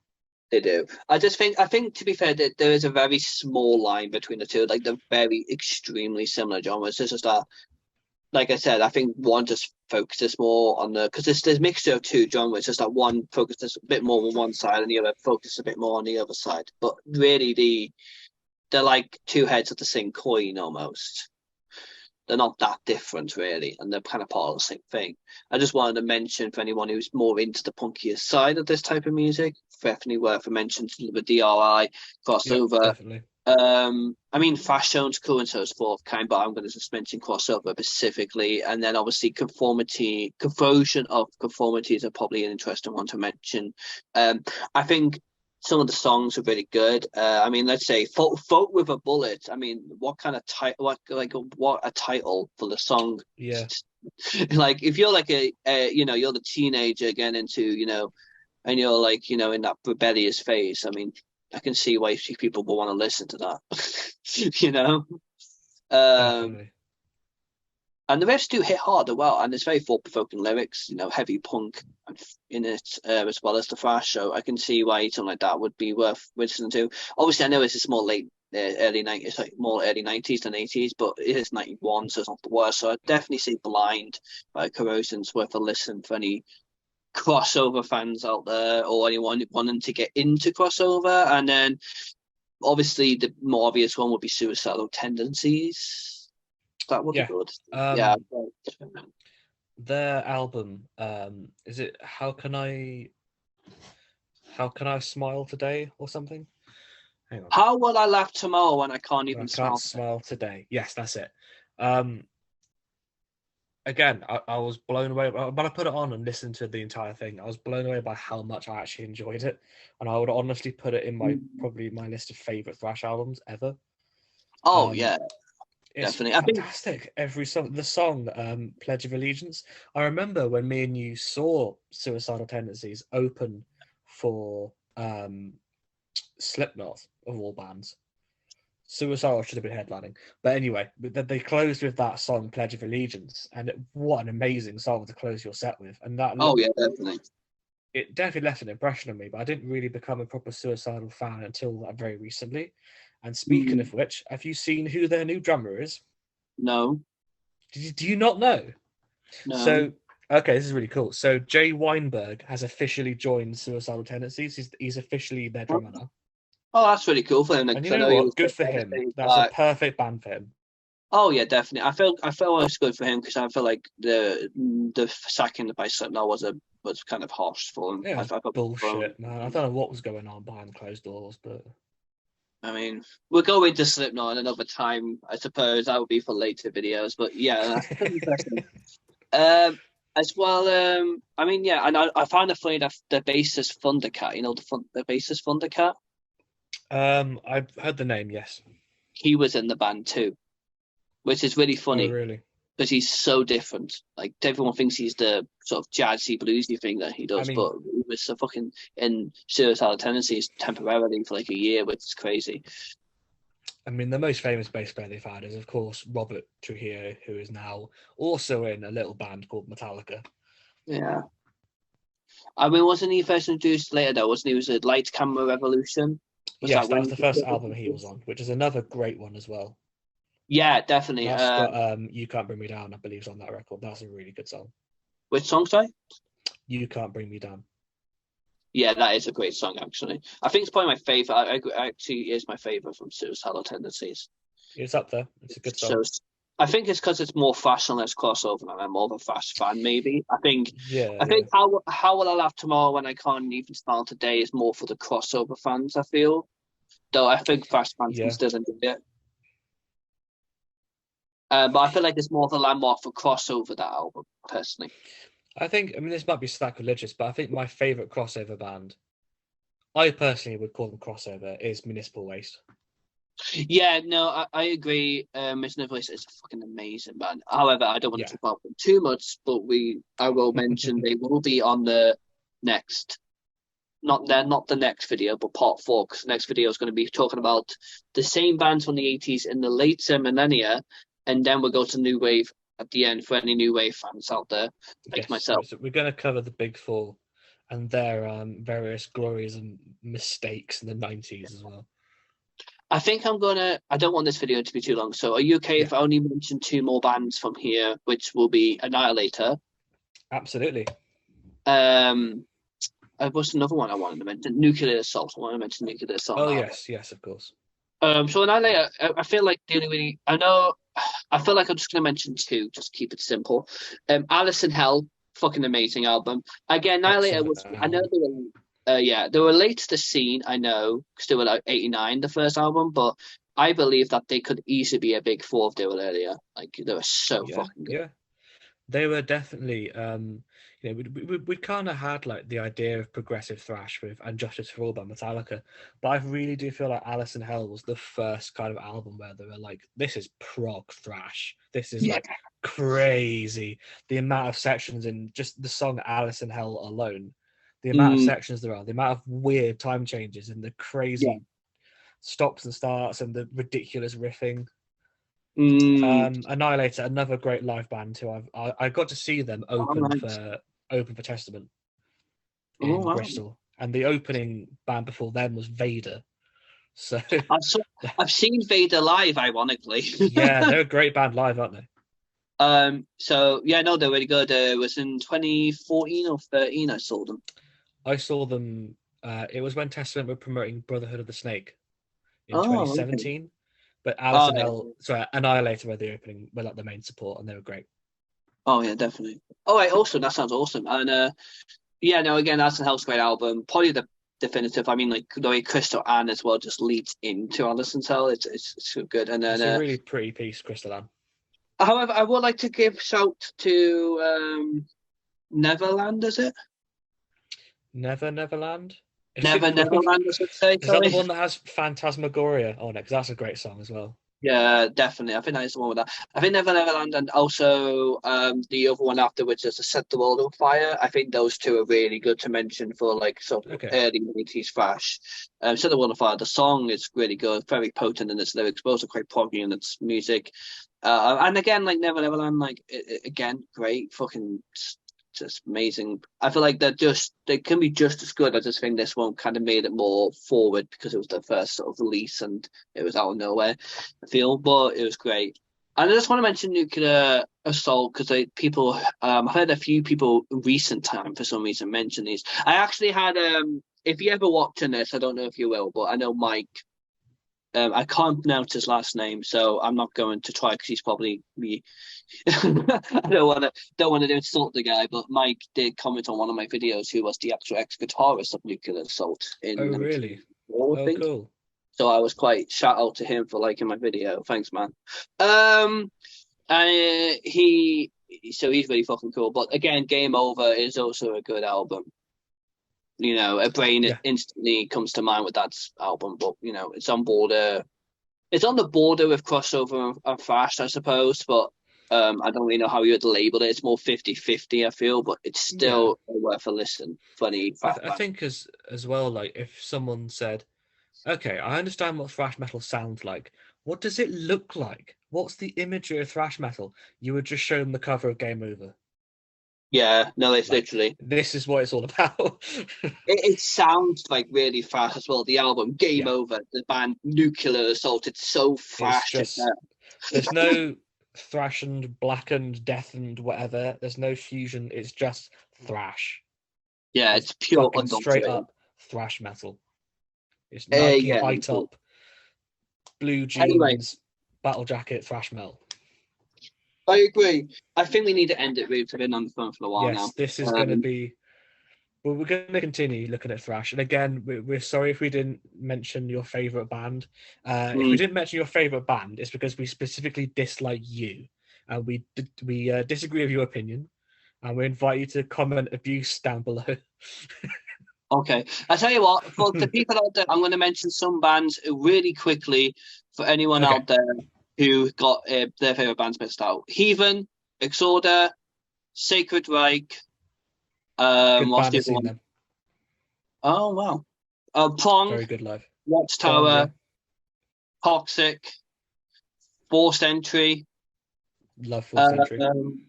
[SPEAKER 1] They do. I think to be fair, that there is a very small line between the two. Like they're very extremely similar genres. It's just that, like I said, I think one just focuses more on the because there's a mixture of two genres. It's just that one focuses a bit more on one side and the other focuses a bit more on the other side. But really, they're like two heads of the same coin almost. they're not that different really, and they're kind of part of the same thing. I just wanted to mention for anyone who's more into the punkier side of this type of music, definitely worth a mention to the DRI
[SPEAKER 2] Yep,
[SPEAKER 1] crossover.
[SPEAKER 2] definitely.
[SPEAKER 1] I mean, Fashion's cool and so forth, kind, but I'm going to just mention crossover specifically, and then obviously conversion of conformities are probably an interesting one to mention. I think some of the songs are really good. I mean, let's say "Vote with a Bullet." I mean, what kind of title? What a title for the song?
[SPEAKER 2] Yeah,
[SPEAKER 1] Like, if you're like you're the teenager getting into, and you're like, in that rebellious phase. I mean, I can see why people will want to listen to that. you know. Um,
[SPEAKER 2] definitely.
[SPEAKER 1] and the rest do hit hard as well, and it's very thought-provoking lyrics. Heavy punk in it, as well as the thrash. So I can see why something like that would be worth listening to. Obviously, I know it's more late, early 90s, like more early 90s than 80s, but it is 91, so it's not the worst. So I'd definitely say "Blind" by Corrosion's worth a listen for any crossover fans out there, or anyone wanting to get into crossover. And then obviously the more obvious one would be "Suicidal Tendencies." That would be
[SPEAKER 2] Yeah.
[SPEAKER 1] good. Yeah.
[SPEAKER 2] Their album, is it How Can I Smile Today or something? Hang on.
[SPEAKER 1] How will I laugh tomorrow when I can't even
[SPEAKER 2] I
[SPEAKER 1] smile?
[SPEAKER 2] can't smile today. Yes, that's it. Again, I was blown away when I put it on and listened to the entire thing. I was blown away by how much I actually enjoyed it, and I would honestly put it in probably my list of favorite thrash albums ever.
[SPEAKER 1] Oh
[SPEAKER 2] Um,
[SPEAKER 1] yeah,
[SPEAKER 2] it's
[SPEAKER 1] definitely. I think.
[SPEAKER 2] fantastic. Every song, the song "Pledge of Allegiance." I remember when me and you saw Suicidal Tendencies open for Slipknot of all bands. Suicidal should have been headlining, but anyway, they closed with that song "Pledge of Allegiance," and what an amazing song to close your set with. And
[SPEAKER 1] Oh yeah, definitely.
[SPEAKER 2] it definitely left an impression on me. But I didn't really become a proper Suicidal fan until very recently. And speaking of which, have you seen who their new drummer is?
[SPEAKER 1] No,
[SPEAKER 2] Do you not know?
[SPEAKER 1] no.
[SPEAKER 2] So, okay, this is really cool. So, Jay Weinberg has officially joined Suicidal Tendencies. He's officially their drummer now.
[SPEAKER 1] Oh, that's really cool for him.
[SPEAKER 2] And
[SPEAKER 1] Because
[SPEAKER 2] you
[SPEAKER 1] I
[SPEAKER 2] know
[SPEAKER 1] know he
[SPEAKER 2] what?
[SPEAKER 1] was
[SPEAKER 2] Good for him. That's a perfect band for him.
[SPEAKER 1] Oh yeah, definitely. I feel it's good for him because I feel like the sacking by Slipknot was kind of harsh for him.
[SPEAKER 2] Yeah, it
[SPEAKER 1] I
[SPEAKER 2] was
[SPEAKER 1] thought,
[SPEAKER 2] bullshit, man. I don't know what was going on behind closed doors, but
[SPEAKER 1] I mean, we'll go into Slipknot another time. I suppose that would be for later videos. But yeah, that's pretty interesting. As well, I mean, yeah, and I find it funny that the bassist Thundercat, the bassist Thundercat,
[SPEAKER 2] I've heard the name, yes.
[SPEAKER 1] he was in the band too, which is really
[SPEAKER 2] Oh,
[SPEAKER 1] funny
[SPEAKER 2] really?
[SPEAKER 1] because he's so different. Like everyone thinks he's the sort of jazzy bluesy thing that he
[SPEAKER 2] I
[SPEAKER 1] does,
[SPEAKER 2] mean,
[SPEAKER 1] but he was so fucking in Suicidal Tendencies temporarily for like a year, which is crazy.
[SPEAKER 2] the most famous bass player they've had is, of course, Robert Trujillo, who is now also in a little band called Metallica.
[SPEAKER 1] Yeah. I mean, wasn't he first introduced later though? Wasn't he? Was it Lights Camera Revolution?
[SPEAKER 2] Yes, that
[SPEAKER 1] When?
[SPEAKER 2] was the first album he was on, which is another great one as well.
[SPEAKER 1] Yeah, definitely.
[SPEAKER 2] That's got "You Can't Bring Me Down," I believe, is on that record. That's a really good song.
[SPEAKER 1] Which song, sorry?
[SPEAKER 2] "You Can't Bring Me Down."
[SPEAKER 1] Yeah, that is a great song, actually. I think it's probably my favorite. Actually is my favorite from Suicidal Tendencies.
[SPEAKER 2] It's up there. It's a good song.
[SPEAKER 1] So I think it's because it's more fast and less crossover, and I'm more of a fast fan. Maybe I think.
[SPEAKER 2] Yeah,
[SPEAKER 1] I think how will I laugh tomorrow when I can't even start today is more for the crossover fans. I feel, though I think fast fans can
[SPEAKER 2] yeah.
[SPEAKER 1] still enjoy it. But I feel like it's more of a landmark for crossover, that album, personally.
[SPEAKER 2] I think, this might be sacrilegious, but I think my favorite crossover band, I personally would call them crossover, is Municipal Waste.
[SPEAKER 1] Yeah, no, I agree. Mission Voice is a fucking amazing band. However, I don't want to talk about them too much, but I will mention they will be on the next, not the next video, but part 4, because the next video is going to be talking about the same bands from the 80s in the later millennia, and then we'll go to New Wave at the end for any New Wave fans out there, like myself.
[SPEAKER 2] So we're going to cover the big 4 and their various glories and mistakes in the 90s as well.
[SPEAKER 1] I think I don't want this video to be too long, so are you okay if I only mention 2 more bands from here, which will be Annihilator?
[SPEAKER 2] Absolutely.
[SPEAKER 1] What's another one I wanted to mention? Nuclear Assault. I want to mention Nuclear Assault.
[SPEAKER 2] Oh, yes, of course.
[SPEAKER 1] So Annihilator, I feel like the only really, I know I feel like I'm just going to mention two, just keep it simple. Alice in Hell, fucking amazing album. Again, Annihilator
[SPEAKER 2] Excellent
[SPEAKER 1] was, I know
[SPEAKER 2] album.
[SPEAKER 1] they were, yeah, they were late to the scene, I know, because they were like 89, the first album, but I believe that they could easily be a big four if they were earlier. Like, they were so
[SPEAKER 2] Yeah,
[SPEAKER 1] fucking good.
[SPEAKER 2] yeah. They were definitely, we kind of had like the idea of progressive thrash with "And Justice for All" by Metallica, but I really do feel like Alice in Hell was the first kind of album where they were like, "This is prog thrash. This is
[SPEAKER 1] Yeah.
[SPEAKER 2] like crazy." The amount of sections in just the song "Alice in Hell" alone, the amount of
[SPEAKER 1] Mm,
[SPEAKER 2] sections there are, the amount of weird time changes, and the
[SPEAKER 1] yeah.
[SPEAKER 2] crazy stops and starts, and the ridiculous riffing.
[SPEAKER 1] Mm,
[SPEAKER 2] Annihilator, another great live band who I got to see them
[SPEAKER 1] oh, nice.
[SPEAKER 2] open for Testament
[SPEAKER 1] Oh,
[SPEAKER 2] in
[SPEAKER 1] wow.
[SPEAKER 2] Bristol, and the opening band before them was Vader. So
[SPEAKER 1] I saw, I've seen Vader live, ironically.
[SPEAKER 2] yeah, they're a great band live, aren't they?
[SPEAKER 1] So yeah, no, they're really good. It was in 2014 or 13 I saw them.
[SPEAKER 2] I saw them. It was when Testament were promoting Brotherhood of the Snake in
[SPEAKER 1] Oh, okay.
[SPEAKER 2] 2017, but Alice
[SPEAKER 1] Oh,
[SPEAKER 2] and
[SPEAKER 1] yeah.
[SPEAKER 2] Hell, sorry, Annihilator were the opening, were like the main support, and they were great.
[SPEAKER 1] Oh, yeah, definitely. Oh, right, awesome. That sounds awesome. And yeah, no, again, that's a Hell's great album. Probably the definitive. I mean, like the way Crystal Ann as well just leads into Anderson Tell. It's so good. And then,
[SPEAKER 2] It's a really pretty piece, Crystal Ann.
[SPEAKER 1] however, I would like to give shout to Neverland. Is it
[SPEAKER 2] Neverland? Is it called?
[SPEAKER 1] Neverland? I should say.
[SPEAKER 2] Is that the
[SPEAKER 1] Sorry.
[SPEAKER 2] one that has Phantasmagoria on it? Because that's a great song as well.
[SPEAKER 1] Yeah, definitely. I think that is the one with that. I think Neverland and also the other one afterwards is to Set the World on Fire. I think those two are really good to mention for like sort of
[SPEAKER 2] Okay.
[SPEAKER 1] early 90s thrash. Set the World on Fire, the song is really good, very potent in its lyrics, but also quite proggy in its music. And again, like Neverland, like again, great, fucking just amazing. I feel like they can be just as good. I just think this one kind of made it more forward because it was their first sort of release and it was out of nowhere. I feel, but it was great. And I just want to mention Nuclear Assault because people, I've heard a few people in recent time for some reason mention these. I actually had, if you ever watching this, I don't know if you will, but I know Mike. I can't pronounce his last name, so I'm not going to try because he's probably me. I don't want to insult the guy, but Mike did comment on one of my videos who was the actual ex-guitarist of Nuclear Assault
[SPEAKER 2] Oh,
[SPEAKER 1] in
[SPEAKER 2] really?
[SPEAKER 1] 1994, I
[SPEAKER 2] Oh,
[SPEAKER 1] think.
[SPEAKER 2] cool.
[SPEAKER 1] So I was quite shout out to him for liking my video. Thanks, man. And he's really fucking cool. But again, Game Over is also a good album. You know, a brain
[SPEAKER 2] Yeah.
[SPEAKER 1] instantly comes to mind with that album, but you know, it's on the border with crossover and thrash, I suppose, but I don't really know how you'd label it. It's more 50-50, I feel, but it's
[SPEAKER 2] Yeah.
[SPEAKER 1] still worth a listen. Funny fat
[SPEAKER 2] I
[SPEAKER 1] band.
[SPEAKER 2] think as well, like if someone said, okay, I understand what thrash metal sounds like. What does it look like? What's the imagery of thrash metal? You would just show them the cover of Game Over.
[SPEAKER 1] Yeah, no, it's
[SPEAKER 2] Like,
[SPEAKER 1] literally.
[SPEAKER 2] this is what it's all about.
[SPEAKER 1] It sounds like really fast as well. The album Game
[SPEAKER 2] Yeah.
[SPEAKER 1] Over, the band Nuclear Assault. It's so
[SPEAKER 2] It's
[SPEAKER 1] fast.
[SPEAKER 2] just there's no thrashened, blackened, deafened, whatever. There's no fusion. It's just thrash.
[SPEAKER 1] Yeah,
[SPEAKER 2] It's
[SPEAKER 1] it's pure
[SPEAKER 2] fucking straight
[SPEAKER 1] unadulterated.
[SPEAKER 2] up thrash metal. It's Nike
[SPEAKER 1] Yeah.
[SPEAKER 2] high top, blue
[SPEAKER 1] Anyway,
[SPEAKER 2] jeans, battle jacket, thrash metal.
[SPEAKER 1] I agree. I think we need to end it. We've been on the phone for a while now.
[SPEAKER 2] Yes, this is going to be. Well, we're going to continue looking at thrash, and again, we're sorry if we didn't mention your favorite band. If we
[SPEAKER 1] mm,
[SPEAKER 2] didn't mention your favorite band, it's because we specifically dislike you, and we disagree with your opinion, and we invite you to comment abuse down below.
[SPEAKER 1] okay. I tell you what, for the people out there, I'm going to mention some bands really quickly for anyone
[SPEAKER 2] Okay,
[SPEAKER 1] out there who got their favorite bands mixed out. Heathen, Exorder, Sacred Reich.
[SPEAKER 2] good
[SPEAKER 1] What's
[SPEAKER 2] band.
[SPEAKER 1] the
[SPEAKER 2] I've
[SPEAKER 1] other
[SPEAKER 2] seen
[SPEAKER 1] one?
[SPEAKER 2] them.
[SPEAKER 1] Oh wow. Prong,
[SPEAKER 2] Very good live. Prong, yeah,
[SPEAKER 1] Watchtower, Toxic, Forced Entry.
[SPEAKER 2] love Full Century.
[SPEAKER 1] Um,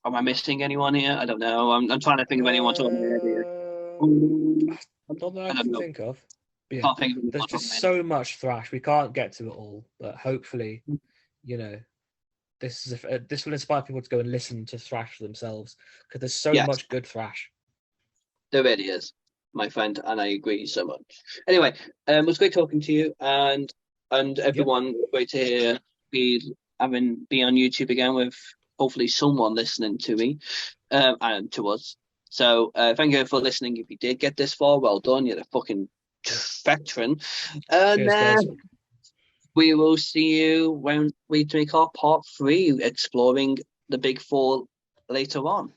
[SPEAKER 1] am I missing anyone here? I don't know. I'm trying to think of anyone top of my head here. Um,
[SPEAKER 2] Not that I
[SPEAKER 1] I don't
[SPEAKER 2] can
[SPEAKER 1] know.
[SPEAKER 2] think of. But
[SPEAKER 1] I
[SPEAKER 2] yeah,
[SPEAKER 1] can't think of anyone
[SPEAKER 2] there's
[SPEAKER 1] top of
[SPEAKER 2] just
[SPEAKER 1] my
[SPEAKER 2] so much thrash. We can't get to it all, but hopefully, you know, this will inspire people to go and listen to thrash for themselves because there's so
[SPEAKER 1] Yes,
[SPEAKER 2] much good thrash.
[SPEAKER 1] there really is, my friend, and I agree so much. Anyway, it was great talking to you, and And everyone, great to hear be on YouTube again with hopefully someone listening to me and to us. So thank you for listening. If you did get this far, well done. You're a fucking veteran. And
[SPEAKER 2] Cheers, guys.
[SPEAKER 1] we will see you when we make our part 3, exploring the big 4 later on.